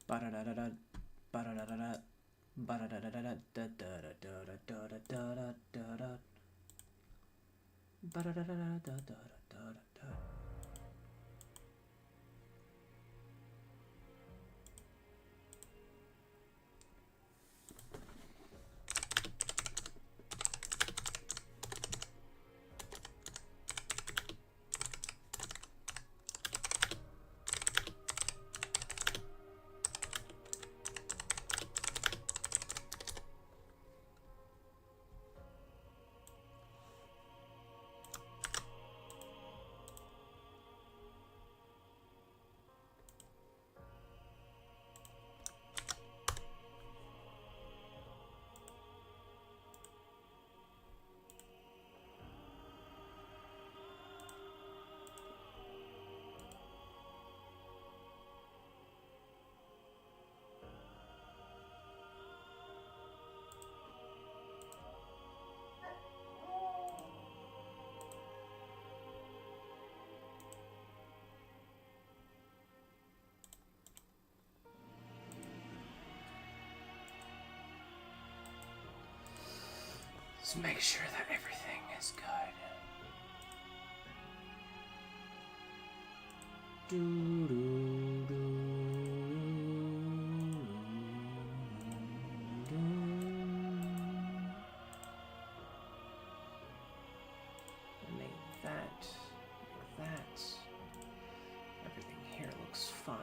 Ba-da-da-da-da. Ba-da-da-da-da. Ba-da-da-da-da-da-da-da-da-da-da-da-da. Ba-da-da-da-da-da-da-da-da-da. Let's make sure that everything is good. Make that. Everything here looks fine.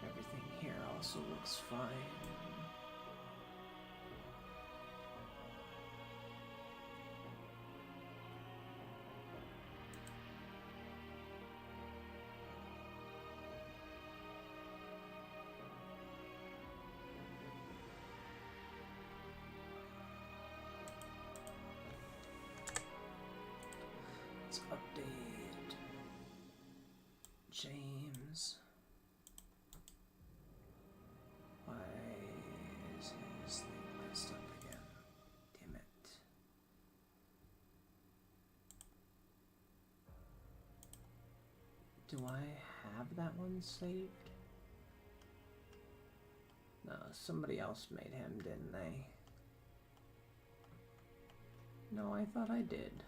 Everything here also looks fine. Let's update James. Why is his thing messed up again? Damn it. Do I have that one saved? No, somebody else made him, didn't they? No, I thought I did.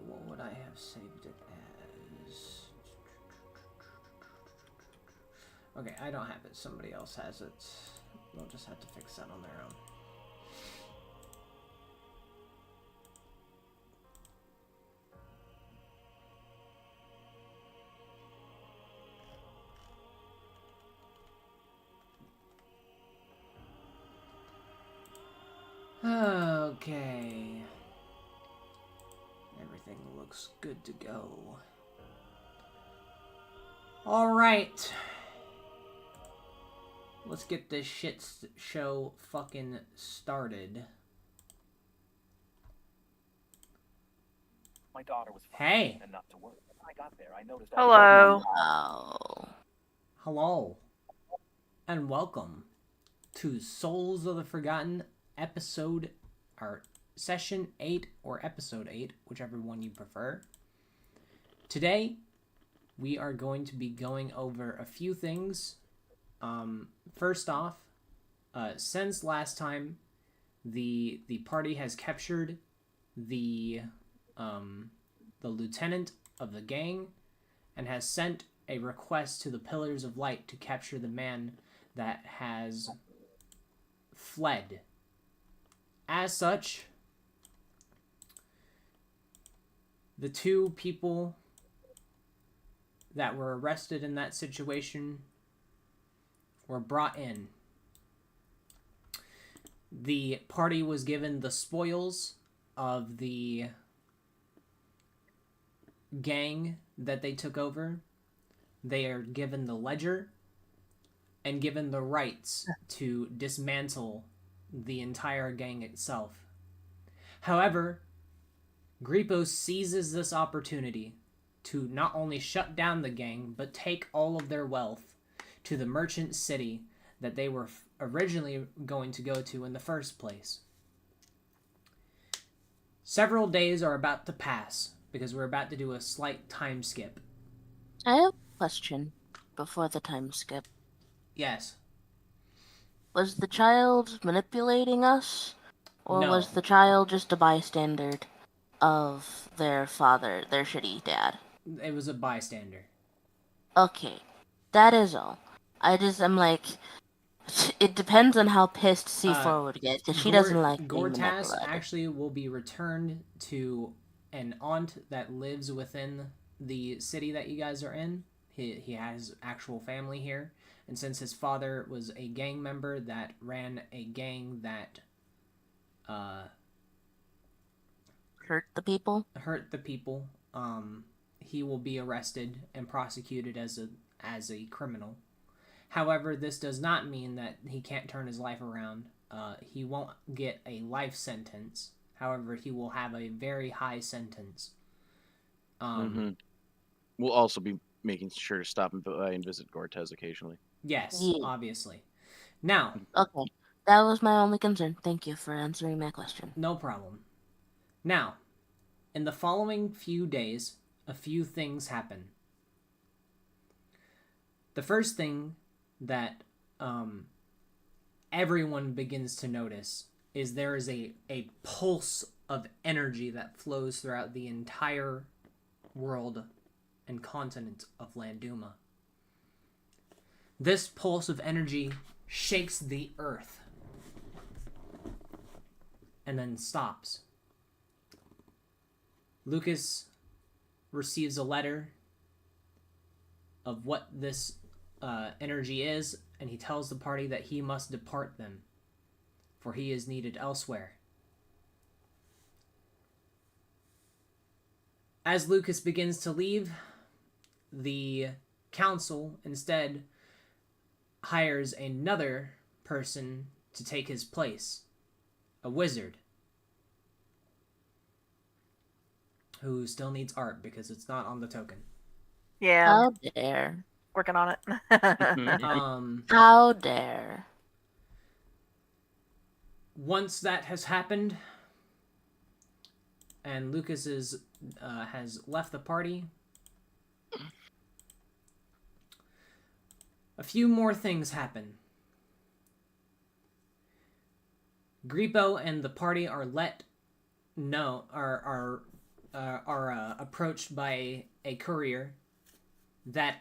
What would I have saved it as? Okay, I don't have it. Somebody else has it. They'll just have to fix that on their own. Okay. Everything looks good to go. Alright. Let's get this shit show fucking started. My daughter was fine Hey. and not to worry. When I got there, I noticed. Hello. Hello. And welcome to Souls of the Forgotten episode, or session 8 or episode 8, whichever one you prefer. Today, we are going to be going over a few things. First off, since last time, the party has captured the lieutenant of the gang and has sent a request to the Pillars of Light to capture the man that has fled. As such, the two people that were arrested in that situation were brought in. The party was given the spoils of the gang that they took over. They are given the ledger and given the rights to dismantle the entire gang itself. However, Grippo seizes this opportunity to not only shut down the gang, but take all of their wealth to the merchant city that they were originally going to go to in the first place. Several days are about to pass because we're about to do a slight time skip. I have a question before the time skip. Yes. Was the child manipulating us? Or No. was the child just a bystander of their father, their shitty dad? It was a bystander. Okay, that is all. I'm like, it depends on how pissed C4 would get, because she doesn't like being Gortas manipulated. actually will be returned to an aunt that lives within the city that you guys are in. He has actual family here. And since his father was a gang member that ran a gang that Hurt the people? hurt the people, he will be arrested and prosecuted as a criminal. However, this does not mean that he can't turn his life around. He won't get a life sentence. However, he will have a very high sentence. We'll also be making sure to stop and visit Gortez occasionally. Yes, Yeah. obviously. Now, Okay, that was my only concern. Thank you for answering my question. no problem. Now, in the following few days, a few things happen. The first thing that everyone begins to notice is there is a pulse of energy that flows throughout the entire world and continent of Landuma. This pulse of energy shakes the earth and then stops. Lucas receives a letter of what this energy is, and he tells the party that he must depart them, for he is needed elsewhere. As Lucas begins to leave, the council instead hires another person to take his place, a wizard, who still needs art because it's not on the token. Yeah, How dare. working on it. How dare. Once that has happened, and Lucas has left the party, a few more things happen. Grippo and the party are approached by a courier that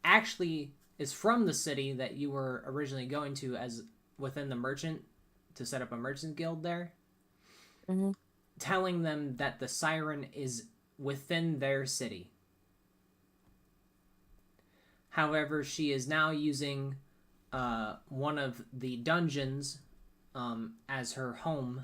actually is from the city that you were originally going to as within the merchant to set up a merchant guild there, telling them that the siren is within their city. However, she is now using one of the dungeons as her home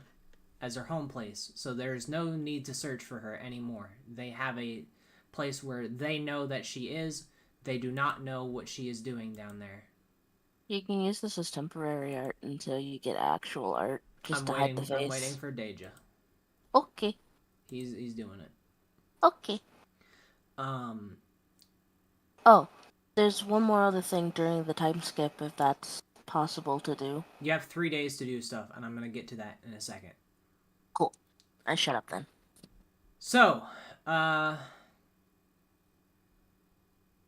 place. So there's no need to search for her anymore. They have a place where they know that she is. They do not know what she is doing down there. You can use this as temporary art until you get actual art, just to hide the face. I'm waiting for Deja. Okay. He's doing it. Okay. Oh, there's one more other thing during the time skip, if that's possible to do. You have 3 days to do stuff, and I'm gonna get to that in a second. Cool. I shut up then. So,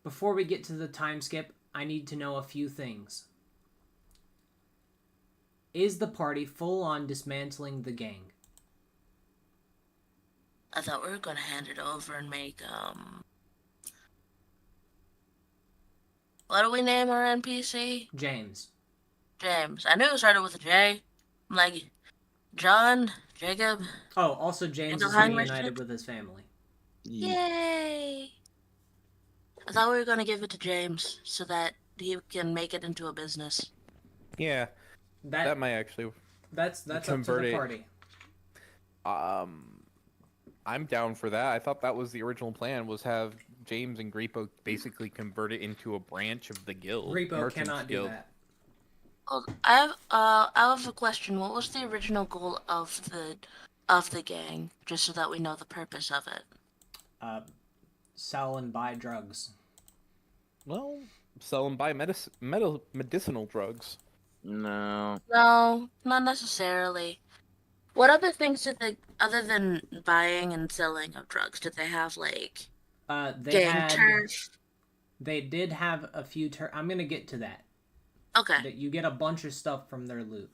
before we get to the time skip, I need to know a few things. Is the party full on dismantling the gang? I thought we were gonna hand it over and make, what do we name our NPC? James. James. I knew it started with a J. I'm like, John, Jacob. Oh, also James is Heinrich? reunited with his family. Yay! I thought we were gonna give it to James so that he can make it into a business. Yeah, that might actually. That's up to convert the it. party. I'm down for that. I thought that was the original plan, was have James and Grippo basically convert it into a branch of the guild. Grippo Merchants cannot do Guild. that. Well, I have a question. What was the original goal of the gang? Just so that we know the purpose of it. Sell and buy drugs. Well, sell and buy medicinal drugs. No. No, not necessarily. What other things did they, other than buying and selling of drugs, did they have like gang turf? They did have a few I'm gonna get to that. Okay. That you get a bunch of stuff from their loot.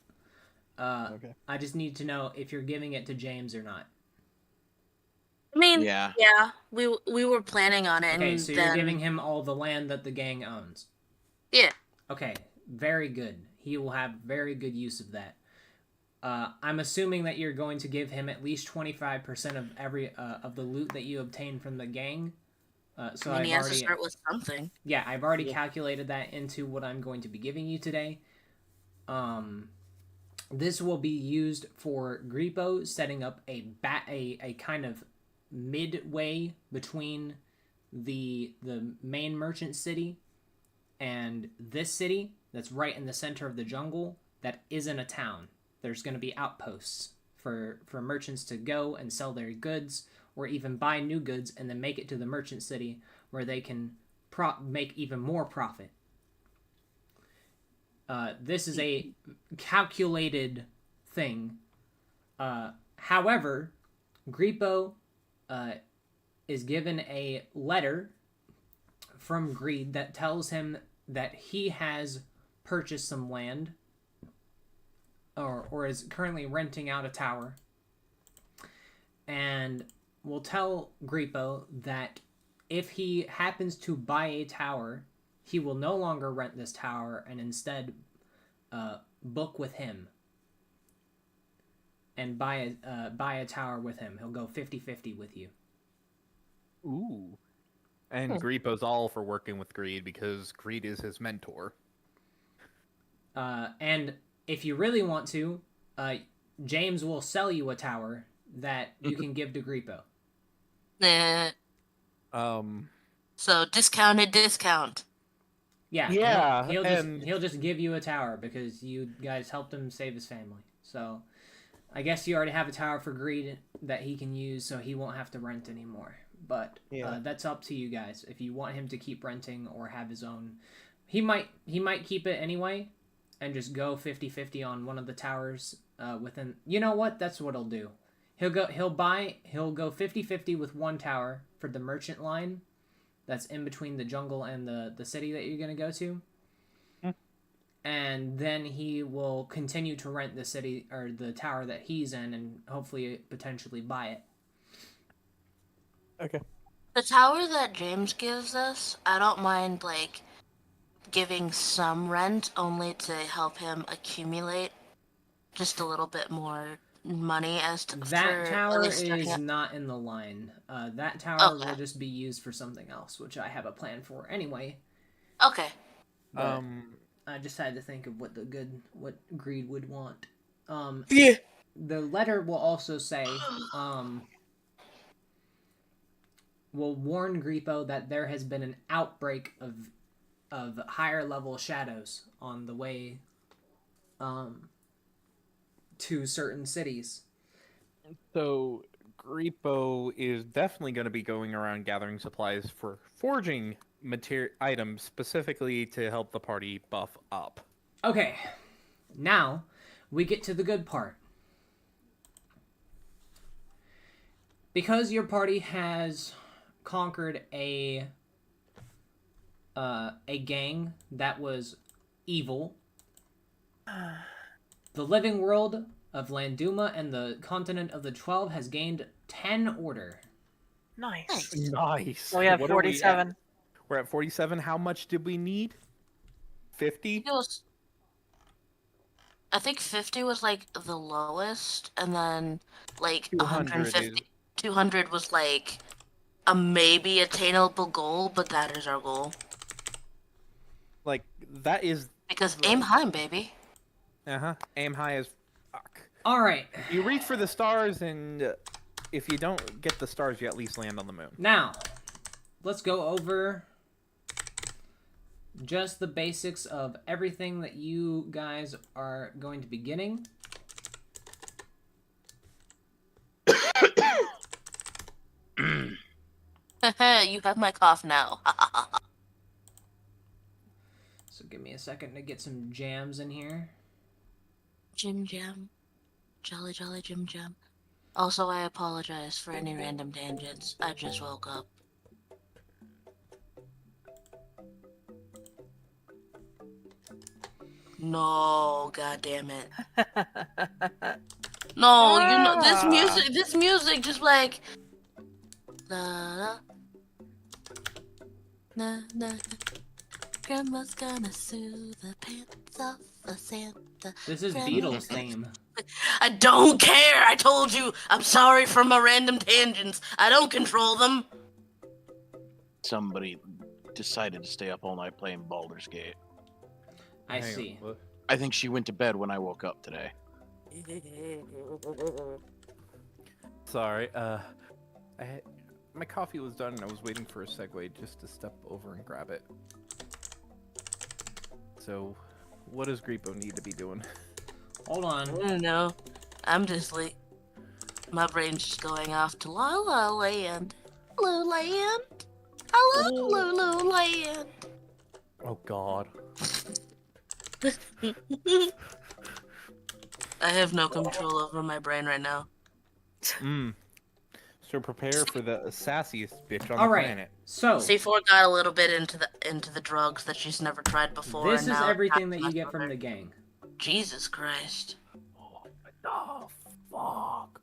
Okay. I just need to know if you're giving it to James or not. I mean, Yeah. we were planning on it. Okay, and so then... you're giving him all the land that the gang owns. Yeah. Okay, very good. He will have very good use of that. I'm assuming that you're going to give him at least 25% of every of the loot that you obtain from the gang. So he has to start with something. Yeah, I've already calculated that into what I'm going to be giving you today. This will be used for Grippo setting up a kind of midway between the main merchant city and this city that's right in the center of the jungle that isn't a town. There's going to be outposts for merchants to go and sell their goods or even buy new goods and then make it to the merchant city where they can make even more profit. This is a calculated thing. However, Grippo is given a letter from Greed that tells him that he has purchased some land or is currently renting out a tower. And will tell Grippo that if he happens to buy a tower, he will no longer rent this tower and instead book with him and buy a tower with him. He'll go 50-50 with you. Ooh. And Grippo's all for working with Greed because Greed is his mentor. And if you really want to, James will sell you a tower that you can give to Grippo. So discounted discount. Yeah. Yeah. He'll just give you a tower because you guys helped him save his family. So I guess you already have a tower for Greed that he can use, so he won't have to rent anymore. But that's up to you guys. If you want him to keep renting or have his own, he might keep it anyway, and just go 50-50 on one of the towers. Within, you know what? That's what he'll do. He'll go 50-50 with one tower for the merchant line, that's in between the jungle and the city that you're gonna go to. And then he will continue to rent the city or the tower that he's in, and hopefully potentially buy it. Okay. The tower that James gives us, I don't mind like giving some rent only to help him accumulate just a little bit more money as to that tower is not in the line. That tower will just be used for something else, which I have a plan for anyway. Okay. But I just had to think of what Greed would want. Yeah. The letter will also say, will warn Grippo that there has been an outbreak of higher level shadows on the way to certain cities. So Grippo is definitely going to be going around gathering supplies for forging items specifically to help the party buff up. Okay, now we get to the good part. Because your party has conquered a gang that was evil, the living world of Landuma and the continent of the 12 has gained 10 order. Nice. Nice. So we have What 47. We're at 47. How much did we need? 50? I think 50 was like the lowest, and then like 150, 200 was like a maybe attainable goal, but that is our goal. Like, that is... Because aim high, baby. Aim high as fuck. Alright. You reach for the stars, and if you don't get the stars, you at least land on the moon. Now, let's go over just the basics of everything that you guys are going to be getting. You have my cough now. So give me a second to get some jams in here. Jim Jam. Jolly Jolly Jim Jam. Also, I apologize for any random tangents. I just woke up. No, god damn it. No, you know this music just like la na na. Grandma's gonna sew the pants off of Santa. This is Grandma- Beatles theme. I don't care. I told you. I'm sorry for my random tangents. I don't control them. Somebody decided to stay up all night playing Baldur's Gate. I Hang on, see. what? I think she went to bed when I woke up today. Sorry, my coffee was done and I was waiting for a segue just to step over and grab it. So, what does Griepo need to be doing? Hold I on. don't know. I'm just like, my brain's just going off to La La Land. Lululand. I love Lululand. Oh God. I have no control over my brain right now. So prepare for the sassiest bitch on All the right. planet. So C4 got a little bit into the drugs that she's never tried before. this and is now everything it's that you get messed from with the her. gang. Jesus Christ. Oh fuck.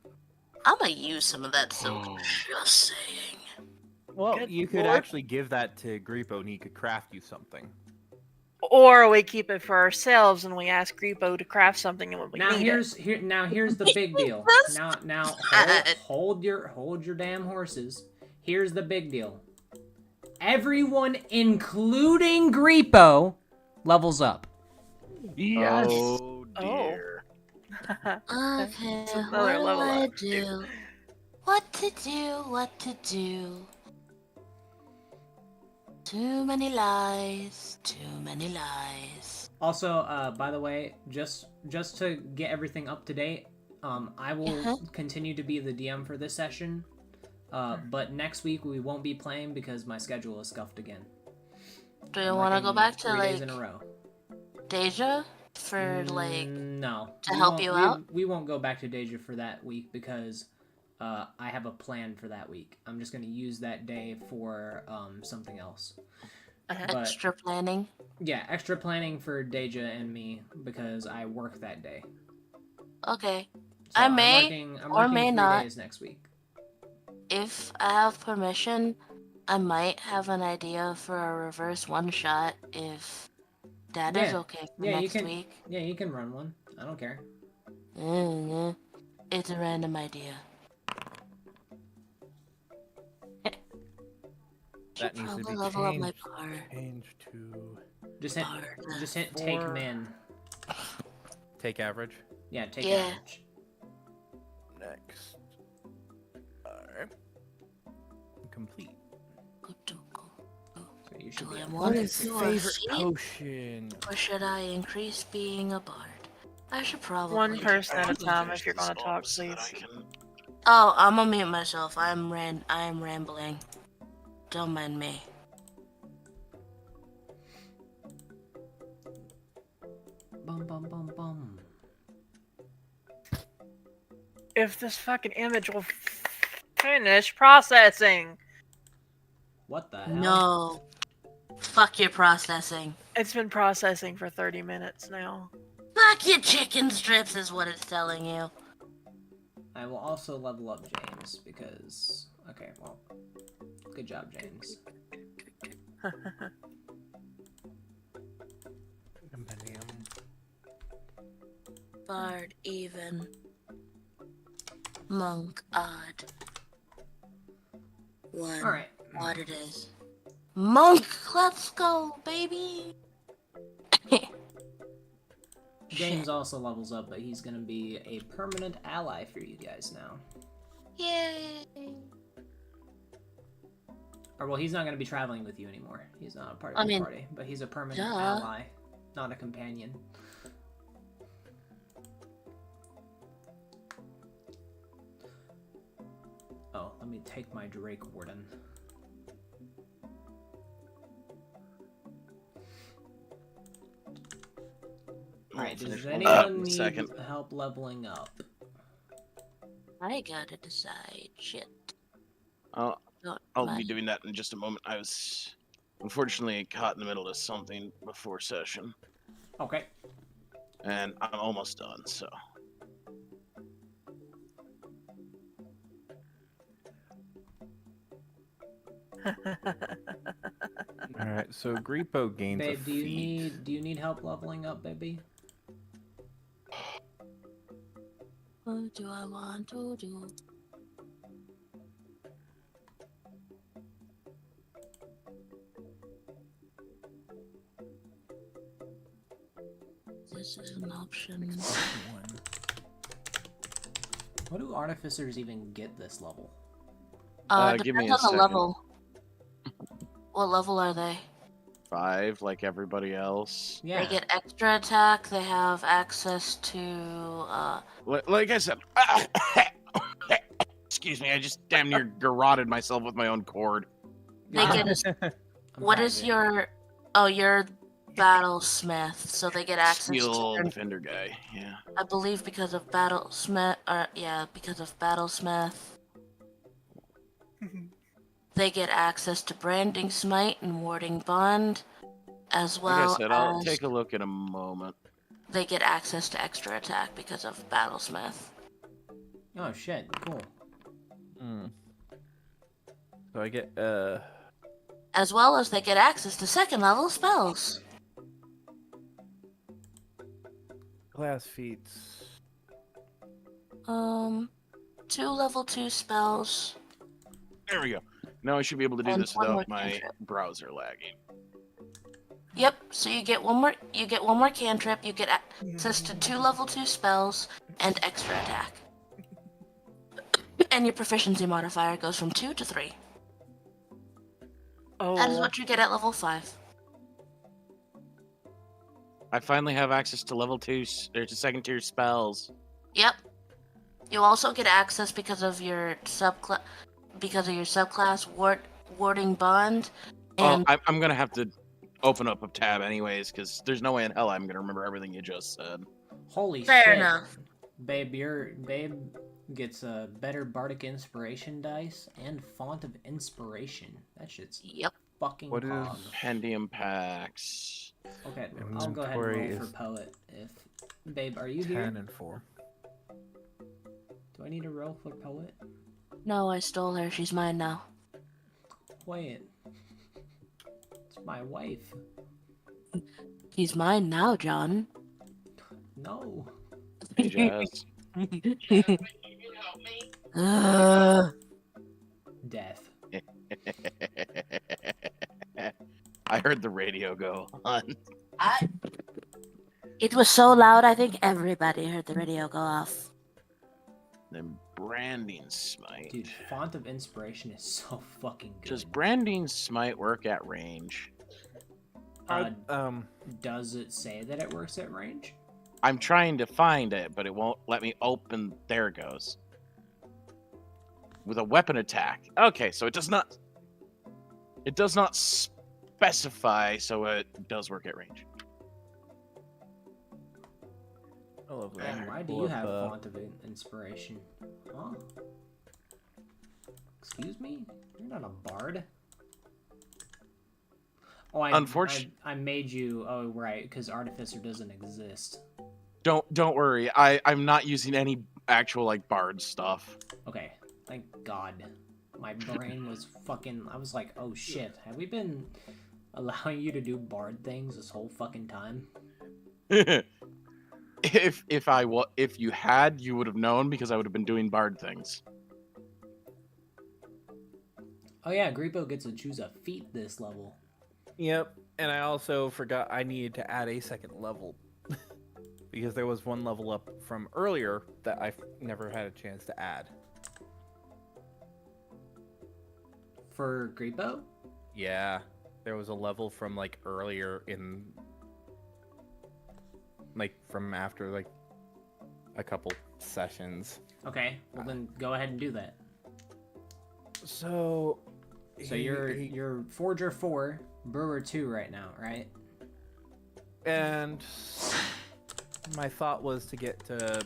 I'm gonna use some of that silk. Just saying. Well, Good you could lord. actually give that to Griepo and he could craft you something. Or we keep it for ourselves and we ask Griepo to craft something and when we Now need here's the big deal. That's Now bad. hold your damn horses. Here's the big deal. Everyone, including Griepo, levels up. Yes. Oh dear. Okay, It's what another do level I up. do? What to do? What to do? Too many lies. Too many lies. Also, by the way, just to get everything up to date, I will Uh-huh. continue to be the DM for this session. But next week we won't be playing because my schedule is scuffed again. Do you I'm want to go working back to 3 like days in a row? Deja for like? No. to We help won't- you we- out? We won't go back to Deja for that week because I have a plan for that week. I'm just gonna use that day for something else. But Extra planning. yeah, extra planning for Deja and me because I work that day. Okay. So I may I'm or working may 3 not. days next week. If I have permission, I might have an idea for a reverse one shot if that is Yeah. okay for Yeah, you next can. week. Yeah, you can run one. I don't care. It's a random idea. That needs to Probably be level up my changed. power. Change to Just hit. Bard. Just hit take Four. min. take average. Yeah, take Yeah. average. Next. Alright. Complete. So you should Do be. I able want to to hit do six. a Favorite feat, potion. or should I increase being a bard? I should probably. One person at a time if you're gonna talk, So that please. I can- Oh, I'm gonna mute myself. I am rambling. Don't mind me. Bum bum bum bum. If this fucking image will finish processing. What the hell? No. Fuck your processing. It's been processing for 30 minutes now. Fuck your chicken strips is what it's telling you. I will also level up James because. Okay, well, good job, James. Bard even. Monk odd. One. All right. What it is. Monk, let's go, baby. James also levels up, but he's gonna be a permanent ally for you guys now. Yay. Or well, he's not gonna be traveling with you anymore. He's not a part of I the mean, party, but he's a permanent duh. ally, not a companion. Oh, let me take my Drake Warden. Alright, does finish anyone in a need second. help leveling up? I gotta decide. Shit. I'll Don't be mind. doing that in just a moment. I was unfortunately caught in the middle of something before session, Okay. and I'm almost done. So All right, so Griepo gains Babe, a do you feat. need help leveling up, baby? What do I want to do? This is an option. What do artificers even get this level? give me Depends a on the second. level. What level are they? 5, like everybody else. Yeah. They get extra attack. They have access to. Like I said, excuse me, I just damn near garroted myself with my own cord. They get. I'm What proud is of you. your? Oh, you're battlesmith, so they get access to. Steel Their, defender guy. Yeah. I believe because of battlesmith. Because of battlesmith. They get access to branding smite and warding bond, as Like I well said, I'll as take a look in a moment. they get access to extra attack because of battlesmith. Oh shit, cool. So I get As well as they get access to second level spells. class feats. 2 level 2 spells. There we go. Now I should be able to do And this one more without my cantrip. browser lagging. Yep, so you get one more cantrip, you get access to 2 level 2 spells and extra attack. And your proficiency modifier goes from 2 to 3. That is Oh, what you get at level 5. I finally have access to level 2 or to second tier spells. Yep. You also get access because of your subclass warding bond and I'm gonna have to open up a tab anyways, because there's no way in hell I'm gonna remember everything you just said. Holy Fair shit. enough. Babe, babe gets a better bardic inspiration dice and font of inspiration. That shit's Yep. fucking What is- cog. Compendium packs. Okay, I'll go ahead and Inventory roll for is poet. If babe, are you 10 here? and 4. Do I need to roll for poet? No, I stole her. She's mine now. Wait. It's my wife. He's mine now, John. No. Hey, Jazz. Death. I heard the radio go on. It was so loud, I think everybody heard the radio go off. Then branding smite. Dude, font of inspiration is so fucking good. Does branding smite work at range? Does it say that it works at range? I'm trying to find it, but it won't let me open. There it goes. With a weapon attack. Okay, so it does not. It does not specify, so it does work at range. I love that. And why do you have font of inspiration? Huh? Excuse me? You're not a bard. Oh, I made you. Oh, right, because artificer doesn't exist. Don't worry. I'm not using any actual like bard stuff. Okay, thank God. My brain was fucking. I was like, oh shit, have we been allowing you to do bard things this whole fucking time? If you had, you would have known because I would have been doing bard things. Oh yeah, Griepo gets to choose a feat this level. Yep, and I also forgot I needed to add a second level because there was one level up from earlier that I never had a chance to add. For Griepo? Yeah, there was a level from like earlier in, like from after like a couple sessions. Okay, well then go ahead and do that. So you're Forger 4, Brewer 2 right now, right? and my thought was to get to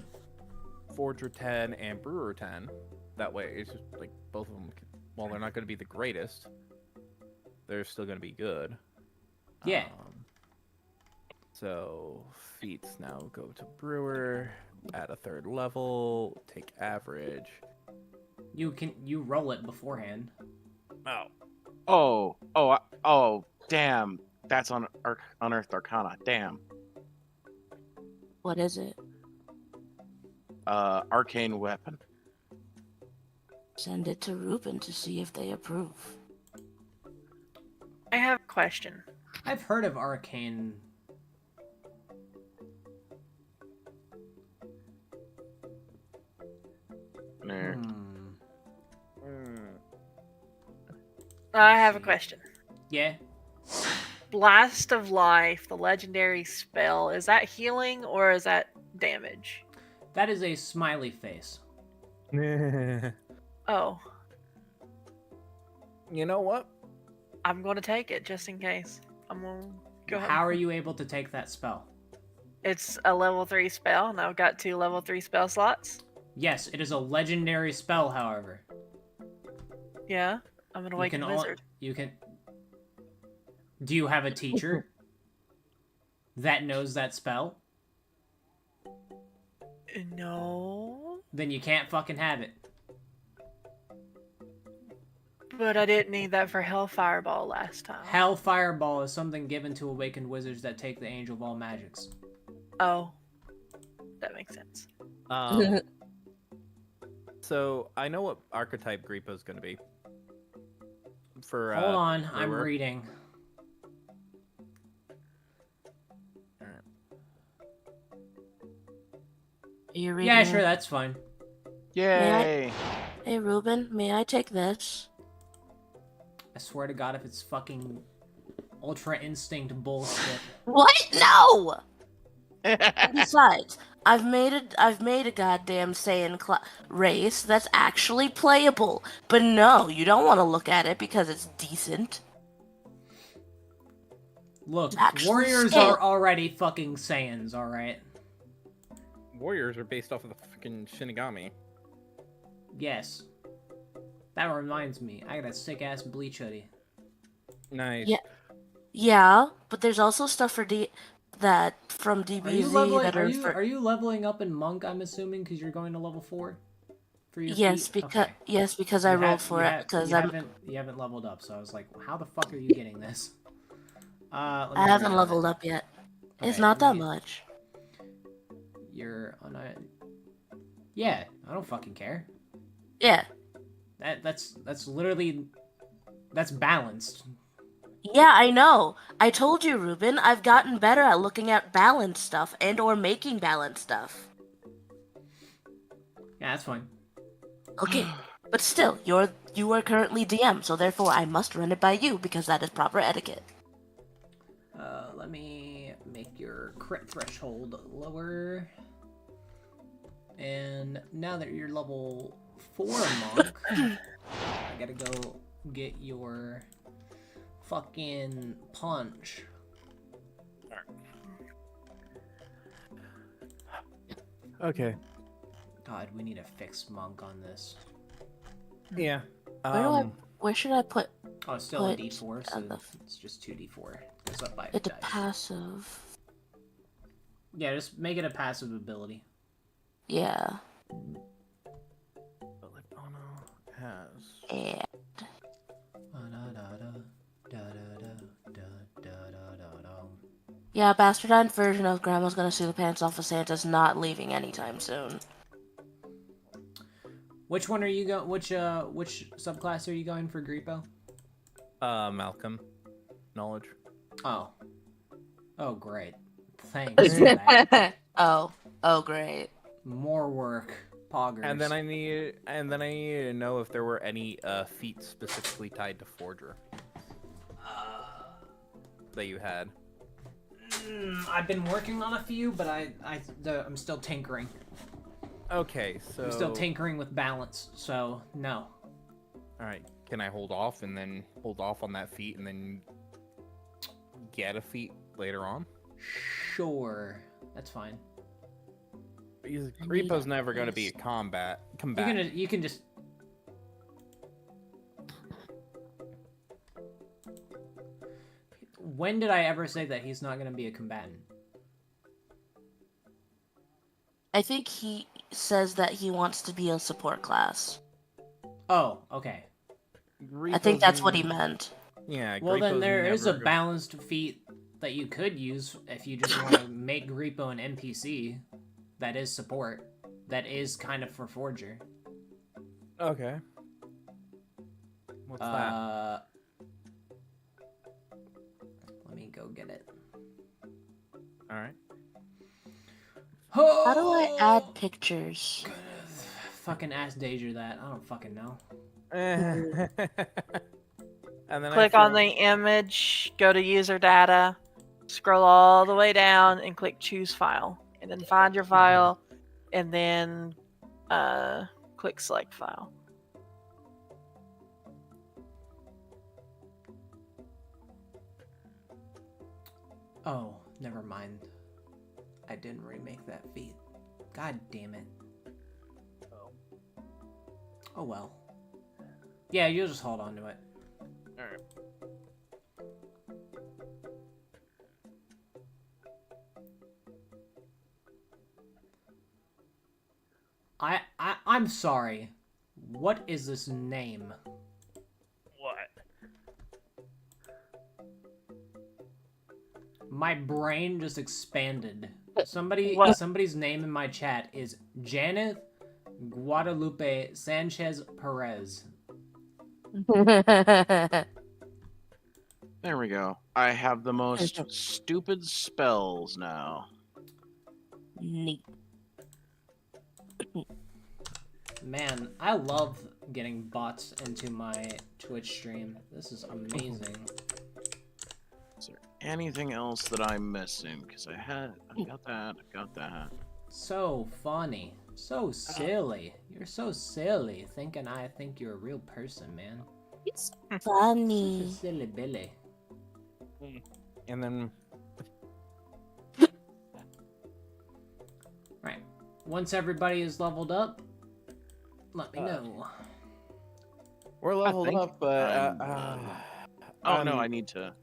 Forger 10 and Brewer 10. That way, it's just like both of them. While they're not going to be the greatest, they're still going to be good. Yeah. So feats now go to Brewer. Add a third level. Take average. You roll it beforehand. Oh, damn. That's on Unearthed Arcana. Damn. What is it? Arcane weapon. Send it to Ruben to see if they approve. I have a question. I've heard of arcane. Nah. I have a question. Yeah. Blast of Life, the legendary spell, is that healing or is that damage? That is a smiley face. Oh, You know what? I'm going to take it just in case. I'm going to go ahead. How are you able to take that spell? It's a level 3 spell, and I've got 2 level 3 spell slots. Yes, it is a legendary spell, however. Yeah, I'm an awakened wizard. You can. Do you have a teacher that knows that spell? No, Then you can't fucking have it. but I didn't need that for Hellfire Ball last time. Hell Fireball is something given to awakened wizards that take the Angel of all magics. Oh, that makes sense. So I know what archetype Griepo is going to be. For Hold on, I'm Brewer. reading. Are you reading? Yeah, sure, that's fine. Yay! Hey, Ruben, may I take this? I swear to God, if it's fucking Ultra Instinct bullshit. What? No! Besides, I've made a goddamn Saiyan race that's actually playable. But no, you don't want to look at it because it's decent. Look, Actually warriors scale. are already fucking Saiyans, alright? Warriors are based off of the fucking Shinigami. Yes. That reminds me, I got a sick-ass bleach hoodie. Nice. Yeah. Yeah, but there's also stuff for that from Are you DBZ leveling, that are you leveling up in Monk, I'm assuming, because you're going to level 4? For your yes, feat? because Okay. yes, because I You rolled have- for you it have- because you I'm haven't leveled up, so I was like, how the fuck are you getting this? Let me I haven't read leveled it. up yet. It's Okay, not that let me- much. You're on a... Yeah, I don't fucking care. Yeah. That's literally... That's balanced. Yeah, I know. I told you, Ruben, I've gotten better at looking at balanced stuff and or making balanced stuff. Yeah, that's fine. Okay, but still, you are currently DM, so therefore I must run it by you because that is proper etiquette. Let me make your crit threshold lower. And now that you're level 4 monk, I gotta go get your fucking punch. Okay. God, we need a fixed monk on this. Yeah. Where should I put Oh, it's still a Put d4, so on the- it's just 2d4. Goes up by a it to dice. passive? Yeah, just make it a passive ability. Yeah. Lipono has. And yeah, bastardized version of Grandma's gonna sue the pants off of Santa's not leaving anytime soon. Which one are you going? Which subclass are you going for, Griepo? Malcolm. Knowledge. Oh. Oh, great. Thanks for that. Oh great. More work. Poggers. And then I need to know if there were any feats specifically tied to Forger that you had. I've been working on a few, but I'm still tinkering. Okay, so I'm still tinkering with balance, so no. All right, can I hold off and then hold off on that feat and then get a feat later on? Sure. That's fine. Repo's never going to be a combat. You can just. When did I ever say that he's not going to be a combatant? I think he says that he wants to be a support class. Oh, okay. I think that's what he meant. Yeah. Well, then Griepo's there is a never go- balanced feat that you could use if you just want to make Griepo an NPC that is support. That is kind of for Forger. Okay. What's that? Let me go get it. All right. How do I add pictures? Fucking ask Deja that. I don't fucking know. And then Click on the image, go to user data, scroll all the way down, and click choose file. And then find your file, and then click select file. Oh, never mind. I didn't remake that feat. God damn it. Oh well. Yeah, you'll just hold on to it. Alright. I'm sorry. What is this name? What? My brain just expanded. What? Somebody's name in my chat is Janet Guadalupe Sanchez Perez. There we go. I have the most stupid spells now. Neat. Man, I love getting bots into my Twitch stream. This is amazing. Is there anything else that I'm missing? Because I got that. So funny. So silly. You're so silly thinking I think you're a real person, man. It's Such a funny. silly Billy. And then Right. Once everybody is leveled up, let me know. we're leveled think up, but Oh no, I need to.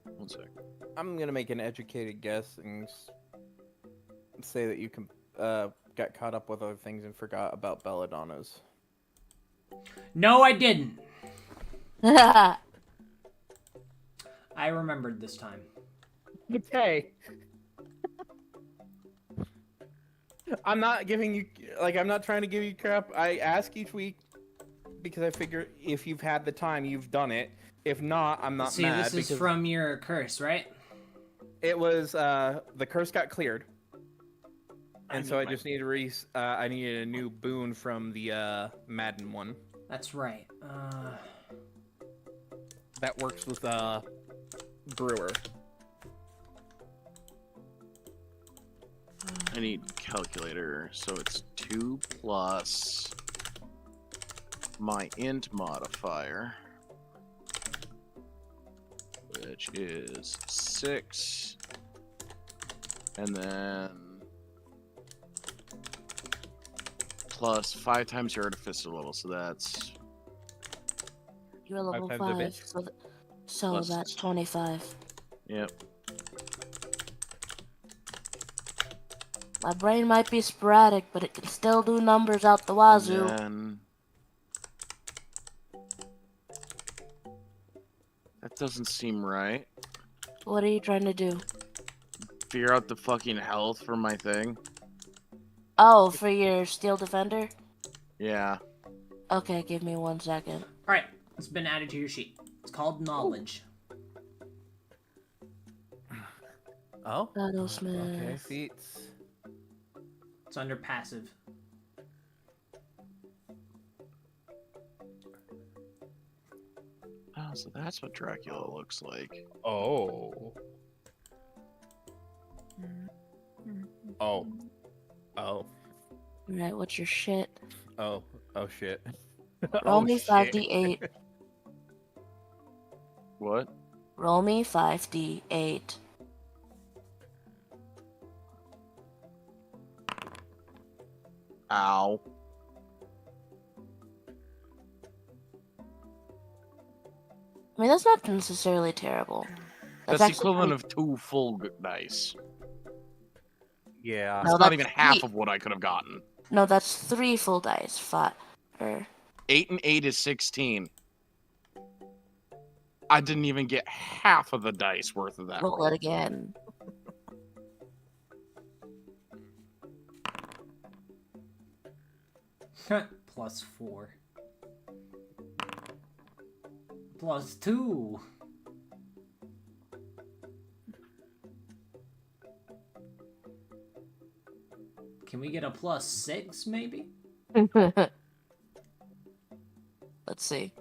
One sec. I'm gonna make an educated guess and say that you can got caught up with other things and forgot about Belladonna's. No, I didn't. I remembered this time. Okay. I'm not giving you I'm not trying to give you crap. I ask each week because I figure if you've had the time, you've done it. If not, I'm not See, mad. this is because from your curse, right? it was the curse got cleared, and so I need just need to I needed a new boon from the Madden one That's right. that works with Brewer. I need calculator, so it's 2 plus my int modifier, which is 6, and then plus 5 times your artificer level, so that's You're level 5 times a 5, bit. so Plus- that's 25. yep. My brain might be sporadic, but it can still do numbers out the wazoo. And then that doesn't seem right. What are you trying to do? Figure out the fucking health for my thing. Oh, for your steel defender? Yeah. Okay, give me 1 second. Alright, it's been added to your sheet. It's called knowledge. Oh. Battlesmith. Okay, feats. It's under passive. Oh, so that's what Dracula looks like. Oh. Oh. Oh. Right, what's your shit? Oh. Oh shit. Roll Oh, me shit. 5d8. What? Roll me 5d8. Ow. I mean, that's not necessarily terrible. That's the actually equivalent pretty- of 2 full dice. Yeah. No, That's not that's even half 3. of what I could have gotten. No, that's 3 full dice. Or 8 and 8 is 16. I didn't even get half of the dice worth of that. roll it again. +4. +2. Can we get a +6 maybe? Let's see.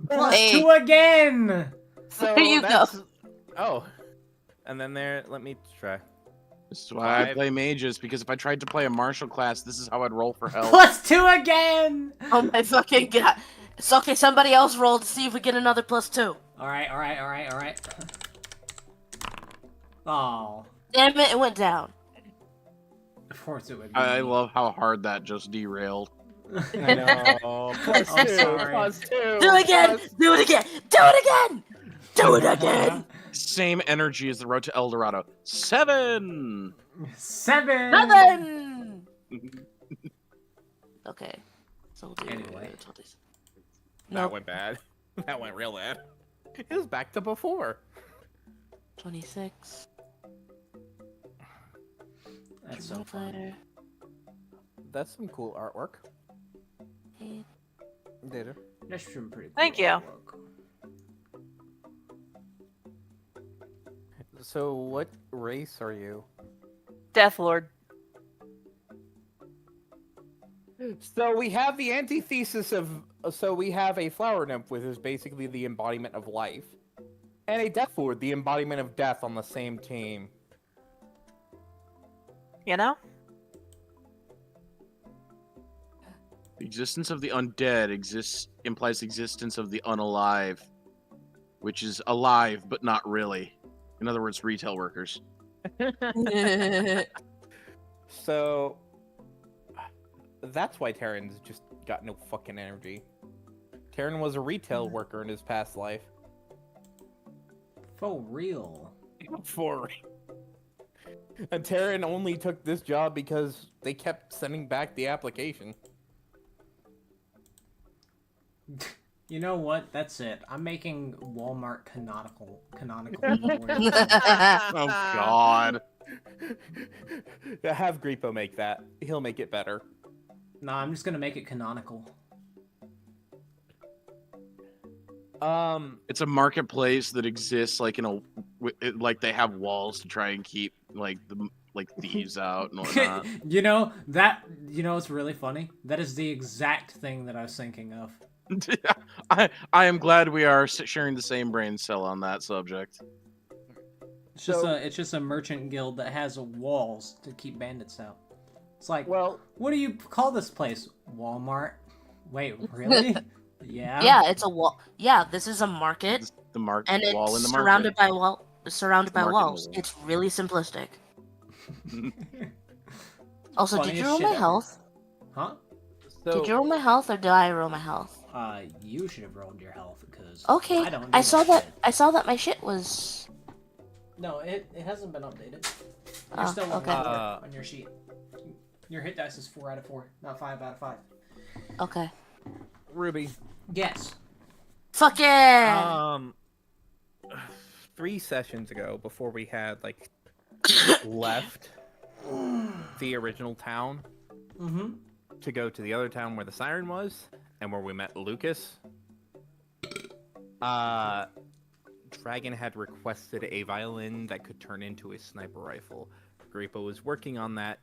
+2 again! So There you go. that's... Oh. And then there, let me try. This is why I 5. play mages, because if I tried to play a martial class, this is how I'd roll for health. +2 again! Oh my fucking god. It's okay, somebody else roll to see if we get another +2. Alright. Oh. Damn it, it went down. Of course it would be. I love how hard that just derailed. I know. Plus I'm 2. sorry. Plus 2. Do it again! Do it again! Do it again! Do it again! Same energy as the road to El Dorado. 7! 7! 7! Okay. So we'll do Anyway. That Nope. went bad. That went real bad. It was back to before. 26. That's so fun. Modifier. That's some cool artwork. 8. Data. That's some pretty cool. Thank you. artwork. So what race are you? Death Lord. So we have the antithesis of... So we have a flower nymph, which is basically the embodiment of life. And a death lord, the embodiment of death, on the same team. You know? The existence of the undead implies the existence of the unalive, which is alive but not really. In other words, retail workers. So... That's why Terran's just got no fucking energy. Terran was a retail worker in his past life. For real. For and Terran only took this job because they kept sending back the application. You know what? That's it. I'm making Walmart canonical. Oh god. Have Griepo make that. He'll make it better. Nah, I'm just gonna make it canonical. It's a marketplace that exists like like they have walls to try and keep like thieves out and whatnot. You know it's really funny? That is the exact thing that I was thinking of. I am glad we are sharing the same brain cell on that subject. It's just a merchant guild that has walls to keep bandits out. It's like, Well, what do you call this place? Walmart? Wait, really? Yeah. Yeah, it's a wall. Yeah, this is a market, The market and wall in it's the surrounded market. surrounded by Market walls. wall. It's really simplistic. Also, did Funniest you roll shit my ever. health? Huh? so Did you roll my health, or did I roll my health? You should have rolled your health because Okay, I don't. I do saw that. that. I saw that my shit was. No, it hasn't been updated. You're Oh, still on okay. on your sheet. Your hit dice is 4 out of 4, not 5 out of 5. Okay. Ruby. Yes. Fuck yeah! 3 sessions ago, before we had like left the original town Mm-hmm. to go to the other town where the siren was and where we met Lucas, Dragon had requested a violin that could turn into a sniper rifle. Griepo was working on that.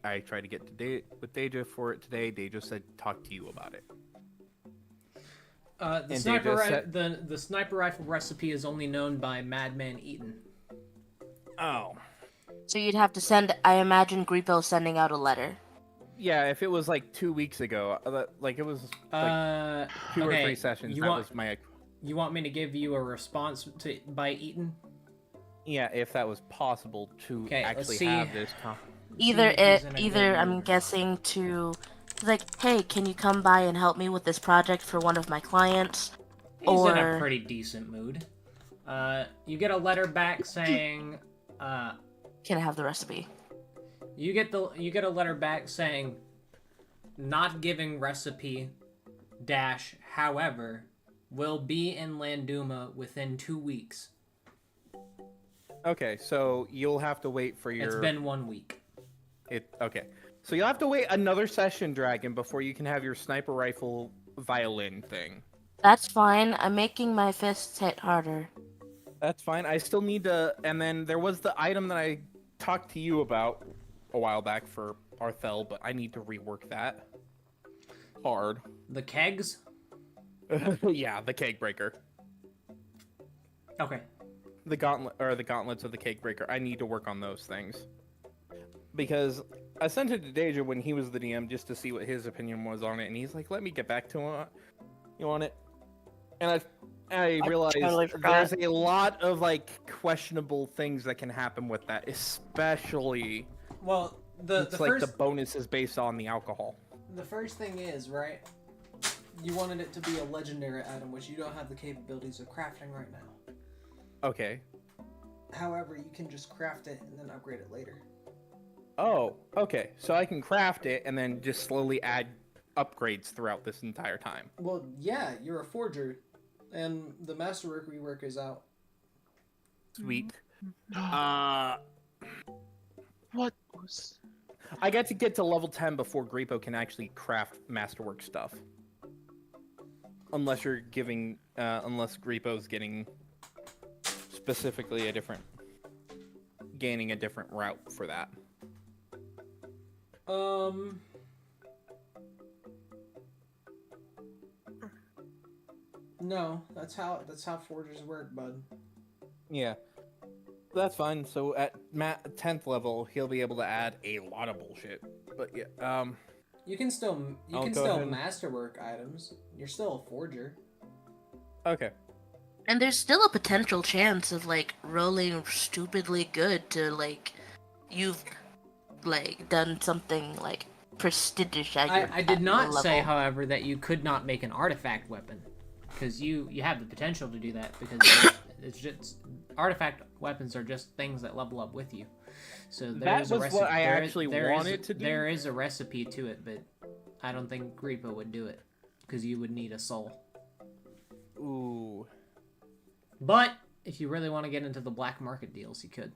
I tried to get to with Deja for it today. Deja said talk to you about it. The And sniper Deja said- the sniper rifle recipe is only known by Madman Eaton. Oh. So you'd have to send. I imagine Griepo sending out a letter. Yeah, if it was like 2 weeks ago, like it was like 2 or 3 sessions. That was my... You want me to give you a response by Eaton? Yeah, if that was possible to Okay, let's actually see. have this Either if he's it, in a good either mood or I'm not. guessing to, like, hey, can you come by and help me with this project for one of my clients? He's in a or- pretty decent mood. You get a letter back saying, Can I have the recipe? you get a letter back saying, not giving recipe dash however will be in Landuma within 2 weeks. Okay, so you'll have to wait for your. It's been 1 week. Okay, so you'll have to wait another session, Dragon, before you can have your sniper rifle violin thing. That's fine. I'm making my fists hit harder. That's fine. I still need to. And then there was the item that I talked to you about a while back for Arthel, but I need to rework that. Hard. The kegs? Yeah, the cake breaker. Okay. The gauntlets of the cake breaker. I need to work on those things. Because I sent it to Deja when he was the DM just to see what his opinion was on it, and he's like, let me get back to you on it. And I realized totally forgot. there's a lot of like questionable things that can happen with that, especially Well, it's the like first the bonus is based on the alcohol. the first thing is, right? You wanted it to be a legendary item, which you don't have the capabilities of crafting right now. Okay. However, you can just craft it and then upgrade it later. Oh, okay. So I can craft it and then just slowly add upgrades throughout this entire time. Well, yeah, you're a forger, and the masterwork rework is out. Sweet. What was? I got to get to level 10 before Grippo can actually craft masterwork stuff. Unless you're giving, unless Grippo's getting specifically gaining a different route for that. No, that's how forgers work, bud. Yeah. That's fine. So at 10th level, he'll be able to add a lot of bullshit. But yeah, You can still I'll go ahead and- masterwork items. You're still a forger. okay. And there's still a potential chance of like rolling stupidly good to like you've like done something like prestigious at your I did not level. say, however, that you could not make an artifact weapon, because you have the potential to do that, because it's just artifact weapons are just things that level up with you. So That there's a was recipe. what I actually wanted is, to do. There is a recipe to it, but I don't think Grippo would do it, because you would need a soul. Ooh. But if you really want to get into the black market deals, you could.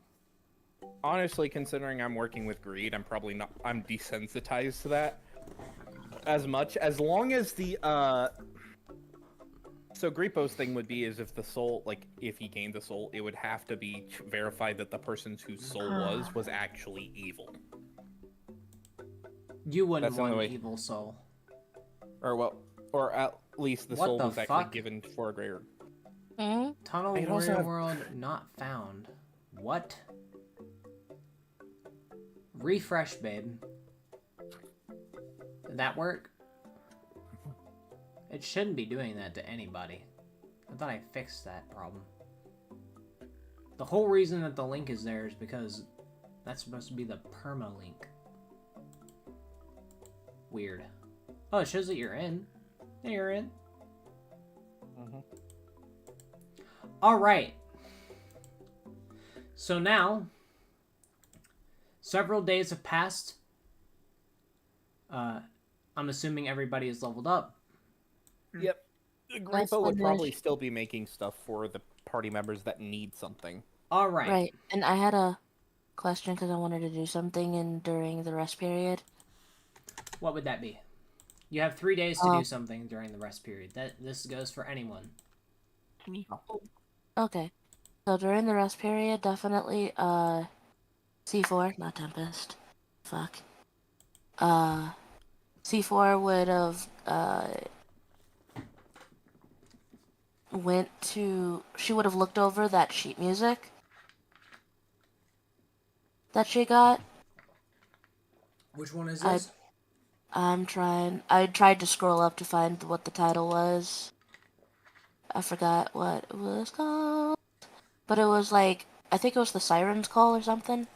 Honestly, considering I'm working with greed, I'm probably not. I'm desensitized to that as much. As long as the So Grippo's thing would be is if the soul, like if he gained the soul, it would have to be verified that the person whose soul was actually evil. You wouldn't That's the want only an way. evil soul. Or at least the What soul the was actually fuck? given for a greater. Hmm? Tunnel It also Warrior have- World not found. What? Refresh, babe. Did that work? It shouldn't be doing that to anybody. I thought I fixed that problem. The whole reason that the link is there is because that's supposed to be the permalink. Weird. Oh, it shows that you're in. Yeah, you're in. Alright. So now, several days have passed. I'm assuming everybody is leveled up. Yep. That's Grippo would fine, probably Rich. still be making stuff for the party members that need something. Alright. Right. And I had a question because I wanted to do something during the rest period. What would that be? You have 3 days to Oh. do something during the rest period. This goes for anyone. Okay. So during the rest period, definitely C4, not Tempest. Fuck. C4 would have she would have looked over that sheet music that she got. Which one is I- this? I tried to scroll up to find what the title was. I forgot what it was called. But it was like, I think it was the Siren's Call or something.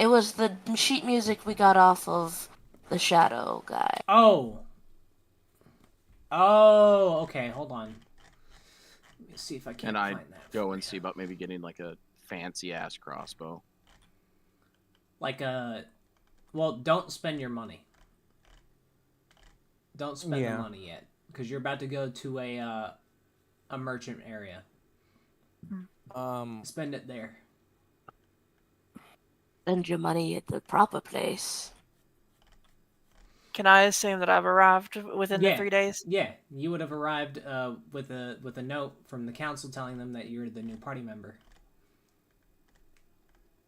It was the sheet music we got off of the Shadow guy. Oh. Oh, okay, hold on. Let me see if I can And I'd find that. go for and you. see about maybe getting like a fancy ass crossbow. Like well, don't spend your money. Don't spend the money yet, because you're about to go to a merchant area. Spend it there. Spend your money at the proper place. Can I assume that I've arrived within the 3 days? Yeah, you would have arrived with a note from the council telling them that you're the new party member.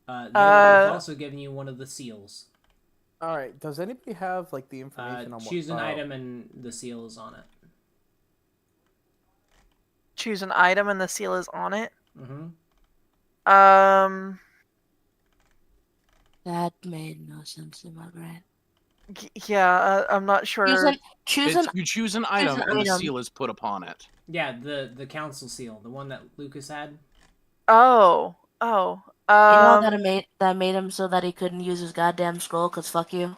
They would have also given you one of the seals. All right. Does anybody have like the information on what? Choose an item and the seal is on it. Choose an item and the seal is on it. Mm-hmm. That made no sense in my brain. Yeah, I'm not sure. You choose an item and the seal is put upon it. Yeah, the council seal, the one that Lucas had. Oh. You know that made him so that he couldn't use his goddamn scroll, cause fuck you.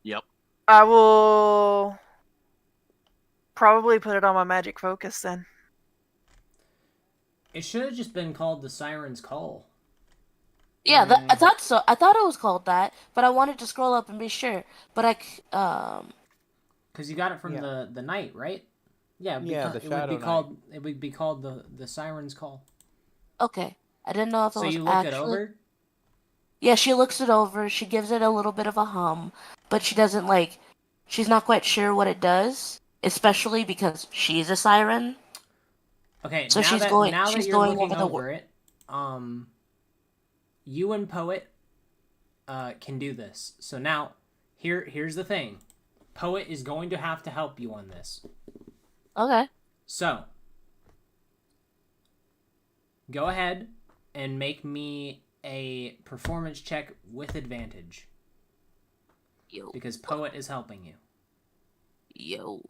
Yep. I will probably put it on my magic focus then. It should have just been called the Siren's Call. Yeah, I thought so. I thought it was called that, but I wanted to scroll up and be sure. But because you got it from the night, right? Yeah, the Shadow Knight. It would be called the Siren's Call. Okay, I didn't know if it So was you look actually... it over. Yeah, she looks it over. She gives it a little bit of a hum, but she doesn't like. She's not quite sure what it does, especially because she's a siren. Okay, so now she's that you're going looking over it, you and Poet can do this. So now, here's the thing. Poet is going to have to help you on this. Okay. So, go ahead and make me a performance check with advantage. Yo. Because Poet is helping you. Yo.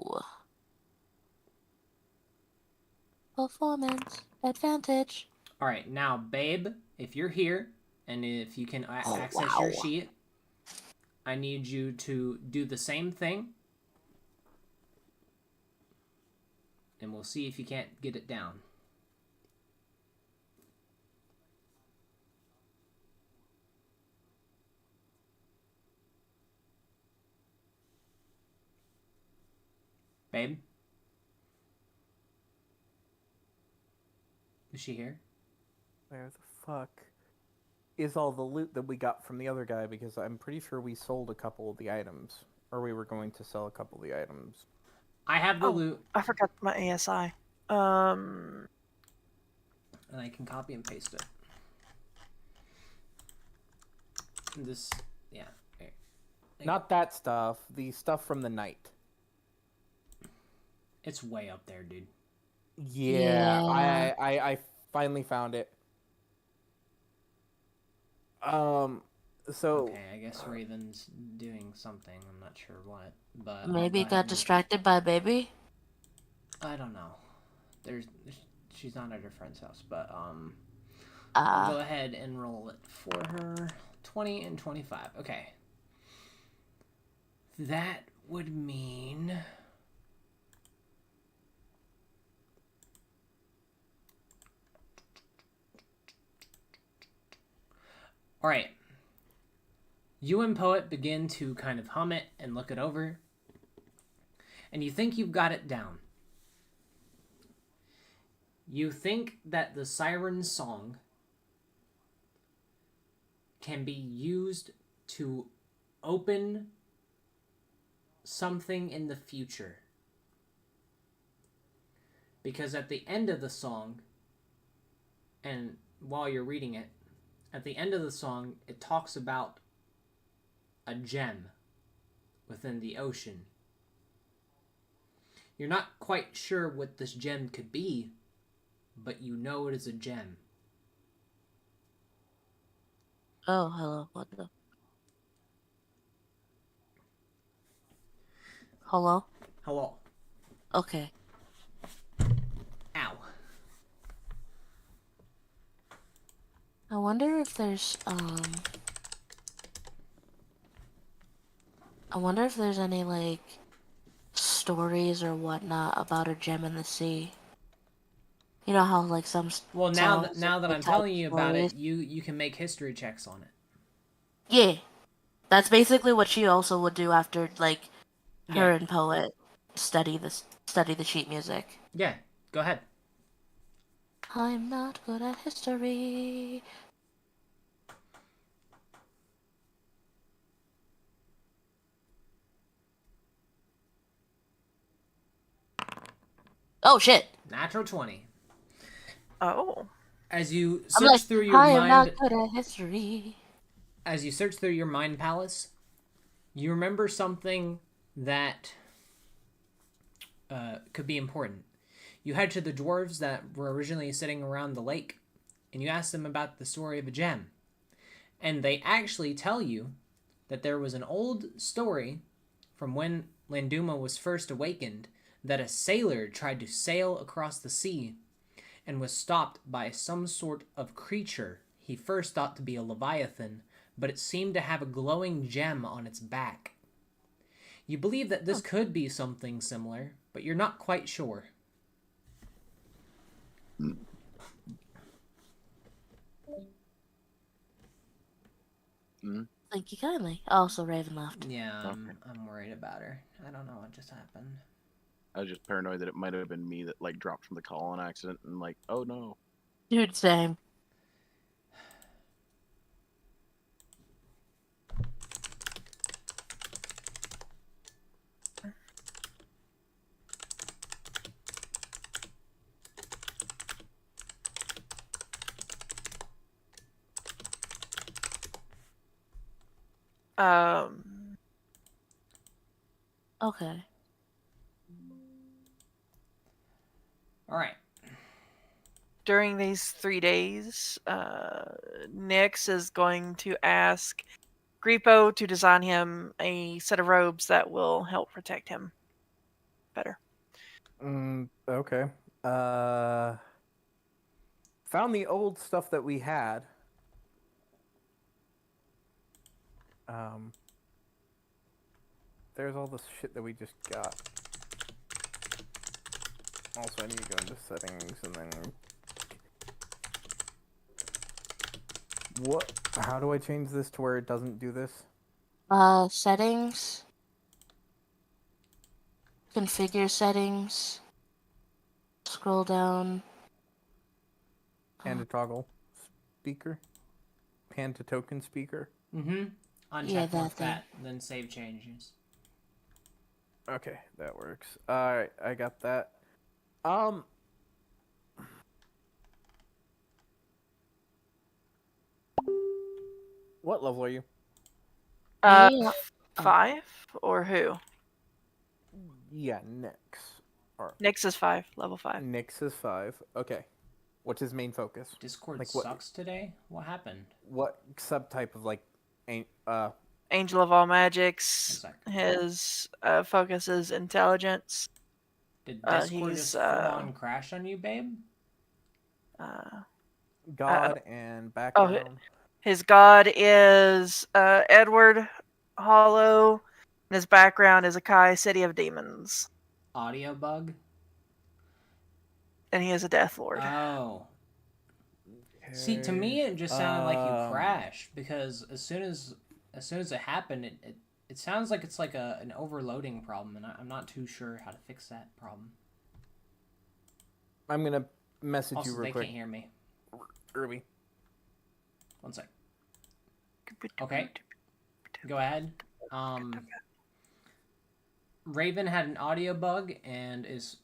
Performance advantage. Alright, now, Babe, if you're here, and if you can access your sheet, I need you to do the same thing. And we'll see if you can't get it down. Babe? Is she here? Where the fuck is all the loot that we got from the other guy? Because I'm pretty sure we sold a couple of the items, or we were going to sell a couple of the items. I have the loot. I forgot my ASI. And I can copy and paste it. This, yeah. Here. Not that stuff. The stuff from the night. It's way up there, dude. Yeah. I finally found it. So Okay, I guess Raven's doing something. I'm not sure what, but Maybe got distracted by baby. I don't know. She's not at her friend's house, but I'll go ahead and roll it for her. 20 and 25. Okay. That would mean all right. You and Poet begin to kind of hum it and look it over. And you think you've got it down. You think that the siren song can be used to open something in the future. Because at the end of the song, and while you're reading it, at the end of the song, it talks about a gem within the ocean. You're not quite sure what this gem could be, but you know it is a gem. Oh, hello. What the? Hello? Hello. Okay. Ow. I wonder if there's I wonder if there's any like stories or whatnot about a gem in the sea. You know how like some Well, songs now that they I'm tell telling you about it, stories? you can make history checks on it. Yeah, that's basically what she also would do after like her Yeah. and Poet study the sheet music. Yeah, go ahead. I'm not good at history. Oh shit! Natural 20. Oh. As you I'm search like, through your I am mind, not good at history. as you search through your mind palace, you remember something that could be important. You head to the dwarves that were originally sitting around the lake, and you ask them about the story of a gem. And they actually tell you that there was an old story from when Landuma was first awakened that a sailor tried to sail across the sea and was stopped by some sort of creature he first thought to be a leviathan, but it seemed to have a glowing gem on its back. You believe that this could be something similar, but you're not quite sure. Thank you kindly. Oh, so Raven left. Yeah, Okay. I'm worried about her. I don't know what just happened. I was just paranoid that it might have been me that like dropped from the call on accident and like, oh no. Dude, same. Um, Okay. All right. during these 3 days, Nyx is going to ask Grippo to design him a set of robes that will help protect him better. Okay. Found the old stuff that we had. There's all this shit that we just got. Also, I need to go into settings and then. What? How do I change this to where it doesn't do this? Settings. Configure settings. Scroll down. Pan to toggle speaker. Pan to token speaker. Mm-hmm. Uncheck Yeah, mark that thing. that, then save changes. Okay, that works. Alright, I got that. What level are you? Yeah. 5 or who? Yeah, Nyx. Nyx is 5, level 5. Nyx is 5. Okay. What's his main focus? Discord Like what- sucks today? What happened? What subtype of like Angel of all One magics. sec. His focus is intelligence. Did Discord he's, just full on crash on you, babe? god and background? His god is Edward Hollow, and his background is Akai, City of Demons, Audio bug? and he is a Death Lord. Oh. See, to me it just sounded like you Um, crashed because as soon as it happened, it sounds like it's like an overloading problem, and I'm not too sure how to fix that problem. I'm gonna message Also, you they real quick, can't hear me. Ruby. One sec. Okay. Go ahead. Raven had an audio bug and is,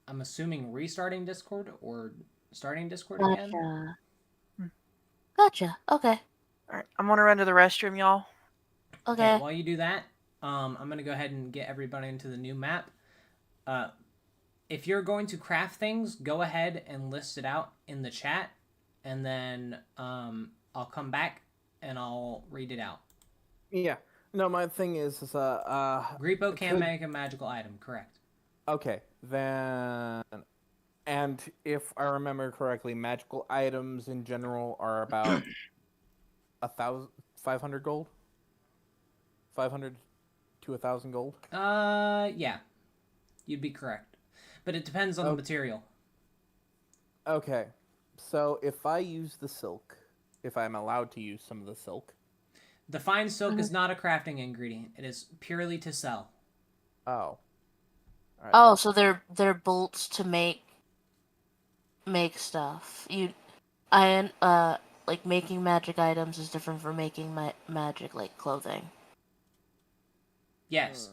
I'm assuming, restarting Discord or starting Discord again. Gotcha. Gotcha. Okay. Alright, I'm gonna run to the restroom, y'all. Okay. While you do that, I'm gonna go ahead and get everybody into the new map. If you're going to craft things, go ahead and list it out in the chat, and then I'll come back and I'll read it out. Yeah. No, my thing is Grippo can could- make a magical item, correct? okay, then And if I remember correctly, magical items in general are about 500 gold. 500 to 1,000 gold. Yeah, you'd be correct, but it depends on the Oh. material. Okay, so if I use the silk, if I'm allowed to use some of the silk. The fine silk is not a crafting ingredient. It is purely to sell. Oh. All right, Oh, so they're bolts to make stuff. Like making magic items is different from making magic like clothing. Yes.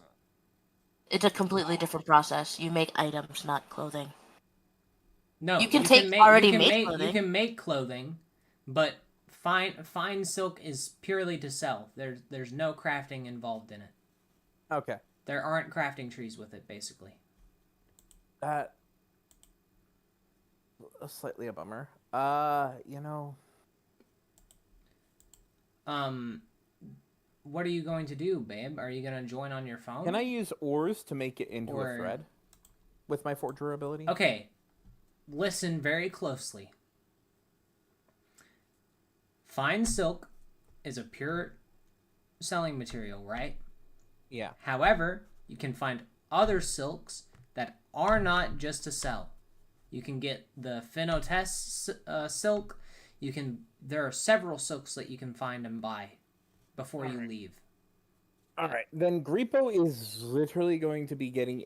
It's a completely different process. You make items, not clothing. No. You can already you can make You clothing. can make clothing, but fine silk is purely to sell. There's no crafting involved in it. Okay. There aren't crafting trees with it, basically. That slightly a bummer. You know, What are you going to do, babe? Are you gonna join on your phone? can I use ores to make it into Or- a thread with my forger ability? Okay. Listen very closely. Fine silk is a pure selling material, right? Yeah. However, you can find other silks that are not just to sell. You can get the Finotest silk. There are several silks that you can find and buy before you leave. All right. Then Grippo is literally going to be getting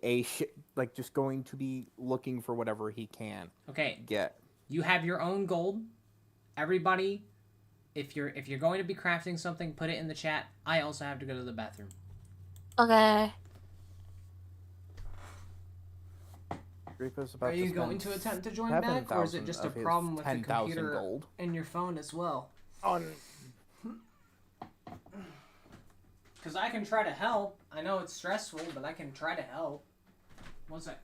just going to be looking for whatever he can Okay, get. you have your own gold. Everybody, if you're going to be crafting something, put it in the chat. I also have to go to the bathroom. Okay. Grippo's about Are you to going spend to attempt to join back, or is it 7,000 just a of his problem with the 10,000 computer gold and your phone as well? on. Because I can try to help. I know it's stressful, but I can try to help. One sec.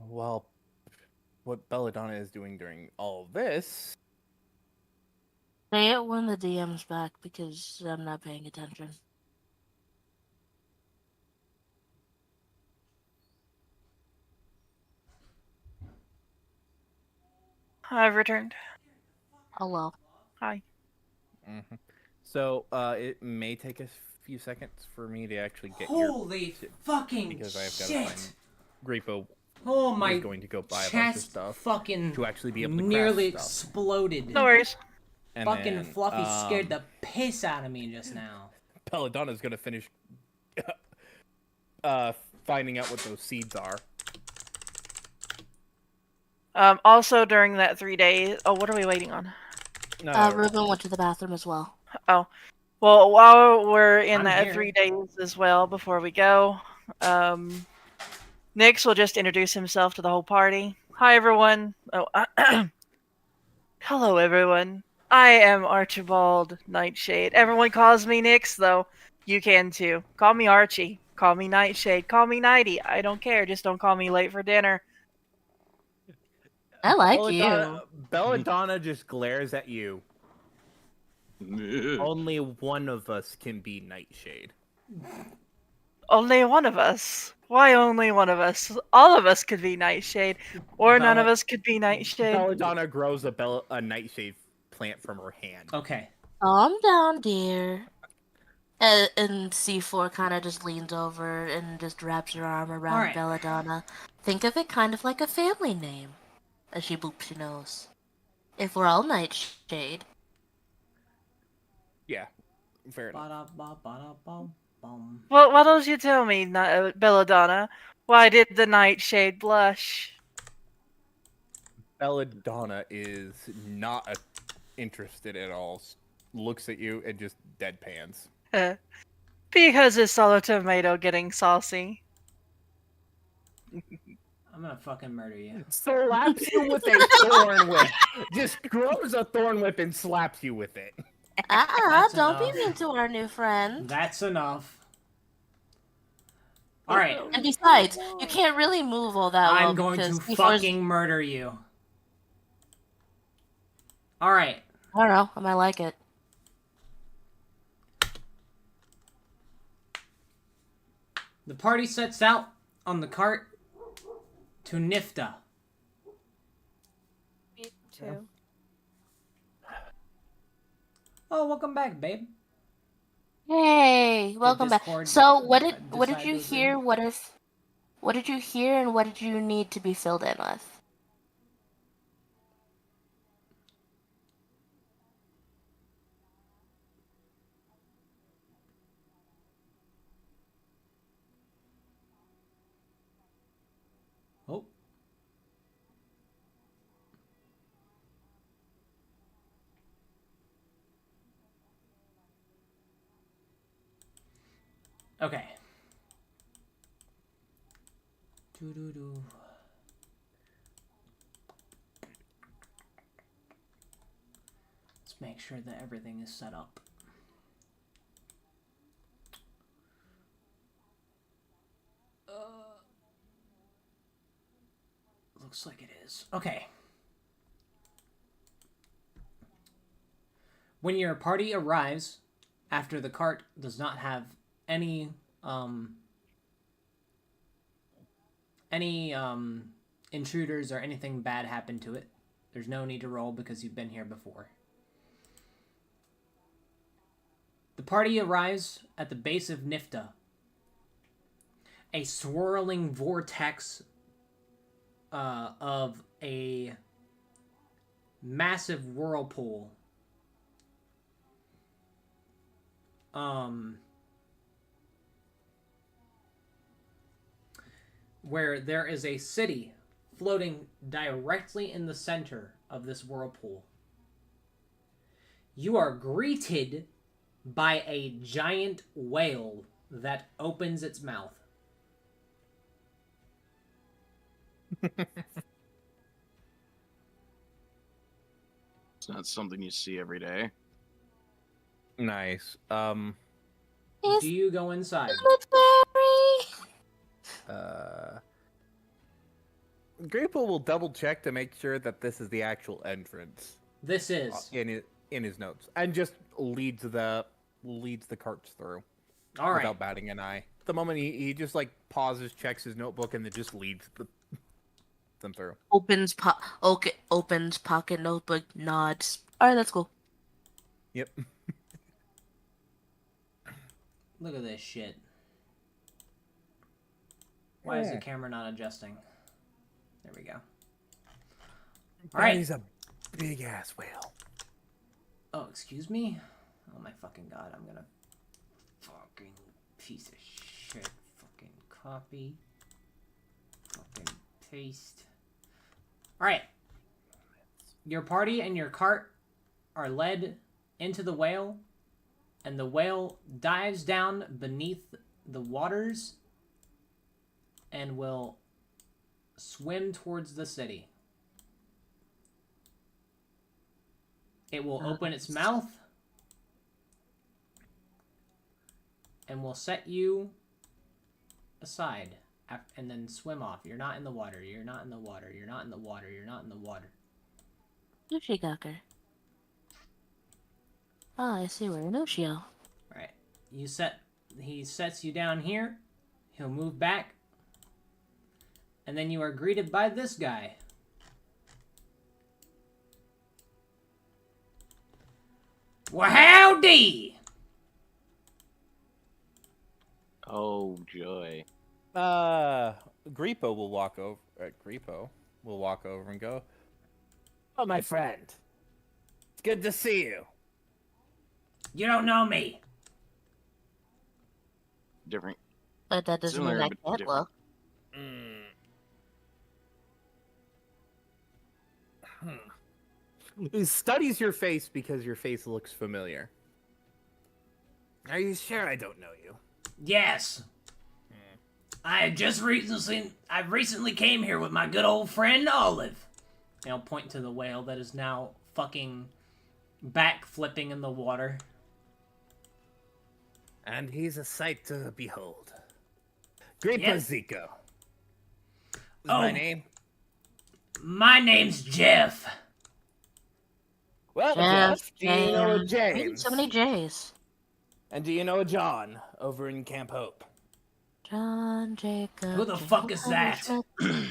Well, what Belladonna is doing during all of this. Say it when the DM's back because I'm not paying attention. I've returned. Hello. Hi. So, it may take a few seconds for me to actually get Holy fucking because I have got to shit! find Grippo Oh my is going to go buy a bunch of chest stuff fucking to actually be able to nearly craft stuff. exploded. No worries. And Fucking then, Fluffy scared the piss out of me just now. Belladonna's gonna finish finding out what those seeds are. Also during that 3 days. Oh, what are we waiting on? No, Ruben went to the bathroom as well. Oh, well, while we're in I'm that here. 3 days as well, before we go, Nyx will just introduce himself to the whole party. Hi, everyone. Oh, hello, everyone. I am Archibald Nightshade. Everyone calls me Nyx, though. You can too. Call me Archie. Call me Nightshade. Call me Nighty. I don't care. Just don't call me late for dinner. I like you. Belladonna just glares at you. Only one of us can be Nightshade. Only one of us. Why only one of us? All of us could be Nightshade, or none of us could be Nightshade. Belladonna grows a Nightshade plant from her hand. Okay. Calm down, dear. And C4 kind of just leans over and just wraps her arm around Alright. Belladonna. Think of it kind of like a family name. As she boops her nose. If we're all Nightshade. Yeah, fair enough. Ba-da-ba-ba-da-bum-bum. Well, why don't you tell me, Belladonna? Why did the Nightshade blush? Belladonna is not a interested at all. Looks at you and just deadpans. Because it's solo tomato getting saucy. I'm gonna fucking murder you. Slaps you with a thorn whip. Just grows a thorn whip and slaps you with it. That's Don't enough. be mean to our new friend. That's enough. All right, And besides, you can't really move all that well I'm going to because D4's fucking murder you. All right. I don't know. I might like it. The party sets out on the cart to Nifta. Me too. Oh, welcome back, babe. Hey, welcome back. Discord So, what did decided you to agree. hear? What did you hear, and what did you need to be filled in with? Oh. Okay. Doo-doo-doo. Let's make sure that everything is set up. Looks like it is. Okay. When your party arrives, after the cart does not have any intruders or anything bad happen to it, there's no need to roll because you've been here before. The party arrives at the base of Nifta. A swirling vortex of a massive whirlpool where there is a city floating directly in the center of this whirlpool. You are greeted by a giant whale that opens its mouth. It's not something you see every day. Nice. Do you go inside? Grapple will double check to make sure that this is the actual entrance This is. in his notes, and just leads the carts through All right. without batting an eye. The moment he just like pauses, checks his notebook, and then just leads them through. Opens pocket notebook, nods. All right, that's cool. Yep. Look at this shit. Why is the Yeah. camera not adjusting? There we go. All right. He's a big ass whale. Oh, excuse me? Oh my fucking god, I'm gonna fucking piece of shit. Fucking copy. Fucking paste. Alright. Your party and your cart are led into the whale, and the whale dives down beneath the waters and will swim towards the city. It will open its mouth and will set you aside and then swim off. You're not in the water. You're not in the water. You're not in the water. You're not in the water. Nushigaka. Oh, I see where Nushio. Right. He sets you down here. He'll move back. And then you are greeted by this guy. Well, howdy! Oh joy. Grippo will walk over. Grippo will walk over and go, "Oh, my friend, it's good to see you." You don't know me. Different. But that doesn't mean Similar, I but can't different. look. studies your face because your face looks familiar. Are you sure I don't know you? Yes. I recently came here with my good old friend Olive. And I'll point to the whale that is now fucking backflipping in the water. And he's a sight to behold. Great Yes. Zico. Is Oh. my name? My name's Jeff. Well, Jeff, Jeff, do you know a James. James? So many J's. And do you know a John over in Camp Hope? John Jacob. Who the fuck is that? Schmidt.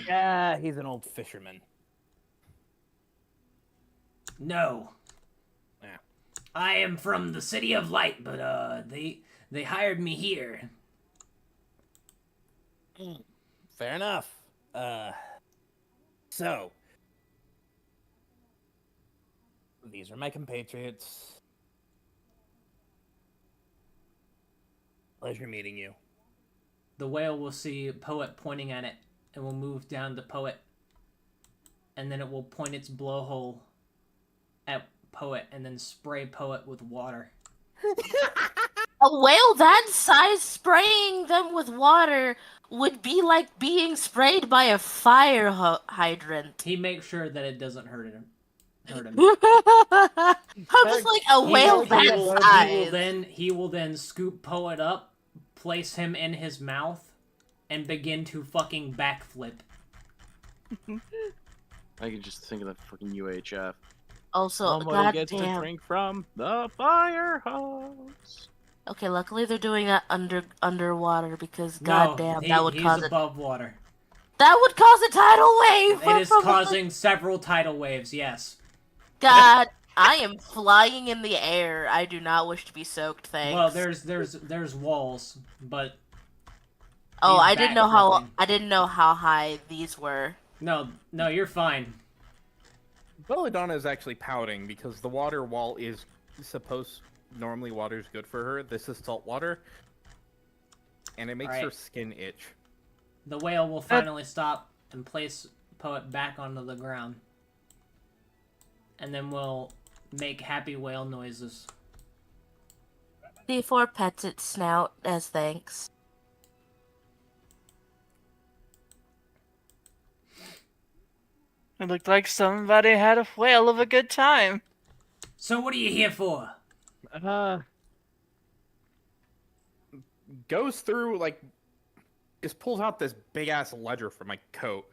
Yeah, he's an old fisherman. No. Yeah. I am from the City of Light, but they hired me here. Fair enough. So these are my compatriots. Pleasure meeting you. The whale will see Poet pointing at it and will move down to Poet. And then it will point its blowhole at Poet and then spray Poet with water. A whale that size spraying them with water would be like being sprayed by a fire hydrant. He makes sure that it doesn't hurt him. I'm just like a whale that He will then scoop Poet up, place him in his mouth, and begin to fucking backflip. I can just think of the freaking UHF. Also, Someone gets to goddamn. drink from the fire hose. Okay, luckily they're doing that underwater because No, goddamn, that would he's cause it. above water. That would cause a tidal wave. It is causing several tidal waves, yes. God, I am flying in the air. I do not wish to be soaked. Thanks. Well, there's walls, but Oh, he's I backflipping. didn't know how high these were. No, you're fine. Belladonna is actually pouting because the water wall is normally water's good for her. This is salt water. And it makes her Alright. skin itch. The whale will finally stop and place Poet back onto the ground. And then we'll make happy whale noises. D4 pets its snout as thanks. It looked like somebody had a whale of a good time. So what are you here for? Goes through, just pulls out this big ass ledger from my coat,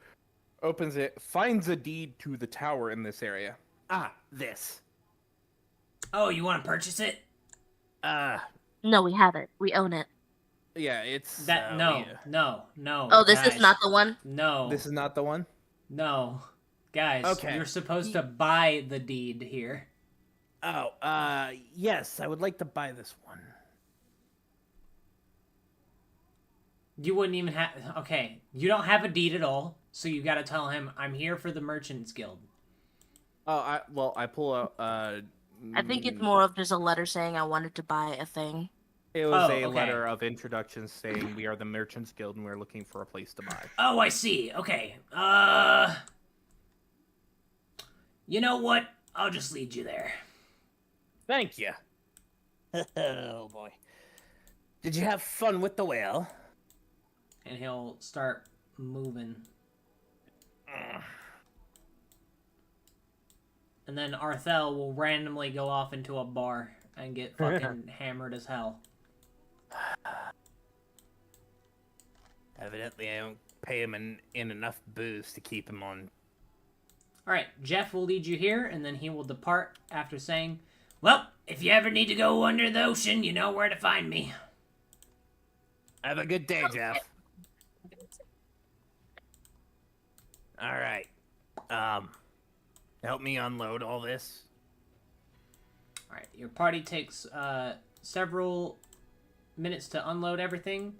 opens it, finds a deed to the tower in this area. Ah, this. Oh, you want to purchase it? No, we have it. We own it. Yeah, it's That no. Oh, this guys. is not the one? No. This is not the one. No. Guys, Okay. you're supposed to buy the deed here. Oh, yes, I would like to buy this one. You wouldn't even have... Okay, you don't have a deed at all, so you gotta tell him, I'm here for the Merchants Guild. Oh, I pull out, I think it's more of just a letter saying I wanted to buy a thing. It was Oh, a okay. letter of introduction saying we are the Merchants Guild and we're looking for a place to buy. Oh, I see. Okay. You know what? I'll just lead you there. Thank you. Oh boy. Did you have fun with the whale? And he'll start moving. And then Arthel will randomly go off into a bar and get fucking hammered as hell. Evidently, I don't pay him in enough booze to keep him on. Alright, Jeff will lead you here, and then he will depart after saying, well, if you ever need to go under the ocean, you know where to find me. Have a good day, Jeff. All right. Help me unload all this. Alright, your party takes several minutes to unload everything.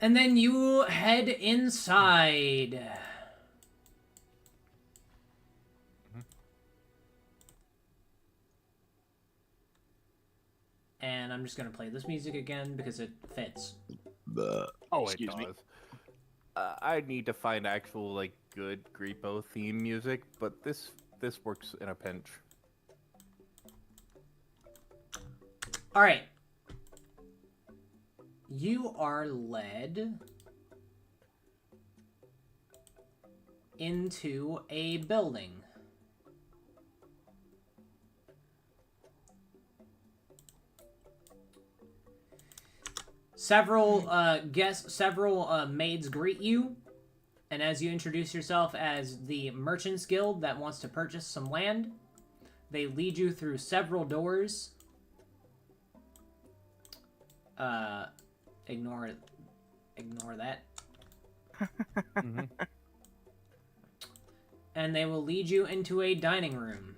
And then you head inside. And I'm just gonna play this music again because it fits. Oh, Excuse it me. does. I need to find actual good Grippo theme music, but this this works in a pinch. All right. You are led into a building. Several maids greet you, and as you introduce yourself as the Merchants Guild that wants to purchase some land, they lead you through several doors. Ignore that. Mhm. And they will lead you into a dining room.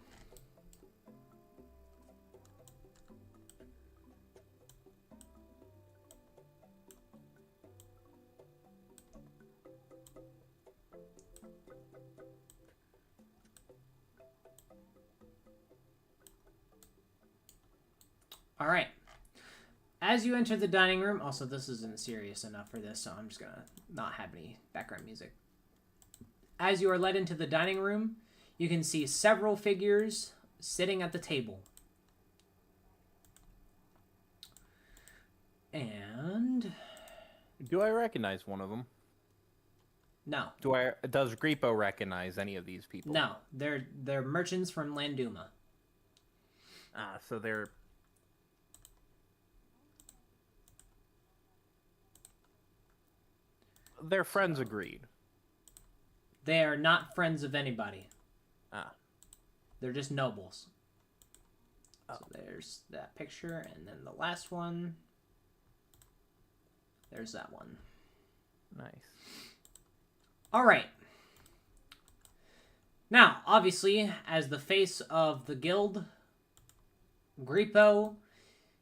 All right. As you enter the dining room, also this isn't serious enough for this, so I'm just gonna not have any background music. As you are led into the dining room, you can see several figures sitting at the table. And Do I recognize one of them? no, Does Griepo recognize any of these people? no, they're merchants from Landuma. Ah, so they're their friends agreed. They are not friends of anybody. Ah. They're just nobles. Oh. So there's that picture, and then the last one. There's that one. Nice. All right. Now, obviously, as the face of the guild, Griepo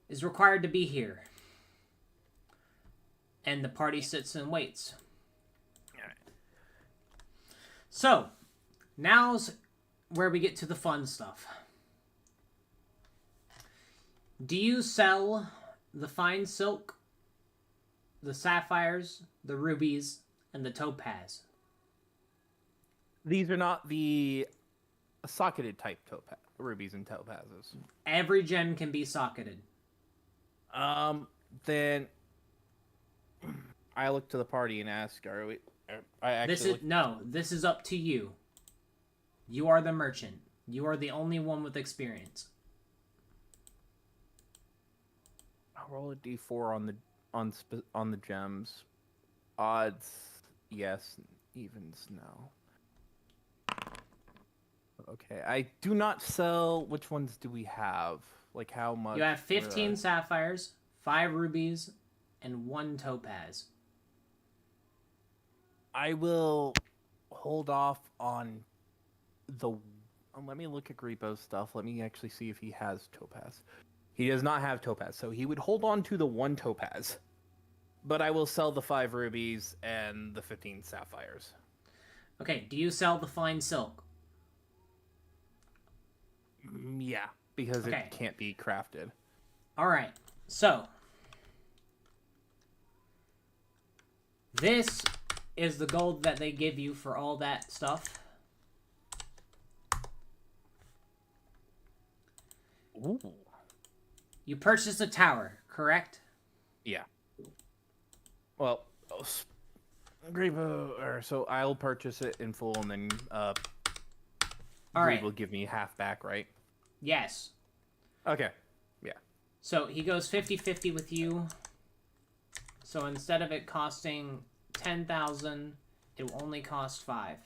is required to be here. And the party sits and waits. Alright. So, now's where we get to the fun stuff. Do you sell the fine silk, the sapphires, the rubies, and the topaz? These are not the socketed type rubies and topazes. Every gem can be socketed. Then I look to the party and ask, "Are we?" I actually This is up to you. You are the merchant. You are the only one with experience. I'll roll a d4 on the gems. Odds, yes. Evens, no. Okay, I do not sell. Which ones do we have? Like how much? You have 15 sapphires, 5 rubies, and 1 topaz. I will hold off on the. Let me look at Griepo's stuff. Let me actually see if he has topaz. He does not have topaz, so he would hold on to the 1 topaz. But I will sell the 5 rubies and the 15 sapphires. Okay, do you sell the fine silk? Yeah, because Okay. it can't be crafted. Alright, so. This is the gold that they give you for all that stuff. Ooh. You purchased a tower, correct? Yeah. Well, Griepo, so I'll purchase it in full, and then Alright. Griepo will give me half back, right? Yes. Okay. Yeah. So he goes 50-50 with you. So instead of it costing 10,000, it will only cost 5.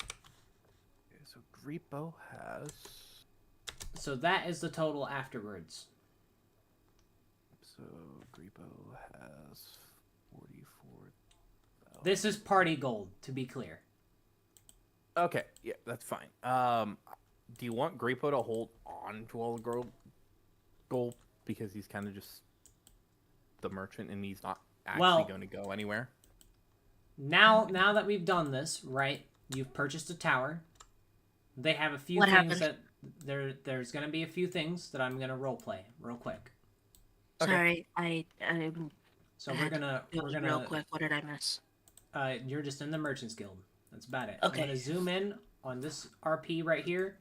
Okay, so Griepo has. So that is the total afterwards. So Griepo has 44. This is party gold, to be clear. Okay, yeah, that's fine. Do you want Griepo to hold on to all the gold because he's kind of just the merchant and he's not actually going to go anywhere? Now that we've done this, right? You've purchased a tower. They have a few What things happened? that there's going to be a few things that I'm going to role play real quick. Okay. Sorry, I So we're gonna real quick. What did I miss? you're just in the Merchants Guild. That's about it. Okay. I'm gonna zoom in on this RP right here,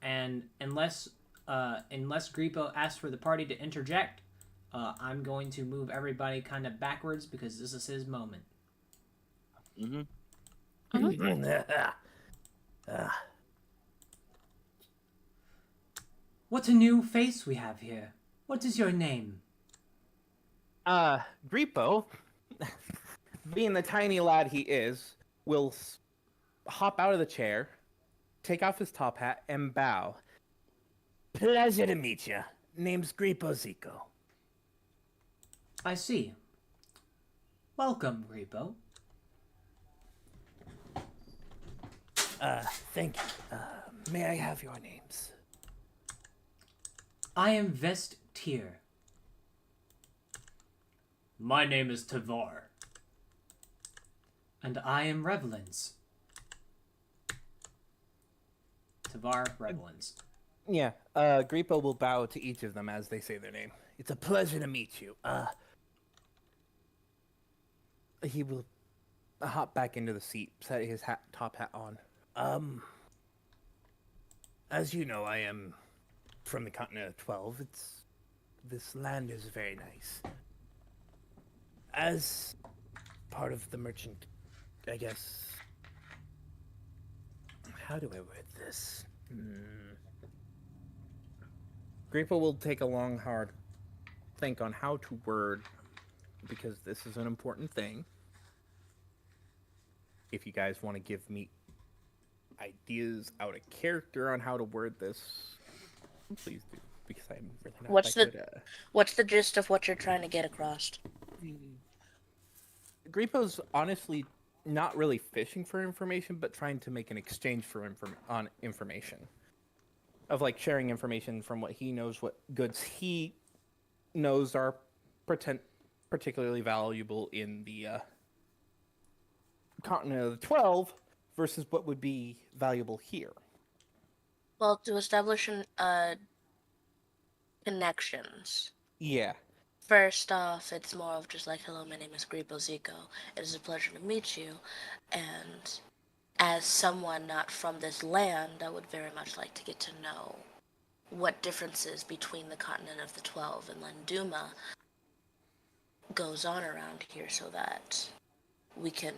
and unless Griepo asks for the party to interject, I'm going to move everybody kind of backwards because this is his moment. Mm-hmm. What a new face we have here. What is your name? Griepo, being the tiny lad he is, will hop out of the chair, take off his top hat, and bow. Pleasure to meet you. Name's Griepo Zico. I see. Welcome, Griepo. Thank you. May I have your names? I am Vest Tyr. My name is Tavar. And I am Revelins. Tavar Revelins. Yeah, Griepo will bow to each of them as they say their name. It's a pleasure to meet you. He will hop back into the seat, set his top hat on. As you know, I am from the continent of 12. This land is very nice. As part of the merchant, I guess. How do I word this? Griepo will take a long, hard think on how to word, because this is an important thing. If you guys want to give me ideas out of character on how to word this, please do, because I'm really not What's that the- good. What's the gist of what you're trying to get across? Griepo's honestly not really fishing for information, but trying to make an exchange for information. Of like sharing information from what he knows, what goods he knows are particularly valuable in the continent of the 12 versus what would be valuable here. Well, to establish connections. Yeah. First off, it's more of just like, hello, my name is Griepo Zico. It is a pleasure to meet you. And as someone not from this land, I would very much like to get to know what differences between the continent of the 12 and Landuma goes on around here so that we can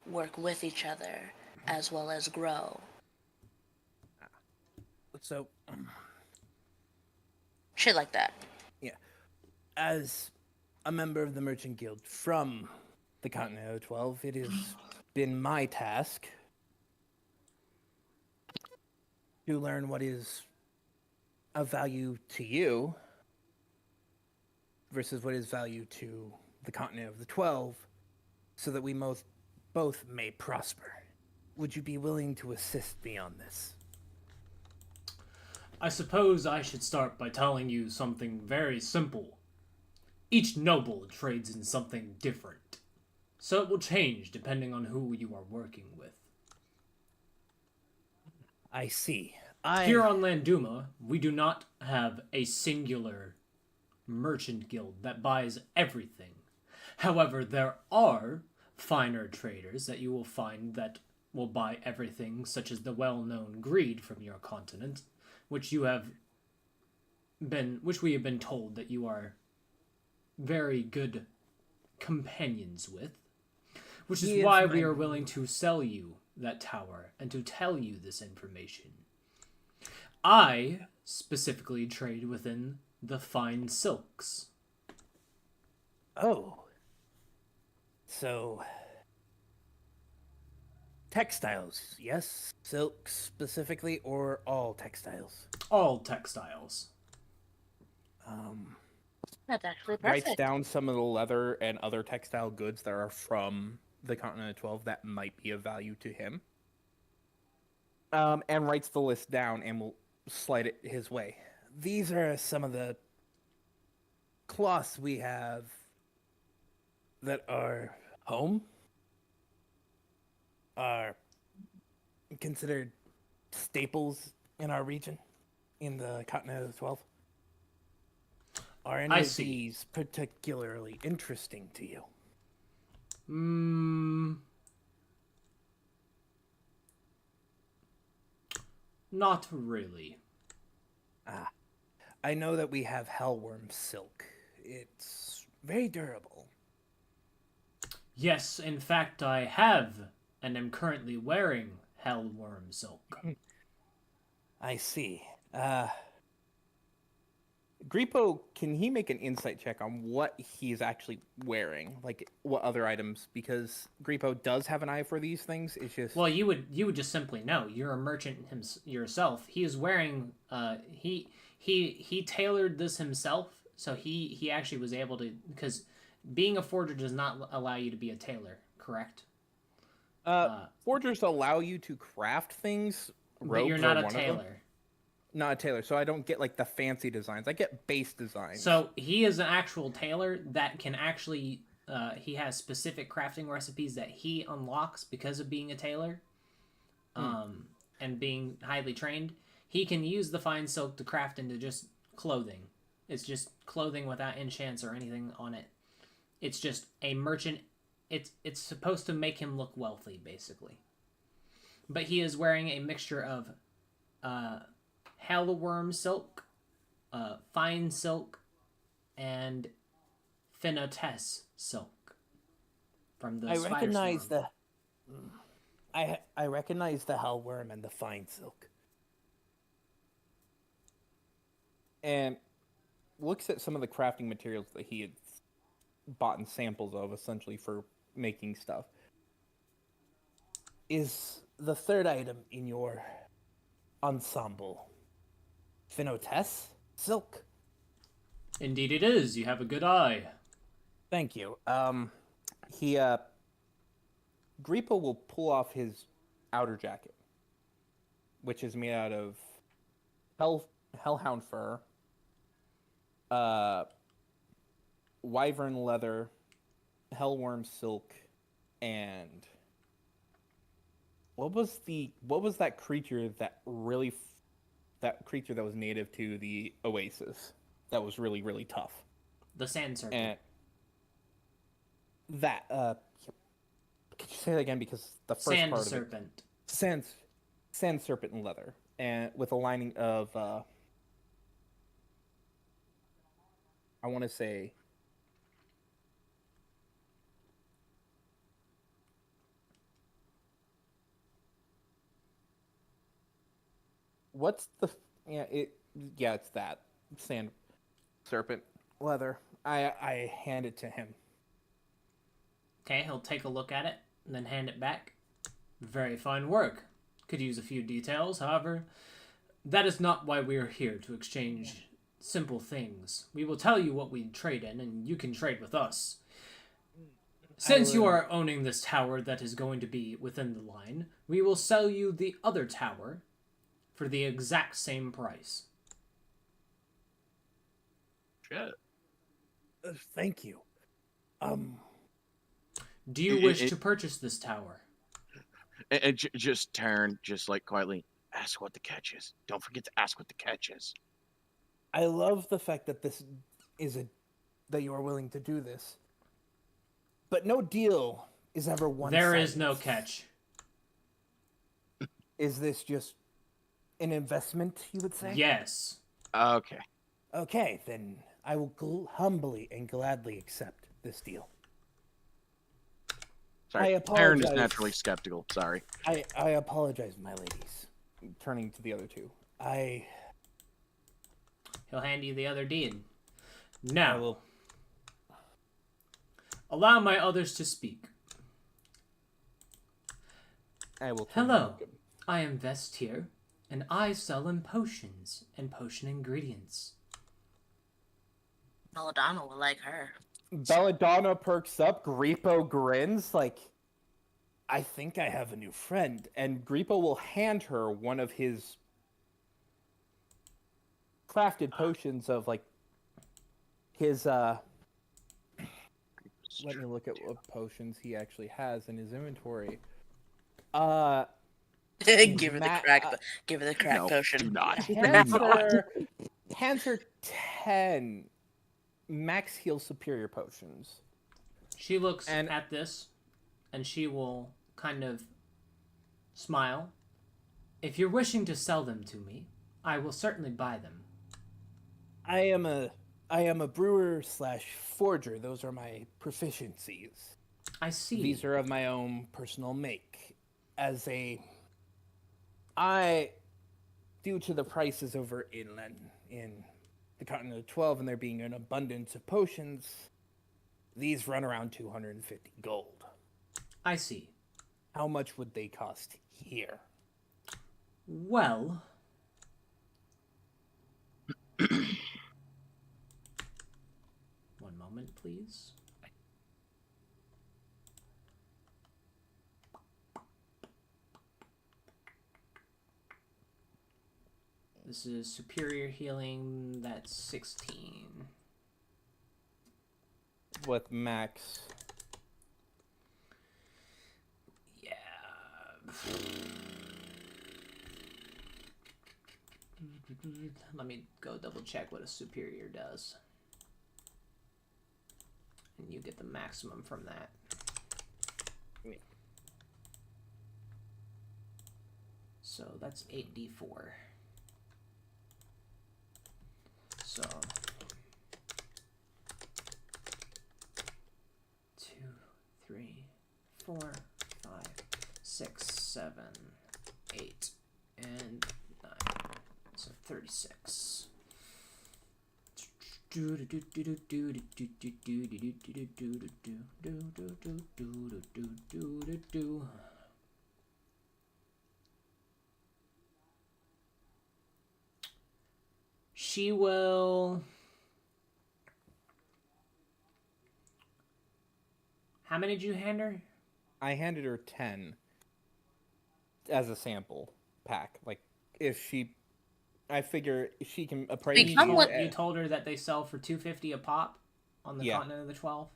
work with each other as well as grow. So, Shit like that. as a member of the Merchant Guild from the continent of 12, it has been my task to learn what is of value to you versus what is value to the continent of the 12, so that we both may prosper. Would you be willing to assist me on this? I suppose I should start by telling you something very simple. Each noble trades in something different, so it will change depending on who you are working with. I see. Here on Landuma, we do not have a singular merchant guild that buys everything. However, there are finer traders that you will find that will buy everything, such as the well-known Greed from your continent, which we have been told that you are very good companions with, which is why we are willing to sell you that tower and to tell you this information. I specifically trade within the fine silks. Oh. So, textiles, yes? Silk specifically, or all textiles? All textiles. That's actually Writes perfect. down some of the leather and other textile goods that are from the continent of 12 that might be of value to him. And writes the list down and will slide it his way. These are some of the cloths we have that are home, are considered staples in our region, in the continent of the 12. Are any I of see. these particularly interesting to you? not really. Ah, I know that we have Hellworm Silk. It's very durable. Yes, in fact, I have, and am currently wearing Hellworm Silk. I see. Grippo, can he make an insight check on what he's actually wearing? Like, what other items? Because Grippo does have an eye for these things. It's just... Well, you would just simply know. You're a merchant yourself. He is wearing. He tailored this himself, so he actually was able to, because being a forger does not allow you to be a tailor, correct? Forgers allow you to craft things. But you're Rogues not are a one of them. tailor. Not a tailor, so I don't get like the fancy designs. I get base designs. So he is an actual tailor that can actually. He has specific crafting recipes that he unlocks because of being a tailor, and being highly trained. He can use the fine silk to craft into just clothing. It's just clothing without enchants or anything on it. It's just a merchant. It's supposed to make him look wealthy, basically. But he is wearing a mixture of Hellworm silk, fine silk, and Finotess silk from the I recognize Spider the. I recognize the Hellworm and the fine silk. And looks at some of the crafting materials that he had bought in samples of, essentially for making stuff. Is the third item in your ensemble Finotess silk? Indeed it is. You have a good eye. Thank you. Grippo will pull off his outer jacket, which is made out of hellhound fur, wyvern leather, hellworm silk, and what was that creature that was native to the oasis that was really, really tough? The sand serpent. And that could you say that again, because the first Sand part serpent. of it, sand serpent and leather, and with a lining of I want to say it's that sand serpent leather. I hand it to him. Okay, he'll take a look at it and then hand it back. Very fine work. Could use a few details, however. That is not why we are here to exchange simple things. We will tell you what we trade in, and you can trade with us. Since you are owning this tower that is going to be within the line, we will sell you the other tower for the exact same price. Shit. Thank you. Do you wish to purchase this tower? And just turn, just like quietly, ask what the catch is. Don't forget to ask what the catch is. I love the fact that that you are willing to do this. But no deal is ever one. There is no catch. Is this just an investment, you would say? Yes. Okay. Okay, then I will humbly and gladly accept this deal. Sorry, I Aaron is apologize. naturally skeptical. Sorry. I apologize, my ladies. Turning to the other two. He'll hand you the other deed. I Now, will. allow my others to speak. turn Hello, to him. I am Vest here, and I sell in potions and potion ingredients. Belladonna will like her. Belladonna perks up. Grippo grins like, I think I have a new friend. And Grippo will hand her one of his crafted potions of like his let me look at what potions he actually has in his inventory. give her the Matt, crack. Give her the crack No, potion. do not. hands her 10 max heal superior potions. She looks And- at this, and she will kind of smile If you're wishing to sell them to me, I will certainly buy them. I am a brewer slash forger. Those are my proficiencies. I see. These are of my own personal make. Due to the prices over inland in the continent of 12 and there being an abundance of potions, these run around 250 gold. I see. How much would they cost here? Well, one moment, please. This is superior healing, that's 16. With max. Yeah. Let me go double check what a superior does. And you get the maximum from that. So that's 8d4. So 2, 3, 4, 5, 6, 7, 8, and 9. So 36. She will... How many did you hand her? I handed her 10 as a sample pack. Like, if she... I figure she can appraise... You told her that they sell for 250 a pop on the continent of the 12?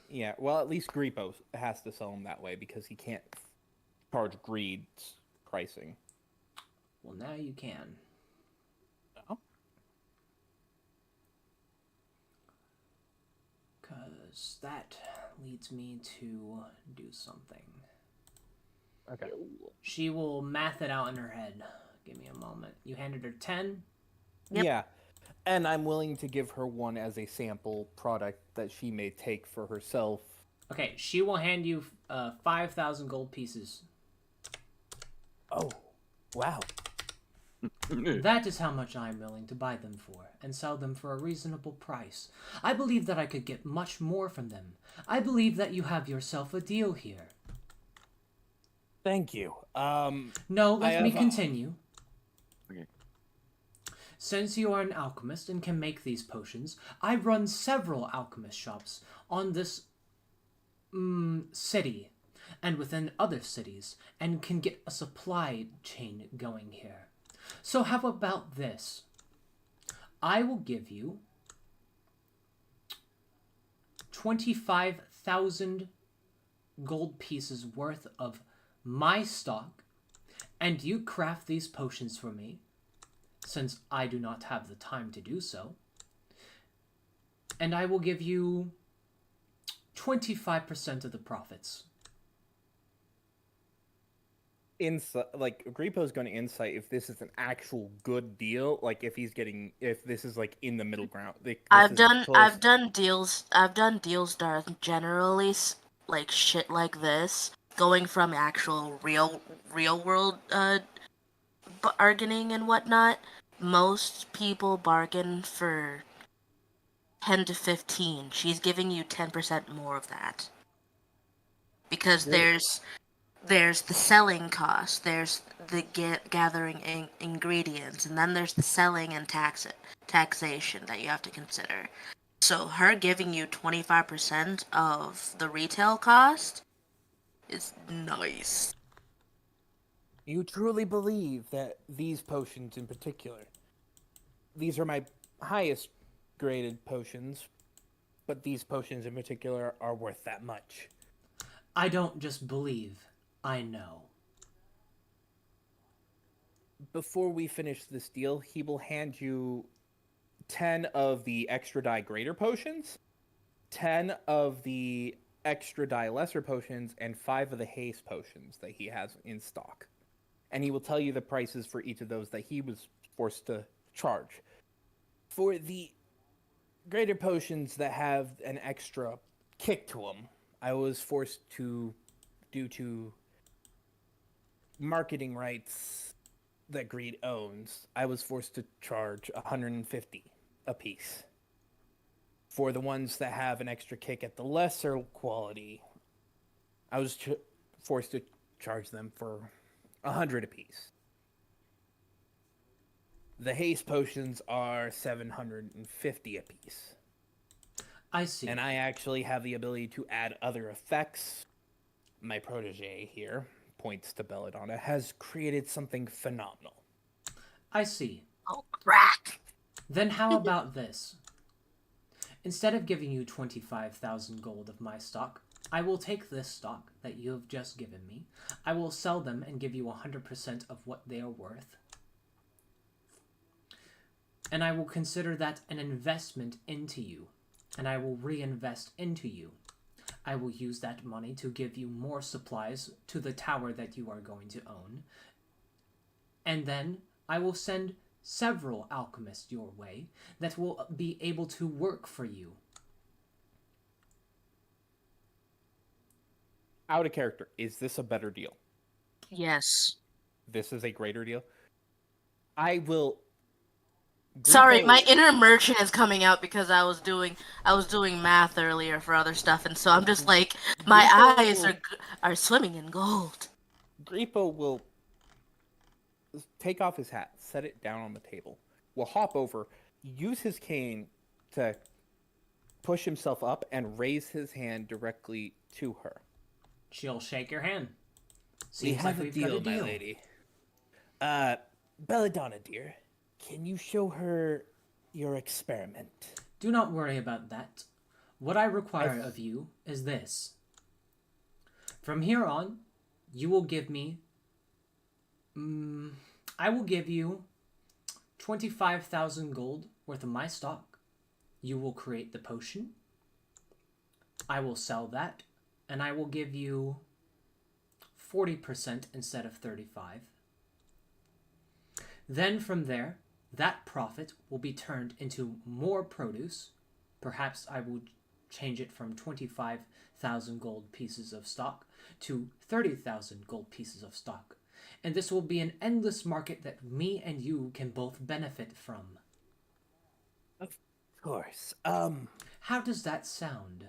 Yeah, well, at least Grippo has to sell them that way because he can't charge Greed's pricing. Well, now you can. Oh. Because that leads me to do something. Okay. She will math it out in her head. Give me a moment. You handed her 10? Yep. Yeah, and I'm willing to give her one as a sample product that she may take for herself. Okay, she will hand you 5,000 gold pieces. Oh, wow. That is how much I am willing to buy them for, and sell them for a reasonable price. I believe that I could get much more from them. I believe that you have yourself a deal here. Thank you. No, let me have, continue. Okay. Since you are an alchemist and can make these potions, I run several alchemist shops on this city and within other cities, and can get a supply chain going here. So how about this? I will give you 25,000 gold pieces worth of my stock, and you craft these potions for me, since I do not have the time to do so. And I will give you 25% of the profits. Insight, like Grippo's going to insight if this is an actual good deal, like if this is like in the middle ground. I've done deals that are generally like shit like this, going from actual real world bargaining and whatnot. Most people bargain for 10 to 15. She's giving you 10% more of that. Because there's the selling cost, there's the gathering ingredients, and then there's the selling and taxation that you have to consider. So her giving you 25% of the retail cost is nice. You truly believe that these potions in particular, these are my highest graded potions, but these potions in particular are worth that much? I don't just believe, I know. Before we finish this deal, he will hand you 10 of the extra die greater potions, 10 of the extra die lesser potions, and 5 of the haste potions that he has in stock. and he will tell you the prices for each of those that he was forced to charge. For the greater potions that have an extra kick to them, I was forced to, due to marketing rights that Greed owns, I was forced to charge 150 a piece. For the ones that have an extra kick at the lesser quality, I was forced to charge them for 100 a piece. The haste potions are 750 a piece. I see. And I actually have the ability to add other effects. My protege here, points to Belladonna, has created something phenomenal. I see. Oh, crack! Then how about this? Instead of giving you 25,000 gold of my stock, I will take this stock that you have just given me. I will sell them and give you 100% of what they are worth. And I will consider that an investment into you. And I will reinvest into you. I will use that money to give you more supplies to the tower that you are going to own. And then I will send several alchemists your way that will be able to work for you. Out of character, is this a better deal? Yes. This is a greater deal? I will... Sorry, Griepo- my inner merchant is coming out because I was doing math earlier for other stuff, and so I'm just like my Griepo- eyes are swimming in gold. Griepo will take off his hat, set it down on the table, will hop over, use his cane to push himself up, and raise his hand directly to her. She'll shake your hand. We Seems have like a we've deal, got a my deal. lady. Belladonna, dear, can you show her your experiment? Do not worry about that. What I require of you is this. From here on, you will give me... I will give you 25,000 gold worth of my stock. You will create the potion. I will sell that. And I will give you 40% instead of 35%. Then from there, that profit will be turned into more produce. Perhaps I will change it from 25,000 gold pieces of stock to 30,000 gold pieces of stock. And this will be an endless market that me and you can both benefit from. Of course. How does that sound?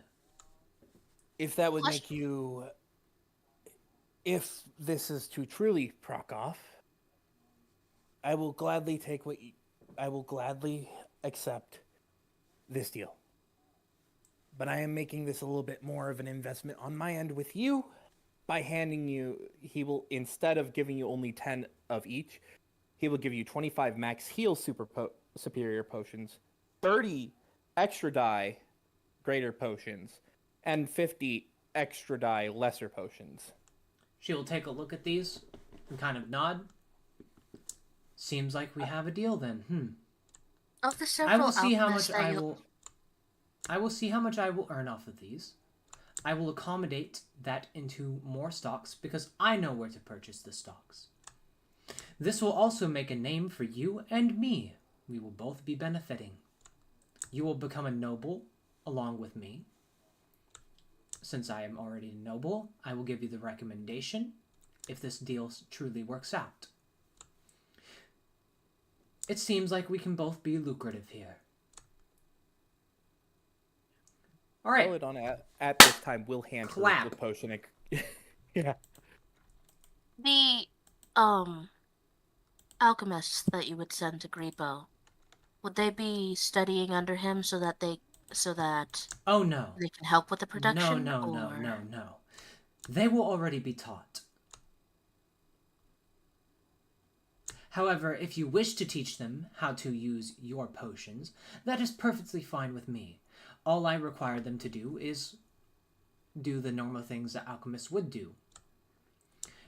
If that would make you... If this is to truly proc off, I will gladly take what you... I will gladly accept this deal. But I am making this a little bit more of an investment on my end with you by handing you... He will, instead of giving you only 10 of each, he will give you 25 max heal superior potions, 30 extra die greater potions, and 50 extra die lesser potions. She'll take a look at these and kind of nod. Seems like we have a deal then. Of the I several will see how much alchemists that I you- will. I will see how much I will earn off of these. I will accommodate that into more stocks because I know where to purchase the stocks. This will also make a name for you and me. We will both be benefiting. You will become a noble along with me. Since I am already a noble, I will give you the recommendation if this deal truly works out. It seems like we can both be lucrative here. All right. Belladonna at this time will hand Clap. her the potion. Yeah. The alchemists that you would send to Griepo, would they be studying under him so that they Oh no. can help with the production? No. They will already be taught. However, if you wish to teach them how to use your potions, that is perfectly fine with me. All I require them to do is do the normal things that alchemists would do.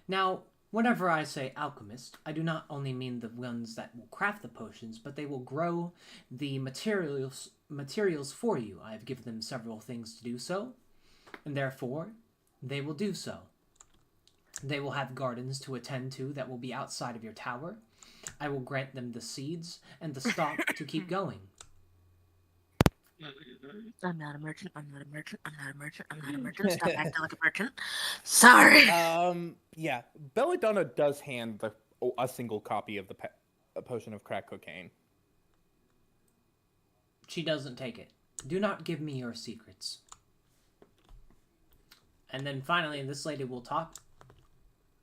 Now, whenever I say alchemist, I do not only mean the ones that will craft the potions, but they will grow the materials for you. I have given them several things to do so, and therefore, they will do so. They will have gardens to attend to that will be outside of your tower. I will grant them the seeds and the stock to keep going. I'm not a merchant. I'm not a merchant. I'm not a merchant. I'm not a merchant. Stop acting like a merchant. Sorry. Yeah. Belladonna does hand a single copy of the a potion of crack cocaine. She doesn't take it. Do not give me your secrets. And then finally, this lady will talk.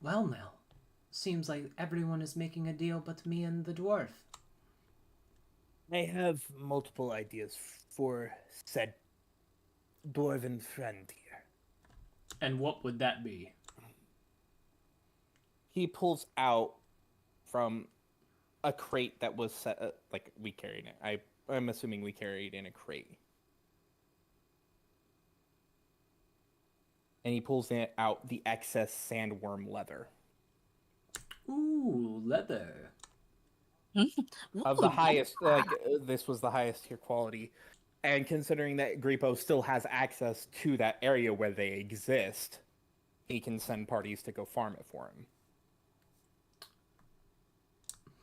Well, Mel, seems like everyone is making a deal but me and the dwarf. I have multiple ideas for said dwarven friend here. And what would that be? He pulls out from a crate that was set, like we carried it. I'm assuming we carried in a crate. And he pulls out the excess sandworm leather. Ooh, leather. Of the highest, this was the highest tier quality. And considering that Grippo still has access to that area where they exist, he can send parties to go farm it for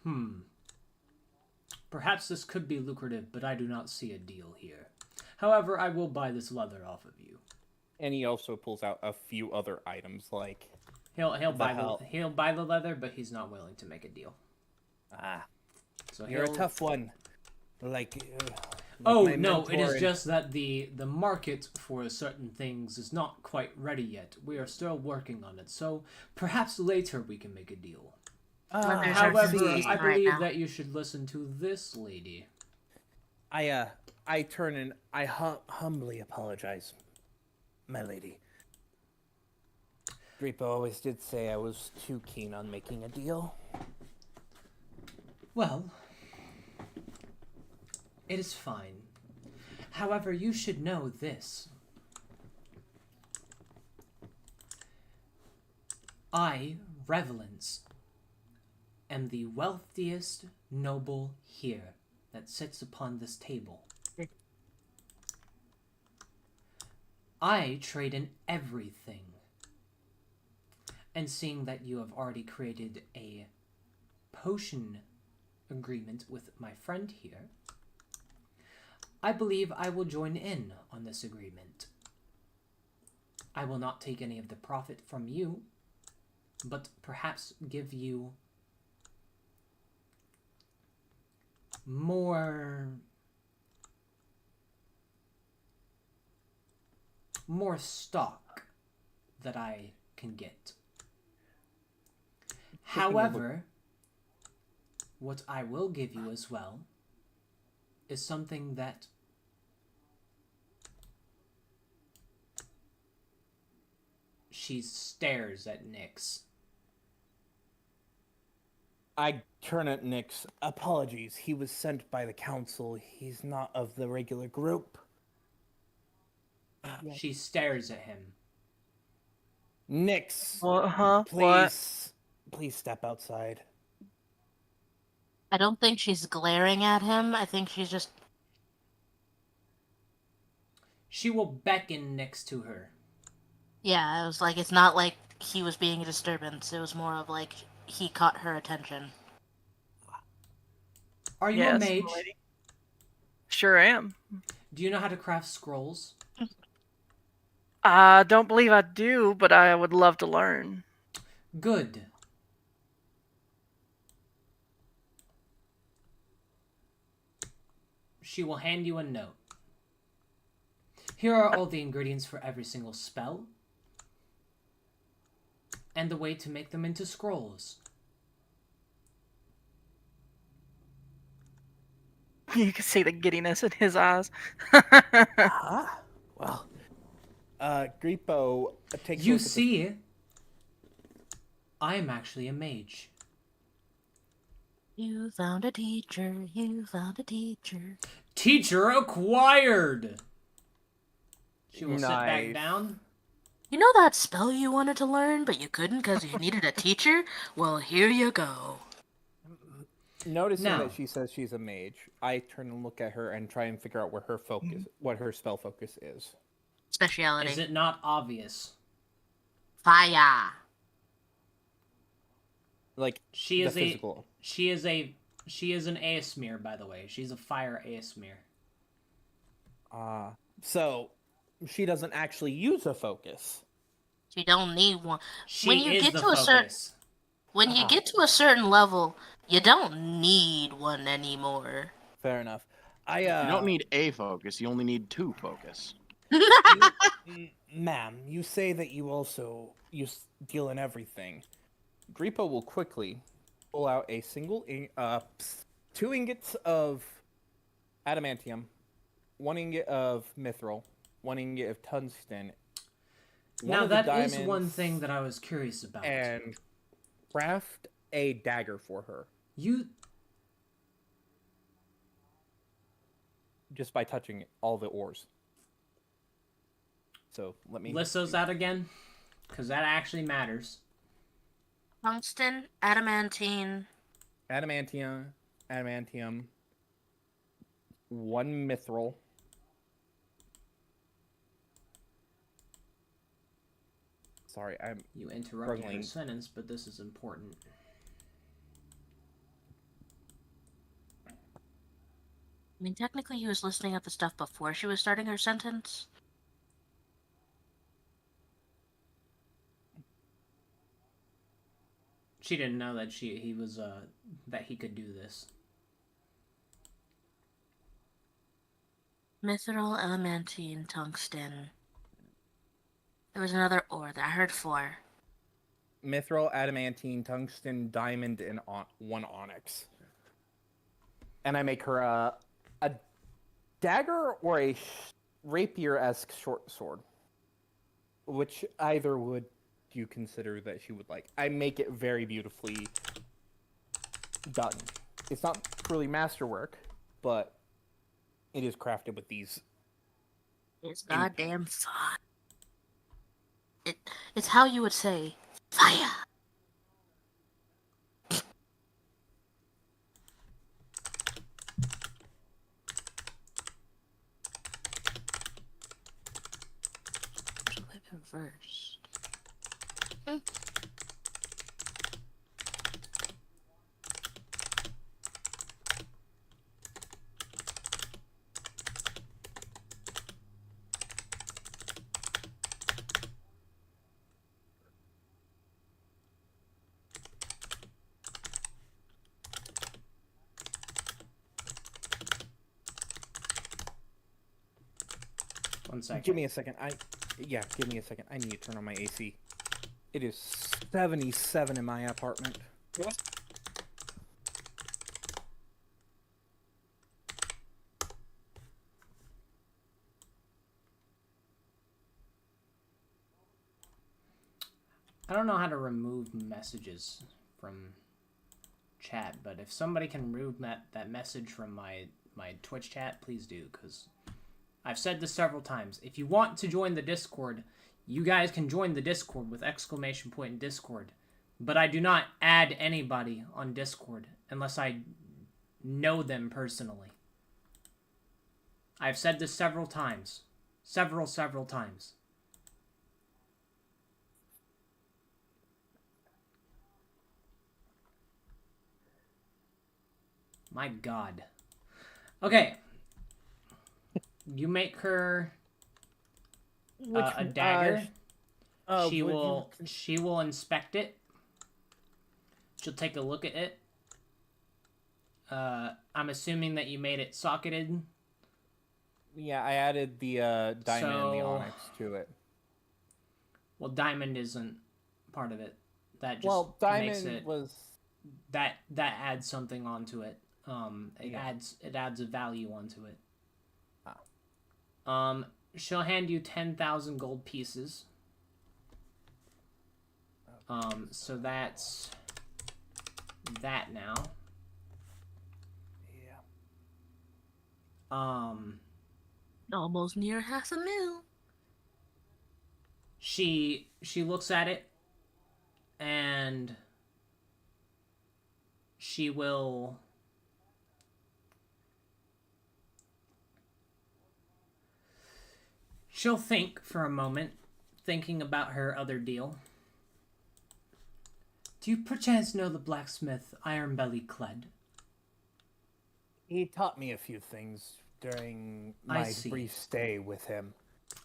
him. Perhaps this could be lucrative, but I do not see a deal here. However, I will buy this leather off of you. And he also pulls out a few other items like He'll buy the leather, but he's not willing to make a deal. So You're a tough one. Like Oh my no, it mentor is and- just that the market for certain things is not quite ready yet. We are still working on it, so perhaps later we can make a deal. Leather's However, expensive I right believe now. that you should listen to this lady. I turn and I humbly apologize, my lady. Grippo always did say I was too keen on making a deal. Well, it is fine. However, you should know this. I, Revelance, am the wealthiest noble here that sits upon this table. I trade in everything. And seeing that you have already created a potion agreement with my friend here, I believe I will join in on this agreement. I will not take any of the profit from you, but perhaps give you more stock that I can get. However, what I will give you as well is something that she stares at Nyx. I turn at Nyx. Apologies, he was sent by the council. He's not of the regular group. She stares at him. Nyx, What? please step outside. I don't think she's glaring at him. I think she's just. She will beckon Nyx to her. Yeah, it was like, it's not like he was being a disturbance. It was more of like he caught her attention. Are you a Yes, mage? lady. Sure am. Do you know how to craft scrolls? I don't believe I do, but I would love to learn. Good. She will hand you a note. Here are all the ingredients for every single spell, and the way to make them into scrolls. You can see the giddiness in his eyes. Well, Grippo takes a You look at the- see, I am actually a mage. You found a teacher. You found a teacher. Teacher acquired! She will sit back Nice. down. You know that spell you wanted to learn, but you couldn't because you needed a teacher? Well, here you go. Noticing Now- that she says she's a mage, I turn and look at her and try and figure out where her focus, what her spell focus is. Speciality. Is it not obvious? Fire. Like She the is a physical. she is an Aesmere, by the way. She's a fire Aesmere. So she doesn't actually use a focus. You don't need one. She When you is get the to a certain focus. when you get to a certain level, you don't need one anymore. Fair enough. You don't need a focus. You only need 2 focus. Ma'am, you say that you also deal in everything. Gripo will quickly pull out a 2 ingots of adamantium, 1 ingot of mithril, 1 ingot of tungsten. Now of the that is one diamonds, thing that I was curious about. and craft a dagger for her You just by touching all the ores. So let me list those out again, because that actually matters. Tungsten, adamantine, adamantium, 1 mithril. Sorry, I'm You interrupted Struggling. her sentence, but this is important. I mean, technically, he was listening at the stuff before she was starting her sentence. She didn't know that that he could do this. Mithril, adamantine, tungsten. There was another ore there. I heard 4. mithril, adamantine, tungsten, diamond, and 1 onyx. And I make her a dagger or a rapier-esque short sword. Which either would you consider that she would like? I make it very beautifully done. It's not truly masterwork, but it is crafted with these. It's goddamn fun. It's how you would say, fire! Weapon first. One second. Give me a second. Give me a second. I need to turn on my AC. It is 77 in my apartment. I don't know how to remove messages from chat, but if somebody can remove that message from my Twitch chat, please do, because I've said this several times. If you want to join the Discord, you guys can join the Discord with ! Discord. But I do not add anybody on Discord unless I know them personally. I've said this several times. Several times. My God. Okay. You make her a dagger. She will inspect it. She'll take a look at it. I'm assuming that you made it socketed. Yeah, I added the diamond and the onyx to it. Well, diamond isn't part of it. That just diamond makes it was that adds something onto it. It adds a value onto it. She'll hand you 10,000 gold pieces. So that's that now. Yeah. Almost near $500,000. She looks at it, and she will she'll think for a moment, thinking about her other deal. Do you perchance know the blacksmith Ironbelly Cled? He taught me a few things during I my see. brief stay with him.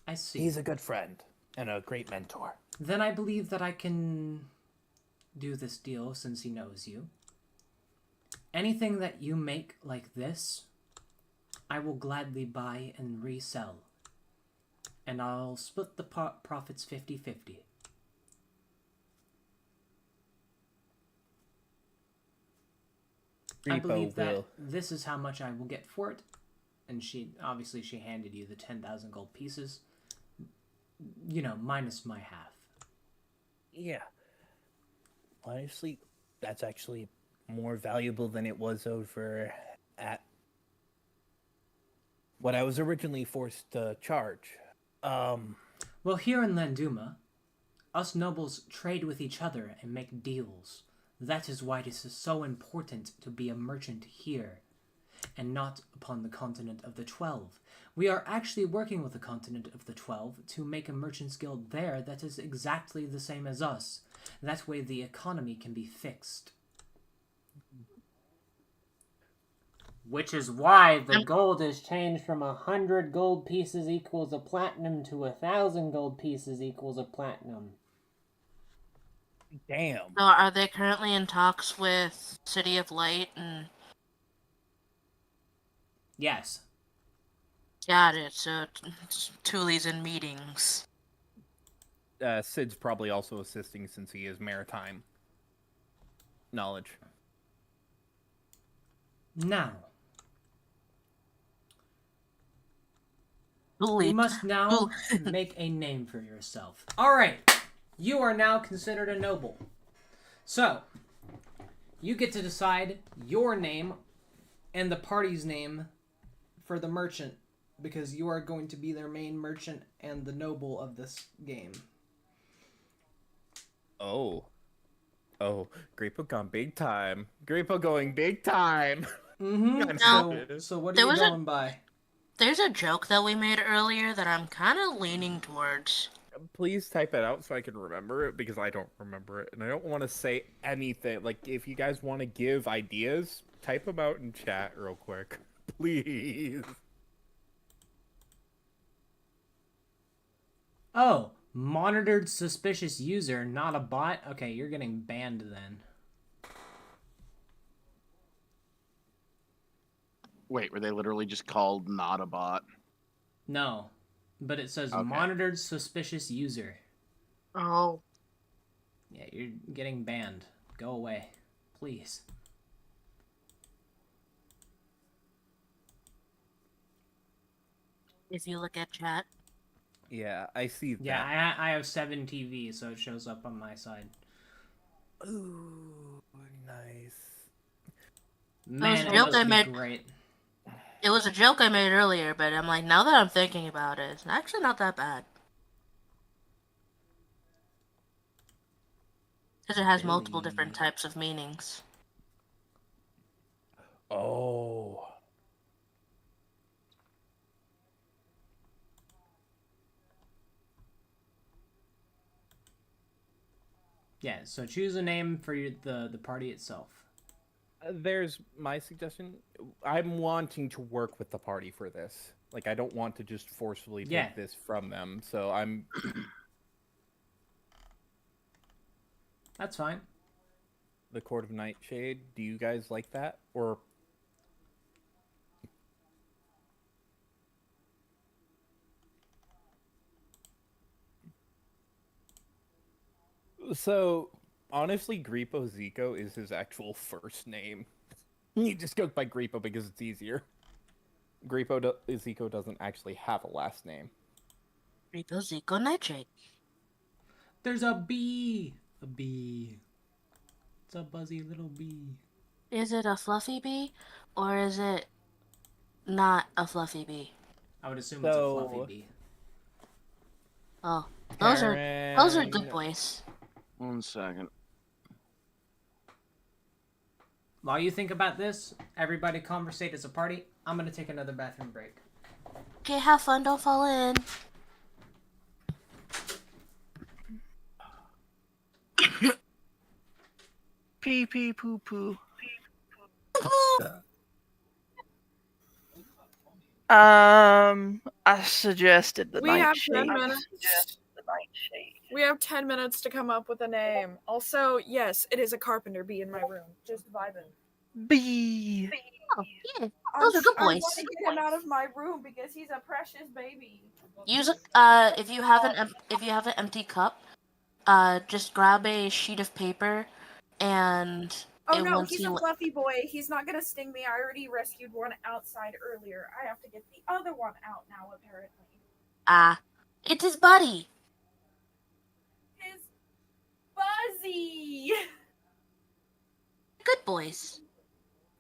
I see. He's a good friend and a great mentor. Then I believe that I can do this deal since he knows you. Anything that you make like this, I will gladly buy and resell. And I'll split the profits 50-50. I believe that this is how much I will get for it. And she handed you the 10,000 gold pieces. You know, minus my half. Yeah. Honestly, that's actually more valuable than it was over at what I was originally forced to charge. Well, here in Landuma, us nobles trade with each other and make deals. That is why it is so important to be a merchant here, and not upon the continent of the 12. We are actually working with the continent of the 12 to make a merchant's guild there that is exactly the same as us. That way the economy can be fixed. Which is why the gold has changed from 100 gold pieces equals a platinum to 1,000 gold pieces equals a platinum. Damn. So are they currently in talks with City of Light and... Yes. Got it, so Thule's in meetings. Sid's probably also assisting since he is maritime knowledge. Now, Thule. you must now make a name for yourself. Alright, you are now considered a noble. So, you get to decide your name and the party's name for the merchant, because you are going to be their main merchant and the noble of this game. Oh, Grapo gone big time. Grapo going big time. Mm-hmm. So what are you going by? There's a joke that we made earlier that I'm kind of leaning towards. Please type it out so I can remember it, because I don't remember it. And I don't want to say anything. Like, if you guys want to give ideas, type them out in chat real quick. Please. Oh, monitored suspicious user, not a bot? Okay, you're getting banned then. Wait, were they literally just called not a bot? No, but it says Okay. monitored suspicious user. Oh. Yeah, you're getting banned. Go away. Please. If you look at chat. Yeah, I see that. Yeah, I have 7 TV, so it shows up on my side. Ooh, nice. Man, it joke must I be made- great. It was a joke I made earlier, but I'm like, now that I'm thinking about it, it's actually not that bad. Because it has multiple different types of meanings. Oh. Yeah, so choose a name for the party itself. There's my suggestion. I'm wanting to work with the party for this. Like, I don't want to just forcefully take this from them. So I'm... That's fine. The Court of Nightshade. Do you guys like that? Or... So, honestly, Gripo Zico is his actual first name. He just goes by Gripo because it's easier. Zico doesn't actually have a last name. Rico Zico Nightshade. There's a bee! A bee. It's a buzzy little bee. Is it a fluffy bee, or is it not a fluffy bee? I would assume it's a fluffy bee. Oh, those are good boys. 1 second. While you think about this, everybody conversate as a party. I'm gonna take another bathroom break. Okay, have fun, don't fall in. Pee pee poo poo. I suggested the We have nightshade. 10 minutes. We have 10 minutes to come up with a name. Also, yes, it is a carpenter bee in my room. Just vibing. Bee. Oh, yeah. Those are good I boys. want to get him out of my room because he's a precious baby. Use if you have an empty cup, just grab a sheet of paper, and Oh it no, once he's you a fluffy boy. He's not gonna sting me. I already rescued one outside earlier. I have to get the other one out now, apparently. it's his buddy. His Buzzy! Good boys.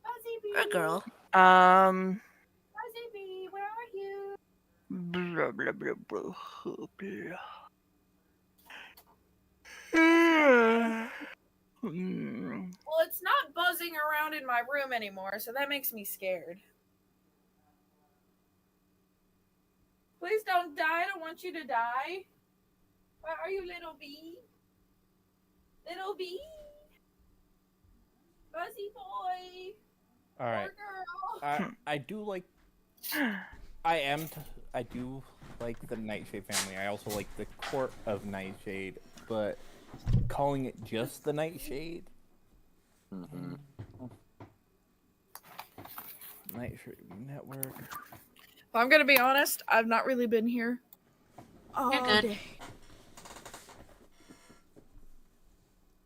Buzzy bee! Or girl. Buzzy bee, where are you? Blah, blah, blah, blah, blah. Well, it's not buzzing around in my room anymore, so that makes me scared. Please don't die. I don't want you to die. Where are you, little bee? Little bee? Buzzy boy. All right. Poor girl. I do like. I do like the Nightshade family. I also like the Court of Nightshade, but calling it just the Nightshade. Mm-hmm. Nightshade Network. If I'm gonna be honest, I've not really been here all You're good. day.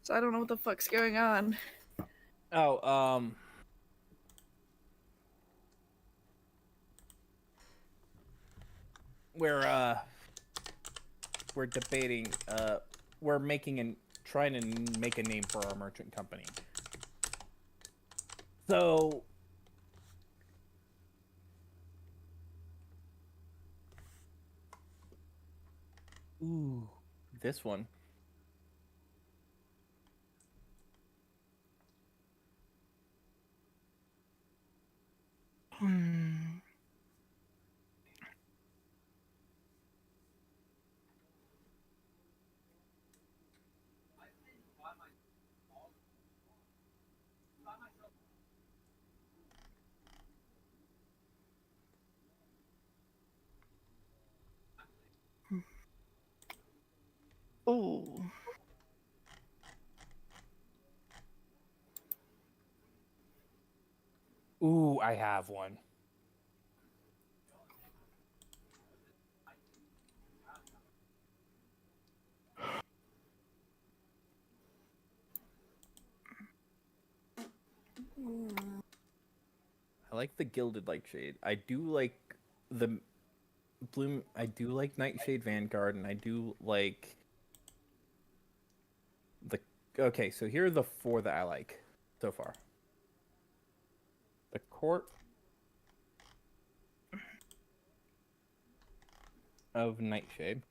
So I don't know what the fuck's going on. Oh, we're debating, we're trying to make a name for our merchant company. So, ooh, this one. Ooh. Ooh, I have one. I like the Gilded Nightshade. I do like the Bloom. I do like Nightshade Vanguard, and I do like the. Okay, so here are the 4 that I like so far. The Court of Nightshade.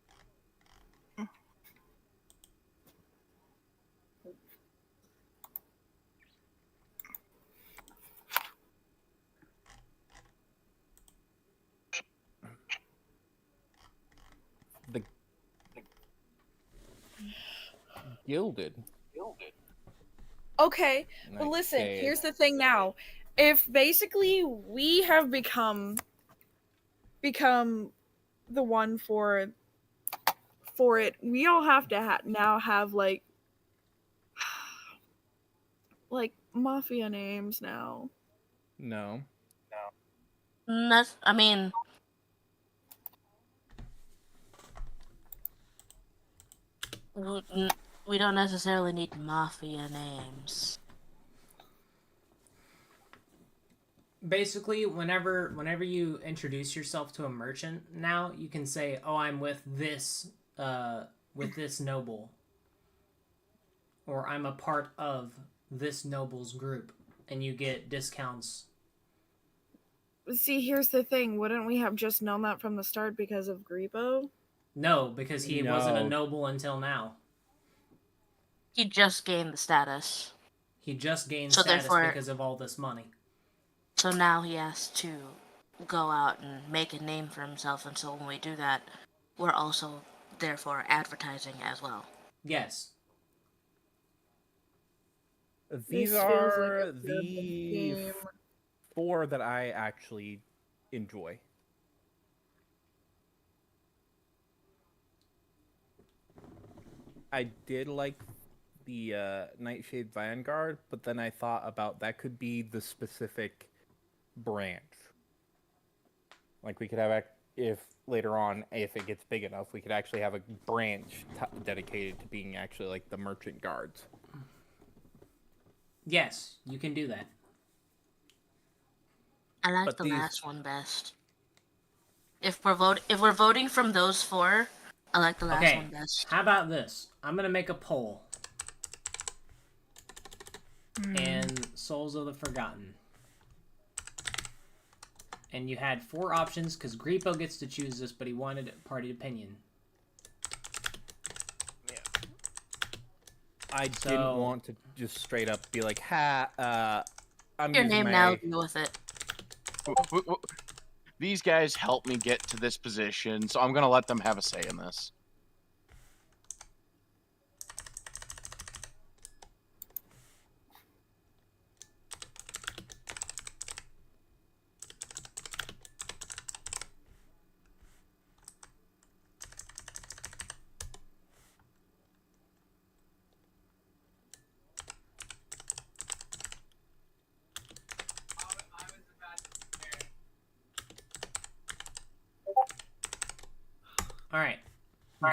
The Gilded. Okay, but listen, Nightshade. here's the thing now. If basically we have become the one for it, we all have to now have like mafia names now. No. I mean, we don't necessarily need mafia names. Basically, whenever you introduce yourself to a merchant now, you can say, "Oh, I'm with this noble," or "I'm a part of this noble's group," and you get discounts. See, here's the thing. Wouldn't we have just known that from the start because of Griepo? No, because he wasn't a No. noble until now. He just gained the status. He just gained So status therefore- because of all this money. So now he has to go out and make a name for himself, and so when we do that, we're also therefore advertising as well. Yes. These This feels like are a good the game. 4 that I actually enjoy. I did like the Nightshade Vanguard, but then I thought about that could be the specific branch. Like we could have, if later on, if it gets big enough, we could actually have a branch dedicated to being actually like the merchant guards. Yes, you can do that. I like But the these- last one best. If we're voting from those 4, I like the last Okay, one best. how about this? I'm gonna make a poll. Hmm. And Souls of the Forgotten. And you had 4 options, because Griepo gets to choose this, but he wanted party opinion. I So- didn't want to just straight up be like, I'm Your using name my... now, deal with it. These guys helped me get to this position, so I'm gonna let them have a say in this. Alright.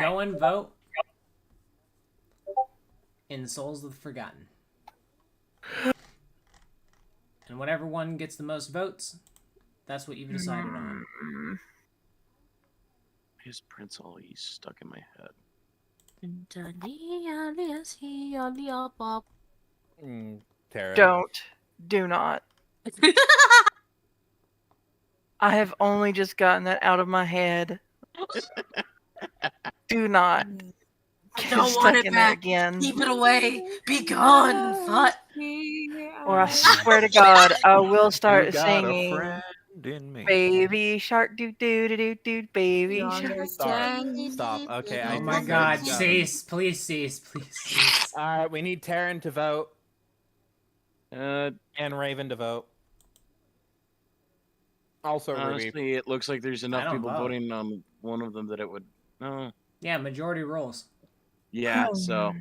Go and vote in Souls of the Forgotten. And whatever one gets the most votes, that's what you've decided on. His Prince always stuck in my head. Tara. Don't. Do not. I have only just gotten that out of my head. Do not. Get don't stuck want it in there back. again. Keep it away. Be gone, thought. Or I swear to God, I will start You got singing. a friend in me. Baby shark doo doo doo doo doo baby shark. Stop. Okay. I Oh my think god, that's done. cease. Please cease. Please cease. Alright, we need Taryn to vote Uh, and Raven to vote. Also, Ruby. honestly, it looks like there's enough don't people vote. voting on one of them that it would. No. Yeah, majority rules. Yeah. So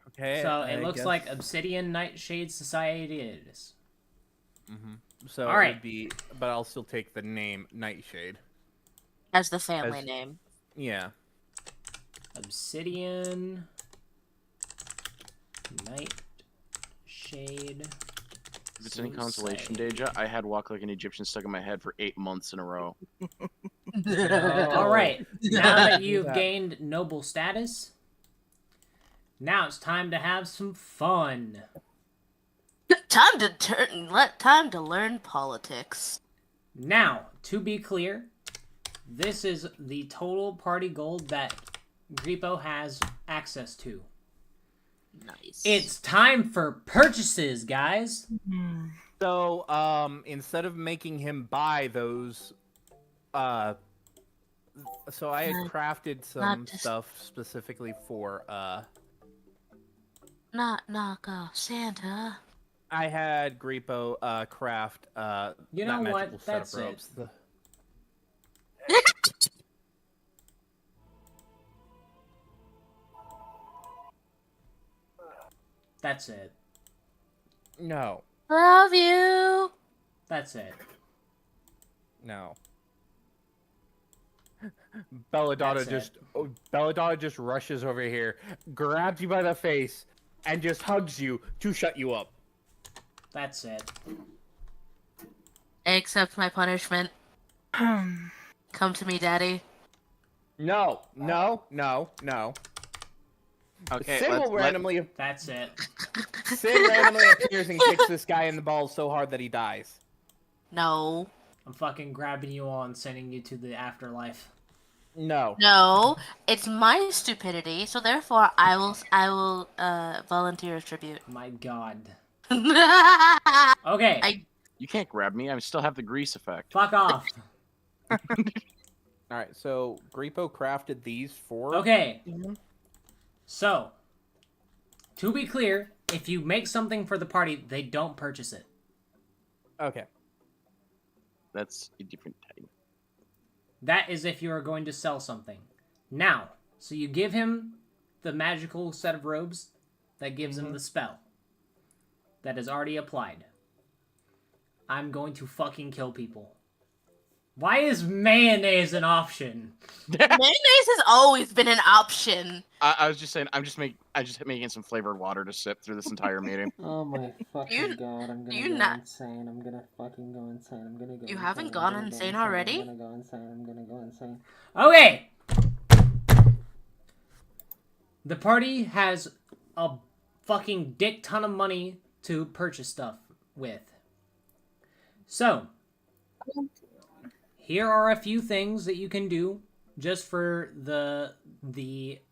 Okay. So I it looks guess- like Obsidian Nightshade Society it is. Mhm. So All it right. would be, but I'll still take the name Nightshade. As the family As- name. Yeah. Obsidian Nightshade. if it's any consolation, Deja, I had Walk Like an Egyptian stuck in my head for 8 months in a row. All right. Now that you've that. gained noble status, now it's time to have some fun. Time to learn politics. Now, to be clear, this is the total party gold that Griepo has access to. Nice. It's time for purchases, guys. So, instead of making him buy those, so I had crafted some just- stuff specifically for, Not knock off Santa. I had Griepo, craft, You that know what? magical set That's of it. ropes. That's it. No, Love you. That's it. no. Belladonna That's Belladonna just rushes over here, grabs you by the face, and just hugs you to shut you up. That's it. Accept my punishment. Come to me, Daddy. No, no, no, no. Okay. Sid will randomly That's it. Sid randomly appears and kicks this guy in the balls so hard that he dies. No. I'm fucking grabbing you all and sending you to the afterlife. No. No. It's my stupidity, so therefore I will volunteer as tribute. My god. I Okay, You can't grab me. I still have the grease effect. fuck off. All right, so Griepo crafted these for. Okay, Mm-hmm. so, to be clear, If you make something for the party, they don't purchase it. Okay. That's a different type. That is if you are going to sell something. Now, so you give him the magical set of robes that gives him the spell that is already applied. I'm going to fucking kill people. Why is mayonnaise an option? Mayonnaise has always been an option. I was just saying, I'm just making some flavored water to sip through this entire meeting. Oh my fucking You- god, I'm gonna you go not- insane. I'm gonna fucking go insane. I'm gonna go You insane. haven't I'm gone gonna go insane already? I'm gonna go insane. I'm gonna go insane. Okay! The party has a fucking dick ton of money to purchase stuff with. So, here are a few things that you can do just for the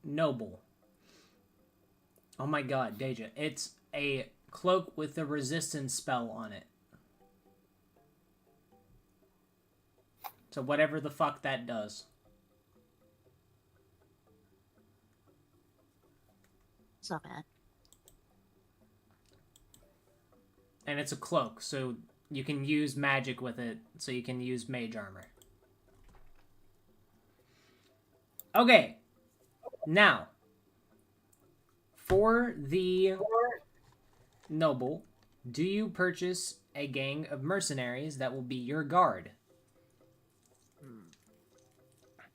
noble. Oh my god, Deja. It's a cloak with a resistance spell on it. So whatever the fuck that does. It's not bad. And it's a cloak, so you can use magic with it, so you can use mage armor. Okay. Now, for the noble, do you purchase a gang of mercenaries that will be your guard?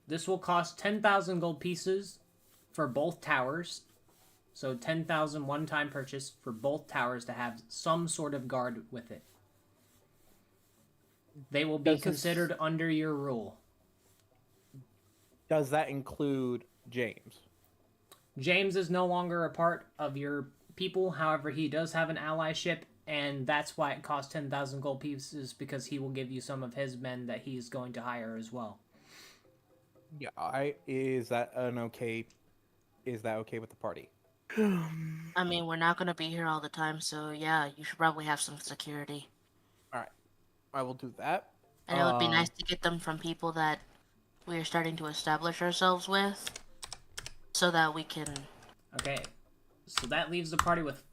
This will cost 10,000 gold pieces for both towers. So 10,000 one-time purchase for both towers to have some sort of guard with it. They will be Does this- considered under your rule. Does that include James? James is no longer a part of your people. However, he does have an allyship, and that's why it costs 10,000 gold pieces, because he will give you some of his men that he's going to hire as well. Yeah. Is that okay with the party? I mean, we're not gonna be here all the time, so yeah, you should probably have some security. I will do that. And it would be nice to get them from people that we are starting to establish ourselves with, so that we can. Okay, so that leaves the party with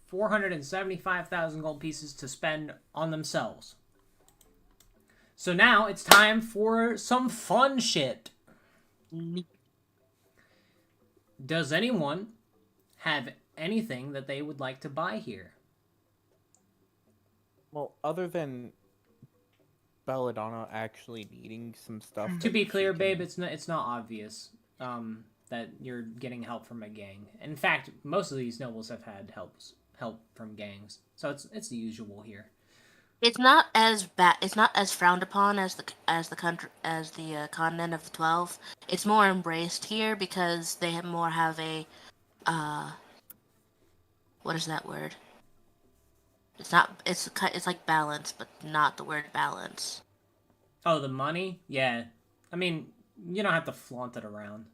475,000 gold pieces to spend on themselves. So now it's time for some fun shit. Does anyone have anything that they would like to buy here? Well, other than Belladonna actually needing some stuff. To that be she clear, can- babe, it's not obvious that you're getting help from a gang. In fact, most of these nobles have had help from gangs, so it's the usual here. It's not as bad. It's not as frowned upon as the country as the continent of the 12. It's more embraced here because they have a what is that word? It's not. It's like balance, but not the word balance. Oh, the money? Yeah. I mean, you don't have to flaunt it around.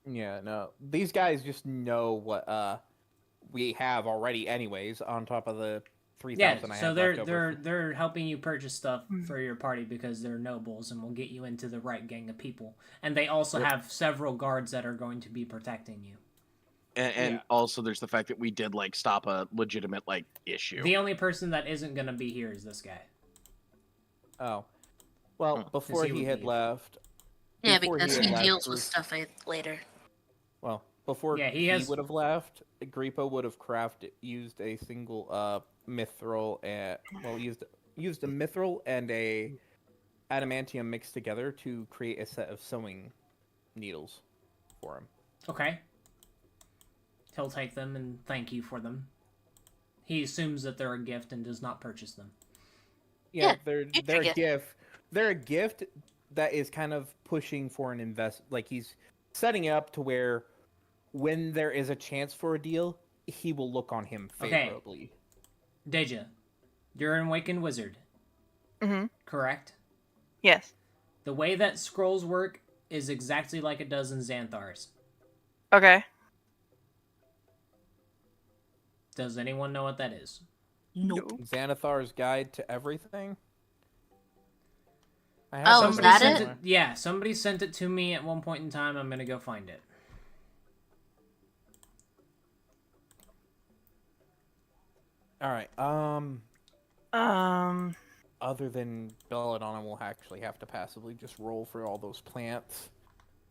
Yeah, no. These guys just know what we have already anyways, on top of the 3,000 I Yeah, so have they're left over. they're helping you purchase stuff for your party because they're nobles and will get you into the right gang of people. And they also Yep. have several guards that are going to be protecting you. And Yeah. also, there's the fact that we did stop a legitimate issue. The only person that isn't going to be here is this guy. Oh. Well, Huh. before he he would had be. left... Yeah, before because had he left, deals with Gri- stuff later. Well, before Yeah, he he has- would have left, Agrippa would have used a single mithril and... Well, used a mithril and a adamantium mixed together to create a set of sewing needles for him. Okay. He'll take them and thank you for them. He assumes that they're a gift and does not purchase them. Yeah, Yeah, they're future a gift. gift. They're a gift that is kind of pushing for an invest. Like he's setting it up to where, when there is a chance for a deal, he will look on him Okay. favorably. Deja, you're an awakened wizard, Mm-hmm. correct? Yes. The way that scrolls work is exactly like it does in Xanthar's. Okay. Does anyone know what that is? Nope. Xanathar's Guide to Everything. I have Oh, that is Somebody that sent it? Yeah, somebody sent it to me at one point in time. I'm gonna go find it. All right. Other than Belladonna, will actually have to passively just roll for all those plants.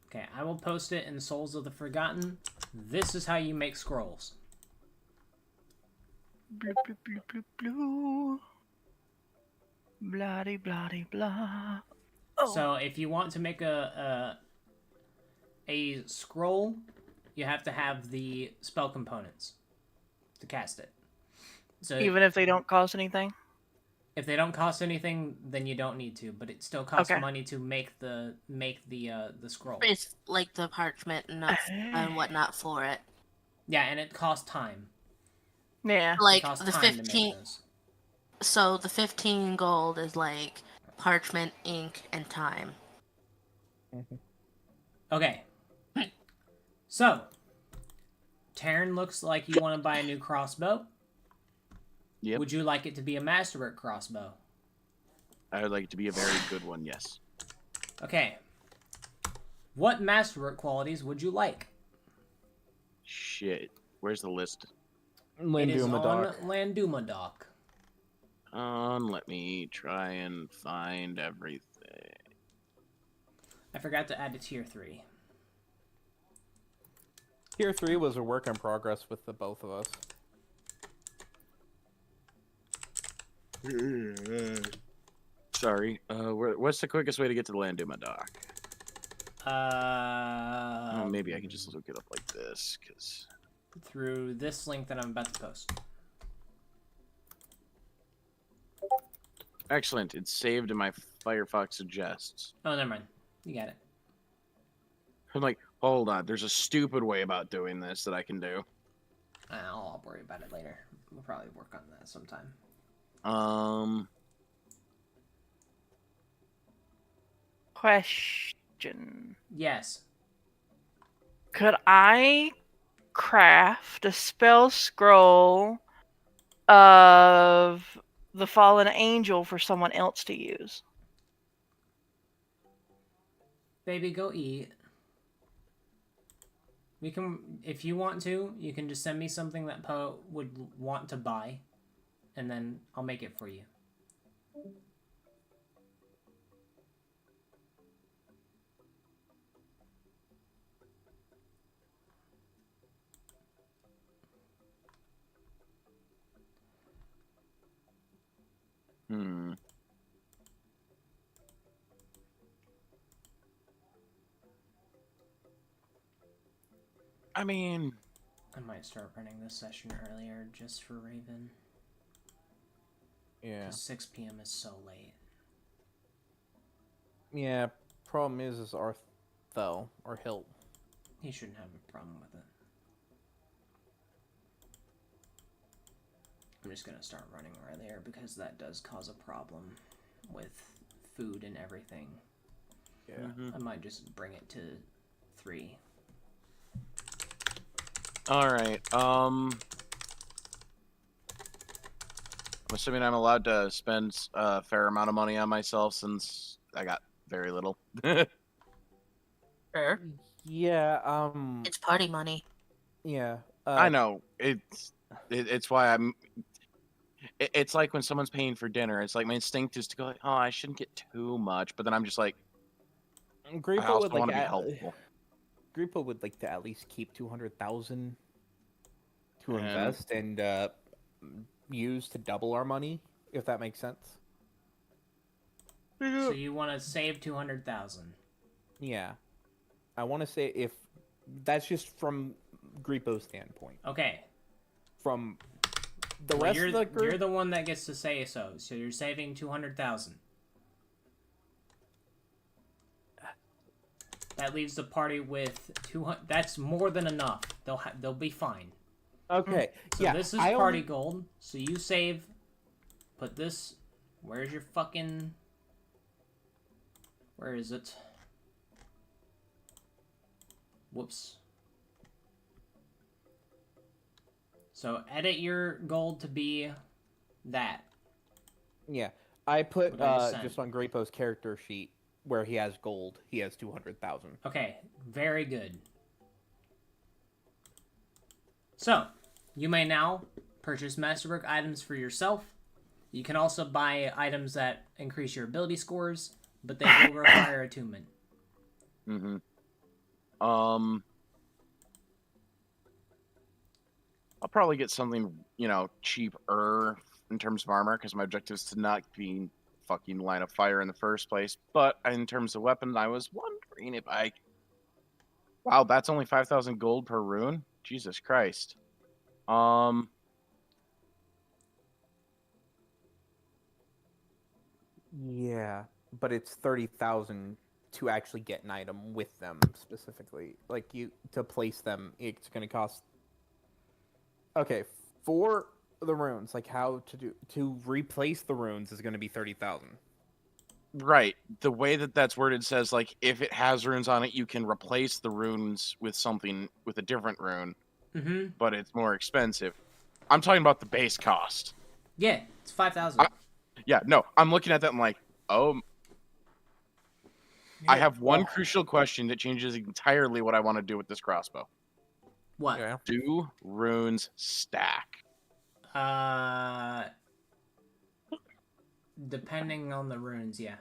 Okay, I will post it in Souls of the Forgotten. This is how you make scrolls. Bloop, bloop, bloop, bloop, bloop. Bloody, bloody, blah. Oh. So if you want to make a scroll, you have to have the spell components to cast it. So Even if they don't cost anything? if they don't cost anything, then you don't need to. But it still costs Okay. money to make the scroll. It's like the parchment and whatnot for it. Yeah, and it costs time. Yeah. It Like costs the time to 15. make those. So the 15 gold is like parchment, ink, and time. Okay. So, Taryn looks like you want to buy a new crossbow. Yep. Would you like it to be a masterwork crossbow? I would like it to be a very good one, yes. Okay. What masterwork qualities would you like? Shit. Where's the list? It is Landuma on Dock. Landuma Dock. Let me try and find everything. I forgot to add to tier 3. Tier 3 was a work in progress with the both of us. Sorry. What's the quickest way to get to the Landuma Dock? Oh, maybe I can just look it up like this, because... Through this link that I'm about to post. Excellent. It's saved in my Firefox suggests. Oh, never mind. You got it. I'm like, hold on. There's a stupid way about doing this that I can do. I'll worry about it later. We'll probably work on that sometime. Question. Yes. Could I craft a spell scroll of the fallen angel for someone else to use? Baby, go eat. We can, if you want to, you can just send me something that Poe would want to buy, and then I'll make it for you. I mean... I might start running this session earlier just for Raven. Yeah. 'Cause 6 p.m. is so late. Yeah. Problem is Artho or Hilt. He shouldn't have a problem with it. I'm just gonna start running earlier because that does cause a problem with food and everything. Yeah. I might just bring it to 3. Alright, I'm assuming I'm allowed to spend a fair amount of money on myself since I got very little. Sure. Yeah. It's party money. Yeah. I know. It's why I'm... It's like when someone's paying for dinner. It's like my instinct is to go like, oh, I shouldn't get too much. But then I'm just like, I Griepo also would want like to be helpful. Griepo would like to at least keep 200,000 to And- invest and use to double our money, if that makes sense. So you want to save 200,000? Yeah. I want to say if that's just from Griepo's standpoint. Okay. From the Well, rest you're, of the group, you're the one that gets to say so. So you're saving 200,000. That leaves the party with 200. That's more than enough. They'll be fine. okay. So yeah, this is I party only- gold. So you save. Put this. Where's your fucking? Where is it? Whoops. So edit your gold to be that. Yeah, I put What I just said. just on Griepo's character sheet where he has gold. He has 200,000. Okay, very good. So, you may now purchase masterwork items for yourself. You can also buy items that increase your ability scores, but they will require attunement. Mm-hmm. I'll probably get something, cheaper in terms of armor, because my objective is to not be fucking line of fire in the first place. But in terms of weapons, I was wondering if I... Wow, that's only 5,000 gold per rune? Jesus Christ. Yeah, but it's 30,000 to actually get an item with them specifically. Like to place them, it's going to cost. Okay, for the runes, like how to replace the runes is going to be 30,000. Right. The way that's worded says, like, if it has runes on it, you can replace the runes with something, with a different rune, but it's more expensive. I'm talking about the base cost. Yeah, it's 5,000. Yeah, no, I'm looking at that and like, oh... I have one crucial question that changes entirely what I want to do with this crossbow. What? Yeah. Do runes stack? Depending on the runes, yeah.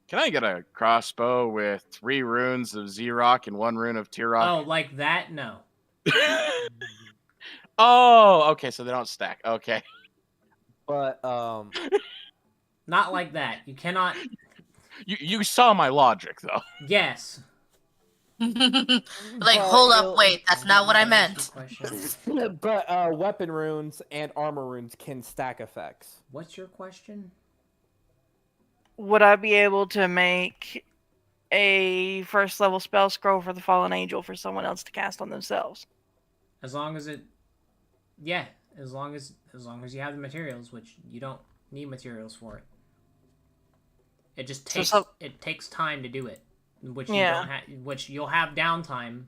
Can I get a crossbow with 3 runes of Xerox and 1 rune of Tirok? Oh, like that? No. Oh, okay, so they don't stack. Okay. But Not like that. You cannot. You saw my logic, though. Yes. Hold up, wait, that's not what I meant. but weapon runes and armor runes can stack effects. What's your question? Would I be able to make a first level spell scroll for the fallen angel for someone else to cast on themselves? As long as it, yeah, as long as you have the materials, which you don't need materials for it. It just takes it takes time to do it, which you don't which you'll have downtime.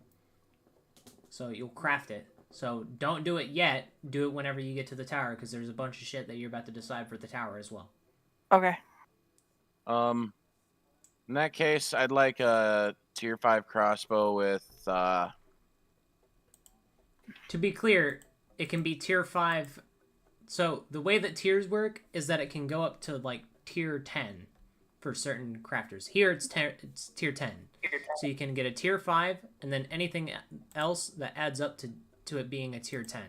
So you'll craft it. So don't do it yet. Do it whenever you get to the tower, because there's a bunch of shit that you're about to decide for the tower as well. Okay. In that case, I'd like a tier 5 crossbow with To be clear, it can be tier 5. So the way that tiers work is that it can go up to like tier 10 for certain crafters. Here it's tier 10. So you can get a tier 5 and then anything else that adds up to it being a tier 10.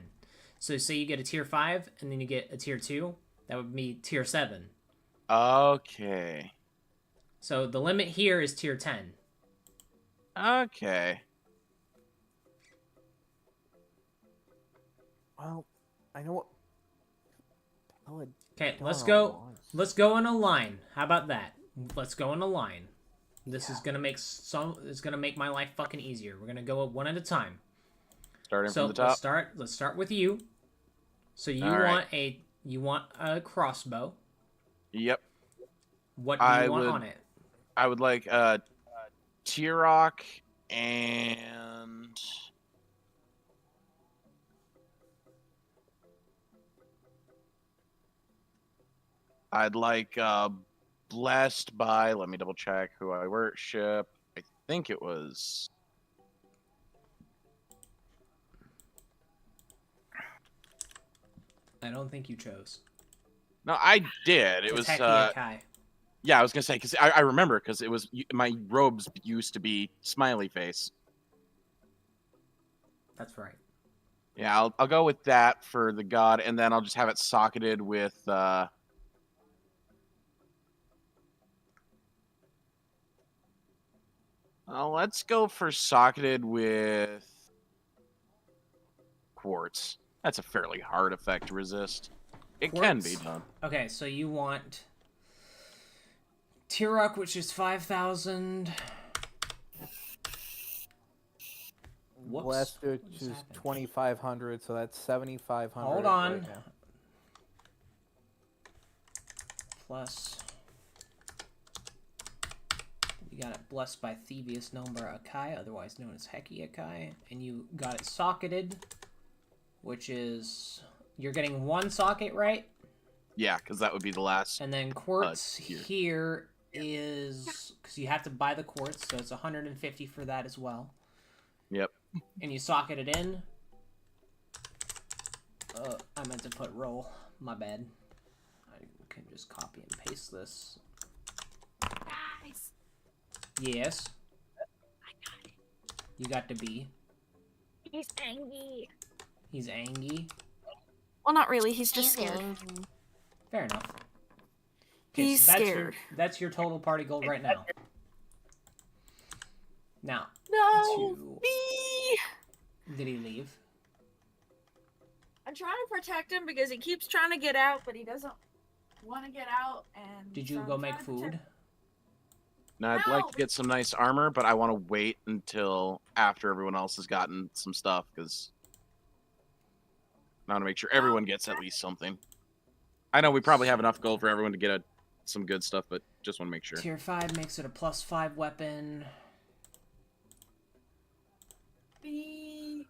So say you get a tier 5 and then you get a tier 2, that would be tier 7. Okay. So the limit here is tier 10. Okay. Well, I know what. Okay, let's go in a line. How about that? Let's go in a line. This is gonna make it's gonna make my life fucking easier. We're gonna go one at a time. Starting from the top. Let's start with you. So you want a crossbow. Yep. What do you want on it? I would like Tirok and I'd like blessed by, let me double check who I worship. I think it was I don't think you chose. No, I did. It was Kai. Yeah, I was gonna say because I remember because it was my robes used to be smiley face. That's right. Yeah, I'll go with that for the god, and then I'll just have it socketed with. Let's go for socketed with quartz. That's a fairly hard effect to resist. It can be done. Okay, so you want Tirok, which is 5,000. Whoops. Blessed, which is 2,500, so that's 7,500. Hold on. Right now. Plus, you got it blessed by Thievius Nomura Akai, otherwise known as Heki Akai, and you got it socketed, which is you're getting one socket, right? Yeah, because that would be the last. And then quartz here is because you have to buy the quartz, so it's 150 for that as well. Yep. And you socket it in, I meant to put roll. My bad. I can just copy and paste this. Guys. Yes. I got it. You got the B. He's angry. He's angry. Well, not really. He's just He's scared. angry. Fair enough. He's that's scared. That's your total party goal right now. Now, No! to- Me! did he leave? I'm trying to protect him because he keeps trying to get out, but he doesn't want to get out. And Did you so I'm go make trying to food? protect- Now I'd like No. to get some nice armor, but I want to wait until after everyone else has gotten some stuff because I want to make sure everyone gets at least something. I know we probably have enough gold for everyone to get some good stuff, but just want to make sure. Tier 5 makes it a +5 weapon. Me.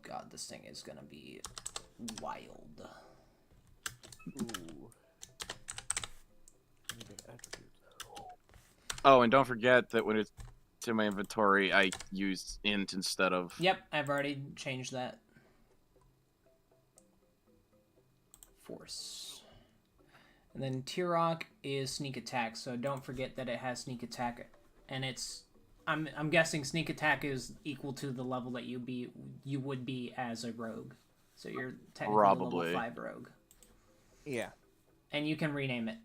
God, this thing is gonna be wild. Ooh. Oh, and don't forget that when it's to my inventory, I used int instead of. Yep, I've already changed that. Force. And then Tirok is sneak attack, so don't forget that it has sneak attack, and it's. I'm guessing sneak attack is equal to the level that you would be as a rogue, so you're technically Probably. level 5 rogue, Yeah. and you can rename it.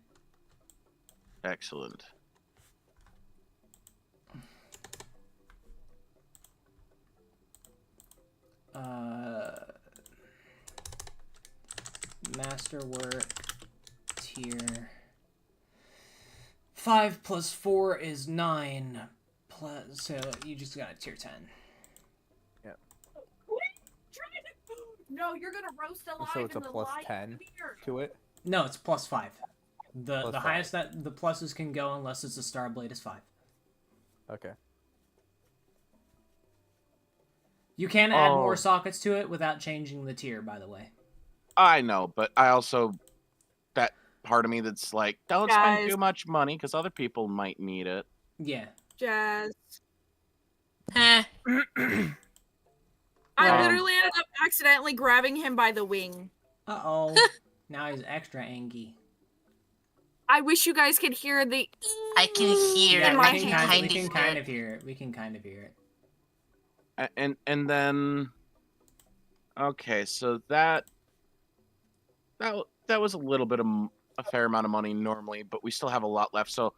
Excellent. Masterwork tier 5 plus 4 is 9. Plus, so you just got a tier 10. No, you're gonna roast alive So it's in a the plus live 10 beer. to it. No, it's plus 5. The Plus five. highest that the pluses can go unless it's a star blade is 5. Okay. You can add Oh. more sockets to it without changing the tier, by the way. I know, but I also that part of me that's like, don't spend Guys. too much money because other people might need it. Yeah. Jazz. Heh. I Um, literally ended up accidentally grabbing him by the wing. Uh-oh. Now he's extra angry. I wish you guys could hear the. I can hear Yeah, it. my I we can can hand. kind, kind we of can hear kind it. of hear it. We can kind of hear it. And then okay, so that was a little bit of a fair amount of money normally, but we still have a lot left. So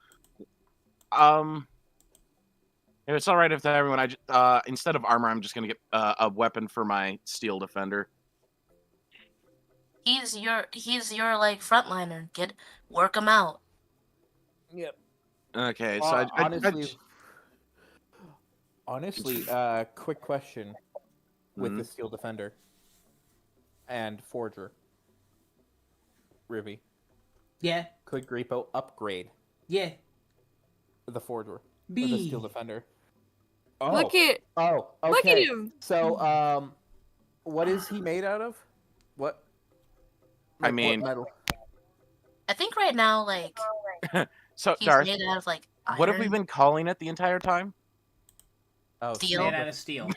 if it's all right if everyone, instead of armor, I'm just gonna get a weapon for my steel defender. He's your like frontliner. Work him out. Yep. Okay, so honestly, quick question with the Steel Defender and Forger. Rivy, Yeah. could Griepo upgrade Yeah. the Forger or the B. Steel Defender? Look at Oh, okay. look at him. So, what is he made out of? What? I what mean- metal? I think right now, like so he's Darth, made out of like iron. what have we been calling it the entire time? Oh, Steel? Made out of steel.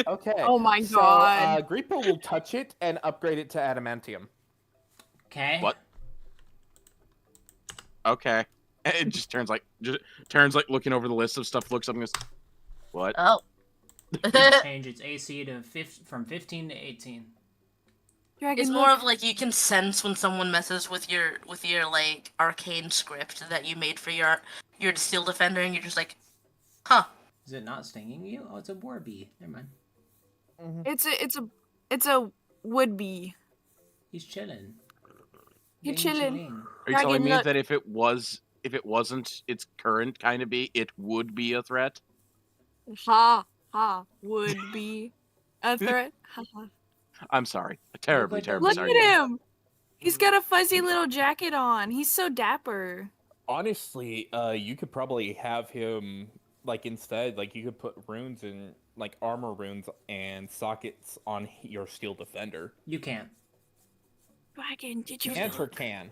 Okay. Oh my so, god. Griepo will touch it and upgrade it to adamantium. Okay. What? Okay. It just turns like looking over the list of stuff, looks up and goes, "What?" Oh. Change its AC to from 15 to 18. Dragon, It's look. more of like you can sense when someone messes with your like arcane script that you made for your steel defender, and you're just like, huh. Is it not stinging you? Oh, it's a boar bee. Never mind. It's a would be. He's chilling. He Being chilling. Are you Dragon, telling me look. that if it wasn't its current kind of bee, it would be a threat? Ha ha would be a threat. Ha ha. I'm sorry. Terribly, like a- terribly Look sorry. at him. He's got a fuzzy little jacket on. He's so dapper. Honestly, you could probably have him like instead, like you could put runes in like armor runes and sockets on your Steel Defender. You can't. Dragon, did you Can't or look? can?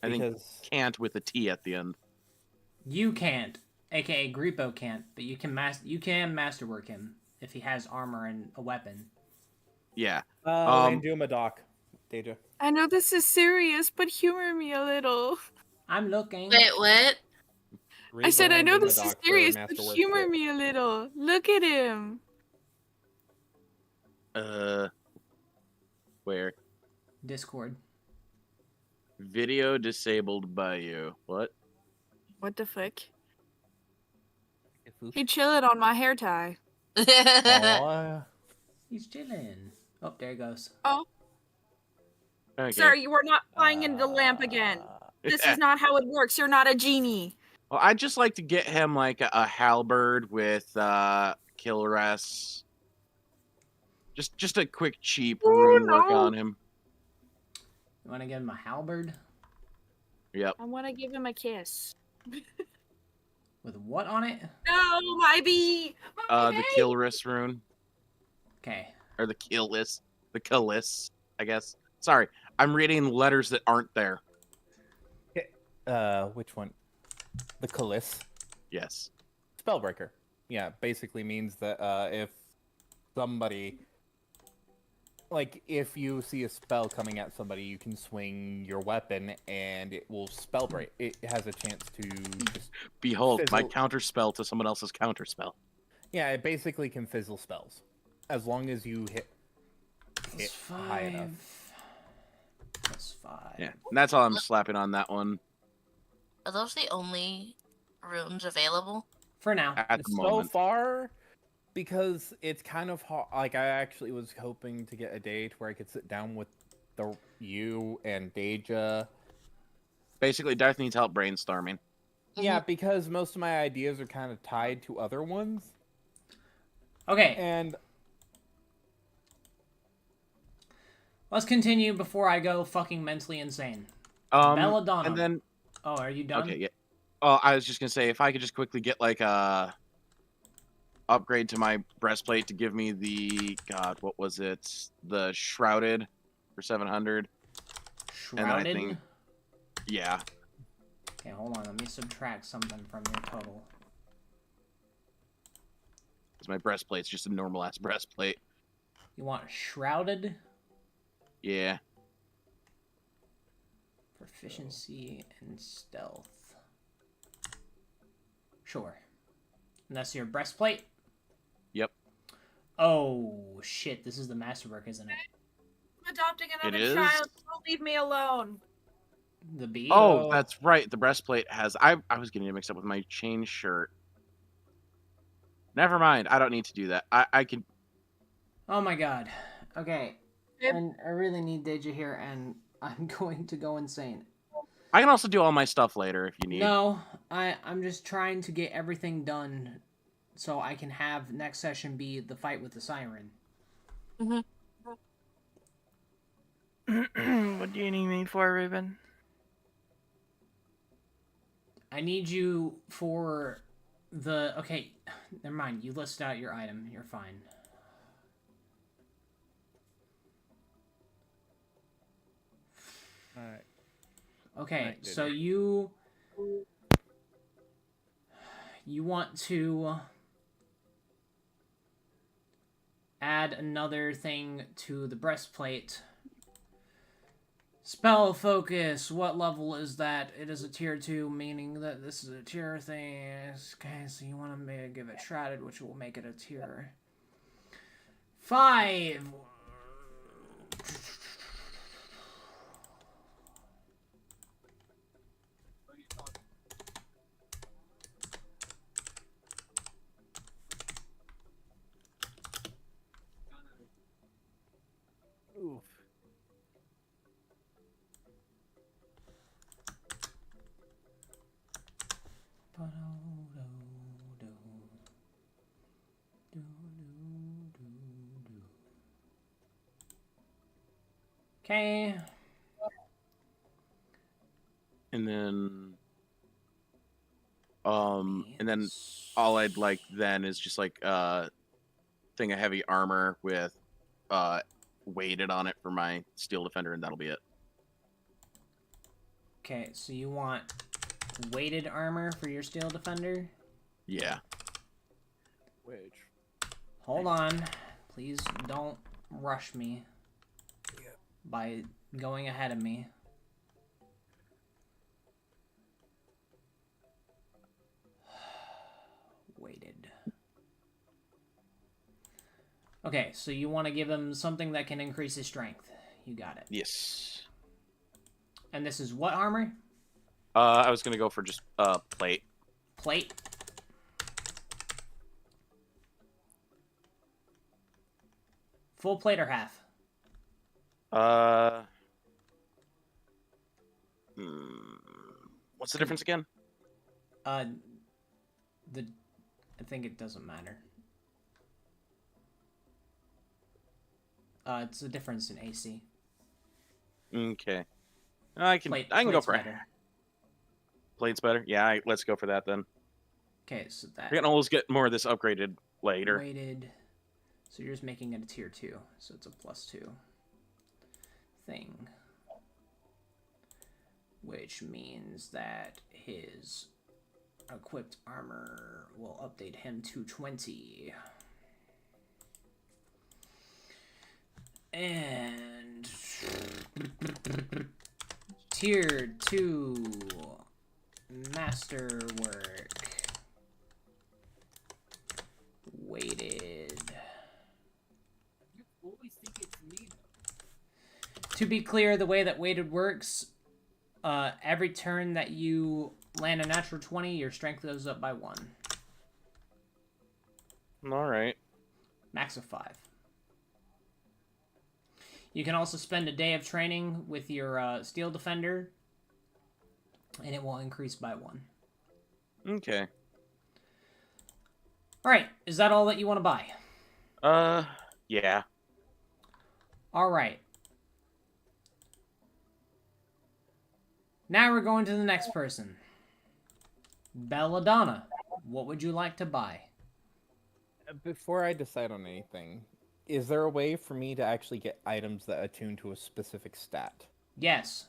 I think Because can't with a T at the end. You can't. AKA Griepo can't, but you can masterwork him. if he has armor and a weapon. Yeah. Land you him a doc, Deja. I know this is serious, but humor me a little. I'm looking. Wait, what? I said I Land know you him a this is doc for serious, but Masterwork humor kit. me a little. Look at him. Where? Discord. Video disabled by you. What? What the fuck? He chillin' on my hair tie. Aw. He's chilling. Oh, there he goes. Okay. Sir, you are not flying into the lamp again. This is not how it works. You're not a genie. Well, I'd just like to get him like a halberd with kill rests. Just a quick cheap rune work on him. You want to give him a halberd? Yep. I want to give him a kiss. With what on it? No, my bee. The kill rest rune. Okay. Or the kill list. The kill list, I guess. Sorry, I'm reading letters that aren't there. Which one? The Caliss. Yes. Spellbreaker. Yeah, basically means that if somebody, like, if you see a spell coming at somebody, you can swing your weapon and it will spell break. It has a chance to just Behold, my fizzle. counter spell to someone else's counter spell. Yeah, it basically can fizzle spells as long as you hit Plus high enough. 5. Plus 5. Yeah, and that's all I'm slapping on that one Are those the only runes available? For now. at the So moment. far, because it's kind of hard. Like, I actually was hoping to get a date where I could sit down with you and Deja. Basically, Darth needs help brainstorming. Yeah, because most of my ideas are kind of tied to other ones. Okay. And Let's continue before I go fucking mentally insane. Belladonna. And then, Oh, are you done? okay, yeah. Oh, I was just gonna say, if I could just quickly get like a upgrade to my breastplate to give me the what was it? The shrouded for 700. And then I Shrouded? think- Yeah. Okay, hold on. Let me subtract something from your total. Because my breastplate's just a normal ass breastplate. You want shrouded? Yeah. Proficiency and stealth. Sure. And that's your breastplate? Yep. Oh, shit. This is the masterwork, isn't it? I'm adopting another is? child. Don't leave me alone. The bee? Oh, that's right. The breastplate has. I was getting it mixed up with my chain shirt. Never mind. I don't need to do that. I can. Oh my god. Okay. Yep. And I really need Deja here, and I'm going to go insane. I can also do all my stuff later if you need. No, I'm just trying to get everything done so I can have next session be the fight with the siren. What do you need me for, Ruben? I need you for the... Okay, never mind. You list out your item. You're fine. Alright. Okay, Alright, so Deja. you want to add another thing to the breastplate. Spell focus. What level is that? It is a tier 2, meaning that this is a tier thing. Okay, so you want to give it shrouded, which will make it a tier 5. Oof. Okay. And then. And then all I'd like then is just like thing of heavy armor with weighted on it for my steel defender, and that'll be it. Okay, so you want weighted armor for your steel defender? Yeah. Which? Hold on. Please don't rush me by going ahead of me. Weighted. Okay, so you want to give him something that can increase his strength. You got it. Yes. And this is what armor? I was gonna go for just plate. Plate. Full plate or half? What's the difference again? I think it doesn't matter. It's a difference in AC. Okay. I can go Plate's for it. better. Plate's better? Yeah, let's go for that then. Okay, so that We can always get more of this upgraded later. weighted. So you're just making it a tier 2, so it's a +2 thing. Which means that his equipped armor will update him to 20. And tier 2 masterwork weighted. To be clear, the way that weighted works, every turn that you land a natural 20, your strength goes up by 1. All right. Max of 5. You can also spend a day of training with your Steel Defender, and it will increase by 1. Okay. Alright, is that all that you want to buy? Yeah. Alright. Now we're going to the next person. Belladonna, what would you like to buy? Before I decide on anything, is there a way for me to actually get items that attune to a specific stat? Yes.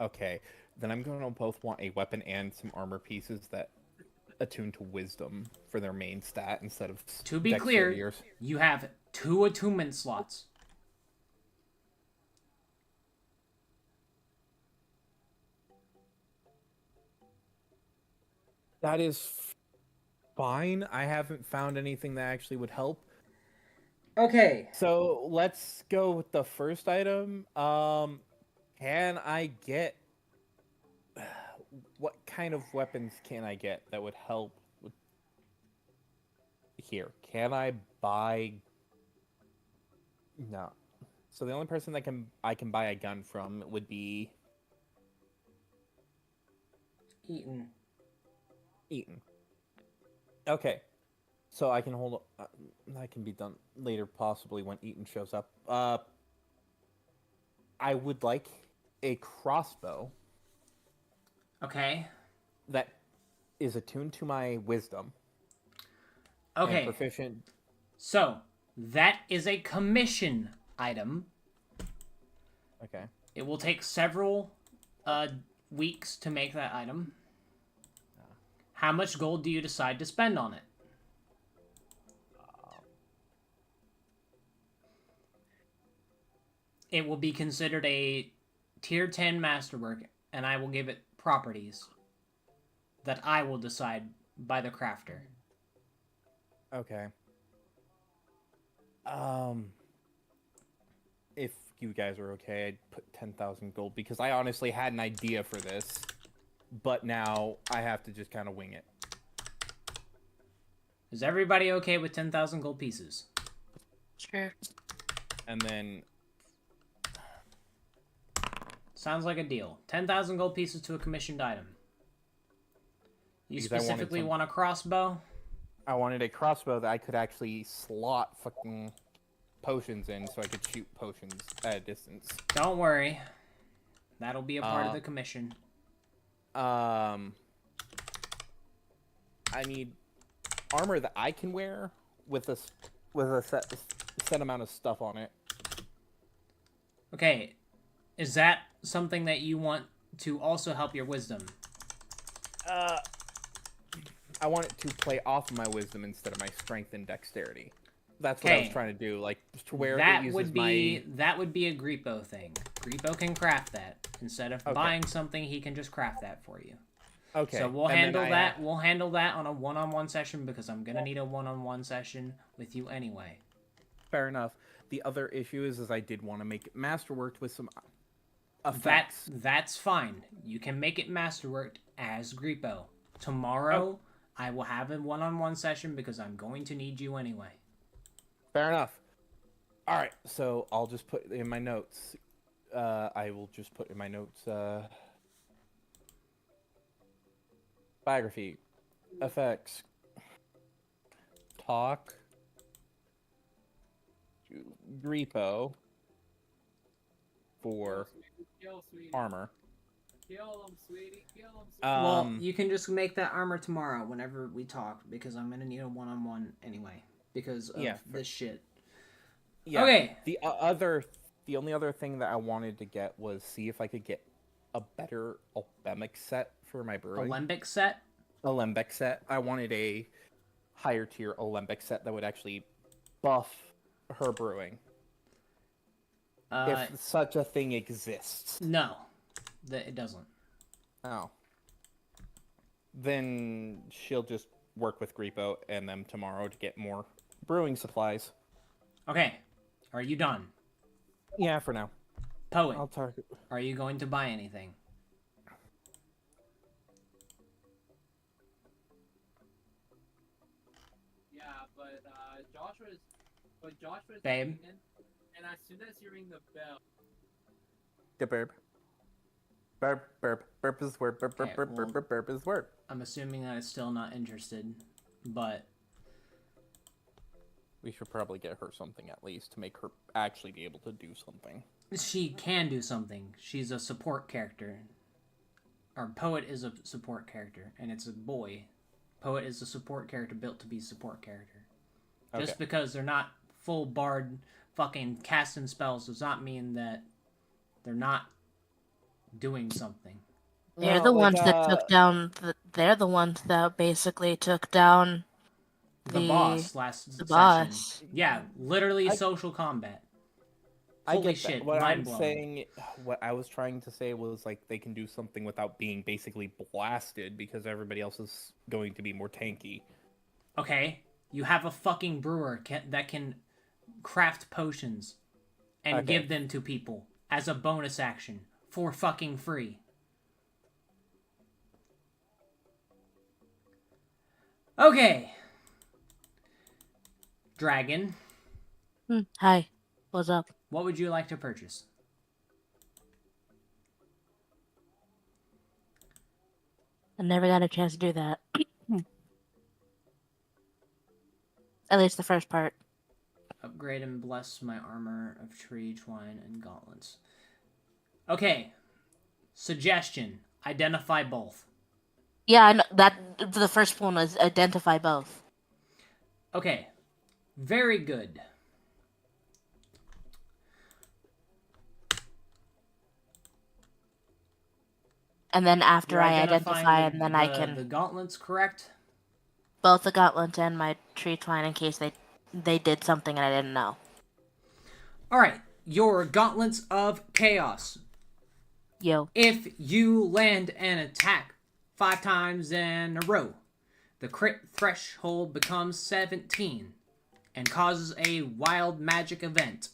Okay, then I'm going to both want a weapon and some armor pieces that attune to wisdom for their main stat instead of To be dexterity clear, or... you have 2 attunement slots. That is fine. I haven't found anything that actually would help. Okay. So let's go with the first item. Can I get... What kind of weapons can I get that would help with... Here, can I buy... No. So the only person that I can buy a gun from would be... Eaton. Okay. So I can hold... that can be done later, possibly, when Eaton shows up. I would like a crossbow Okay. that is attuned to my wisdom. Okay. And proficient. So, that is a commission item. Okay. It will take several weeks to make that item. How much gold do you decide to spend on it? It will be considered a tier 10 masterwork, and I will give it properties that I will decide by the crafter. Okay. If you guys are okay, I'd put 10,000 gold because I honestly had an idea for this, but now I have to just kind of wing it. Is everybody okay with 10,000 gold pieces? Sure. And then Sounds like a deal. 10,000 gold pieces to a commissioned item. You Because I wanted specifically some- want a crossbow? I wanted a crossbow that I could actually slot fucking potions in so I could shoot potions at a distance. Don't worry. That'll be a part of Uh, the commission. I need armor that I can wear with a set amount of stuff on it. Okay. Is that something that you want to also help your wisdom? I want it to play off of my wisdom instead of my strength and dexterity. That's what I was Okay. trying to do. Like, to where That it uses would be that would be a Greepo thing. Greepo can craft that. Instead of Okay. buying something, he can just craft that for you. Okay. So we'll and then handle I that. ha- We'll handle that on a one-on-one session because I'm gonna need a one-on-one session with you anyway. Fair enough. The other issue is I did want to make it masterworked with some That effects. that's fine. You can make it masterworked as Greepo. Tomorrow, I will have a one-on-one session because I'm going to need you anyway. Fair enough. All right, so I'll just put in my notes. I will just put in my notes. Biography, effects, talk, Greepo for Kill, sweetie. armor. Kill him, sweetie. Kill him, sweetie. Well, you can just make that armor tomorrow whenever we talk because I'm gonna need a one-on-one anyway because of Yeah, this shit. Yeah. Okay. The only other thing that I wanted to get was see if I could get a better Alembic set for my brewing. Alembic set. Alembic set. I wanted a higher tier Alembic set that would actually buff her brewing. If such a thing exists. No, that it doesn't. Oh. Then she'll just work with Greepo and them tomorrow to get more brewing supplies. Okay, are you done? Yeah, for now. Poet, I'll target. are you going to buy anything? Yeah, but Joshua's Babe? eating, and as soon as you ring the bell, The burp. Burp, burp. Burp is word. Burp, burp, Okay, burp, well- burp, burp, burp is word. I'm assuming that it's still not interested, but We should probably get her something at least to make her actually be able to do something. she can do something. She's a support character. Our Poet is a support character, and it's a boy. Poet is a support character built to be a support character. Just Okay. because they're not full bard fucking casting spells does not mean that they're not doing something. They're No, the like, ones that took down. They're the ones that basically took down The boss last the session. boss. Yeah, literally I- social combat. I Holy get that. shit, What I'm mind-blowing. saying, what I was trying to say was like they can do something without being basically blasted because everybody else is going to be more tanky. Okay, you have a fucking brewer that can craft potions and Okay. give them to people as a bonus action for fucking free. Okay. Dragon, Hi, what's up? what would you like to purchase? I never got a chance to do that. At least the first part. Upgrade and bless my armor of tree, twine, and gauntlets. Okay. Suggestion. Identify both. Yeah, I know that the first one was identify both. Okay. Very good. And then after You're I identifying identify, and then I the can gauntlets, correct? both the gauntlet and my tree twine in case they did something and I didn't know. Alright. Your gauntlets of chaos. Yo, If you land an attack 5 times in a row, the crit threshold becomes 17 and causes a wild magic event.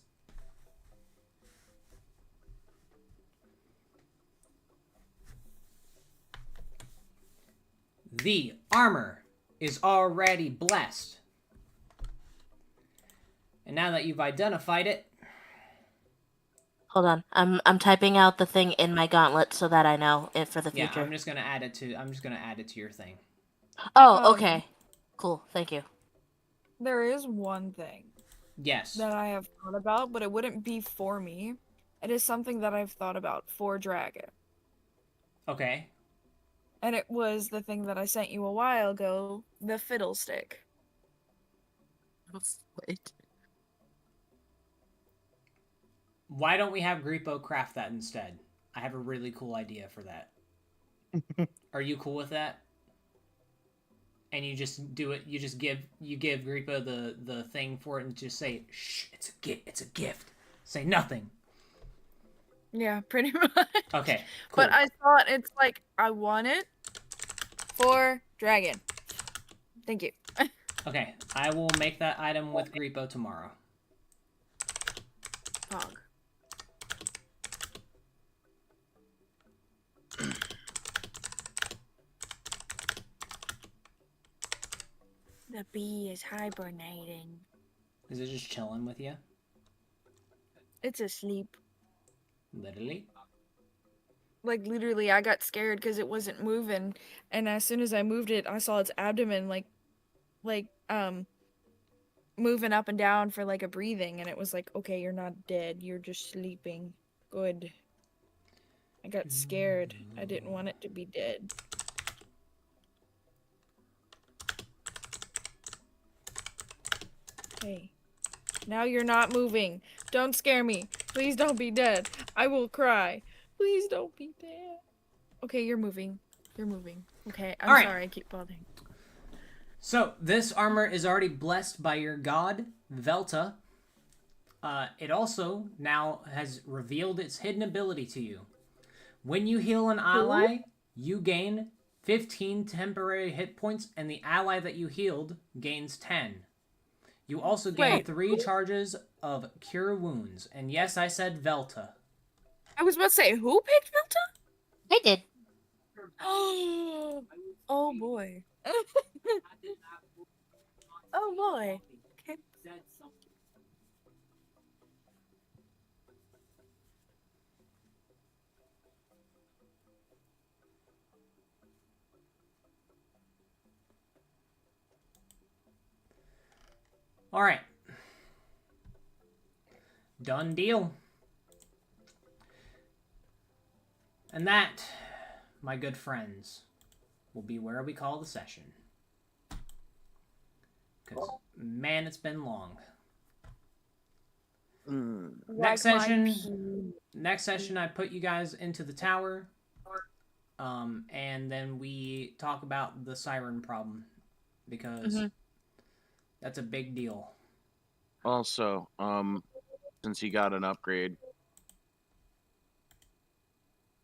The armor is already blessed. And now that you've identified it, hold on. I'm typing out the thing in my gauntlet so that I know it for the yeah, future. I'm just gonna add it to your thing. Oh, okay. Cool. Thank you. There is one thing Yes. that I have thought about, but it wouldn't be for me. It is something that I've thought about for Dragon. Okay. And it was the thing that I sent you a while ago, the fiddlestick. Wait. Why don't we have Greepo craft that instead? I have a really cool idea for that. Are you cool with that? and you just do it. You just give Gripa the thing for it, and just say, "Shh, it's a gift. Say nothing." Yeah, pretty much. Okay, cool. But I thought it's like I want it for dragon. Thank you. Okay, I will make that item with Gripo tomorrow. Pog. The bee is hibernating. Is it just chilling with you? It's asleep. Literally? Like literally, I got scared because it wasn't moving, and as soon as I moved it, I saw its abdomen like moving up and down for like a breathing, and it was like, okay, you're not dead, you're just sleeping. Good. I got scared. I didn't want it to be dead. Hey. Now you're not moving. Don't scare me. Please don't be dead. I will cry. Please don't be dead. Okay, you're moving. You're moving. Okay, I'm Alright. sorry I keep bothering. So, this armor is already blessed by your god, Velta. It also now has revealed its hidden ability to you. When you heal an ally, you gain 15 temporary hit points, and the ally that you healed gains 10. You also gain Wait. 3 charges of Cure Wounds. And yes, I said Velta. I was about to say, who picked Velta? I did. Oh, oh boy. Oh boy. Okay. Said something. Alright. Done deal. And that, my good friends, will be where we call the session. Because, man, it's been long. Next session, I put you guys into the tower. And then we talk about the siren problem. Because that's a big deal. Also, since you got an upgrade.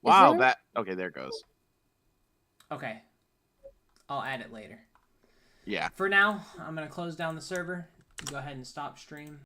Wow, there? okay, there it goes. Okay. I'll add it later. Yeah. For now, I'm going to close down the server. Go ahead and stop stream.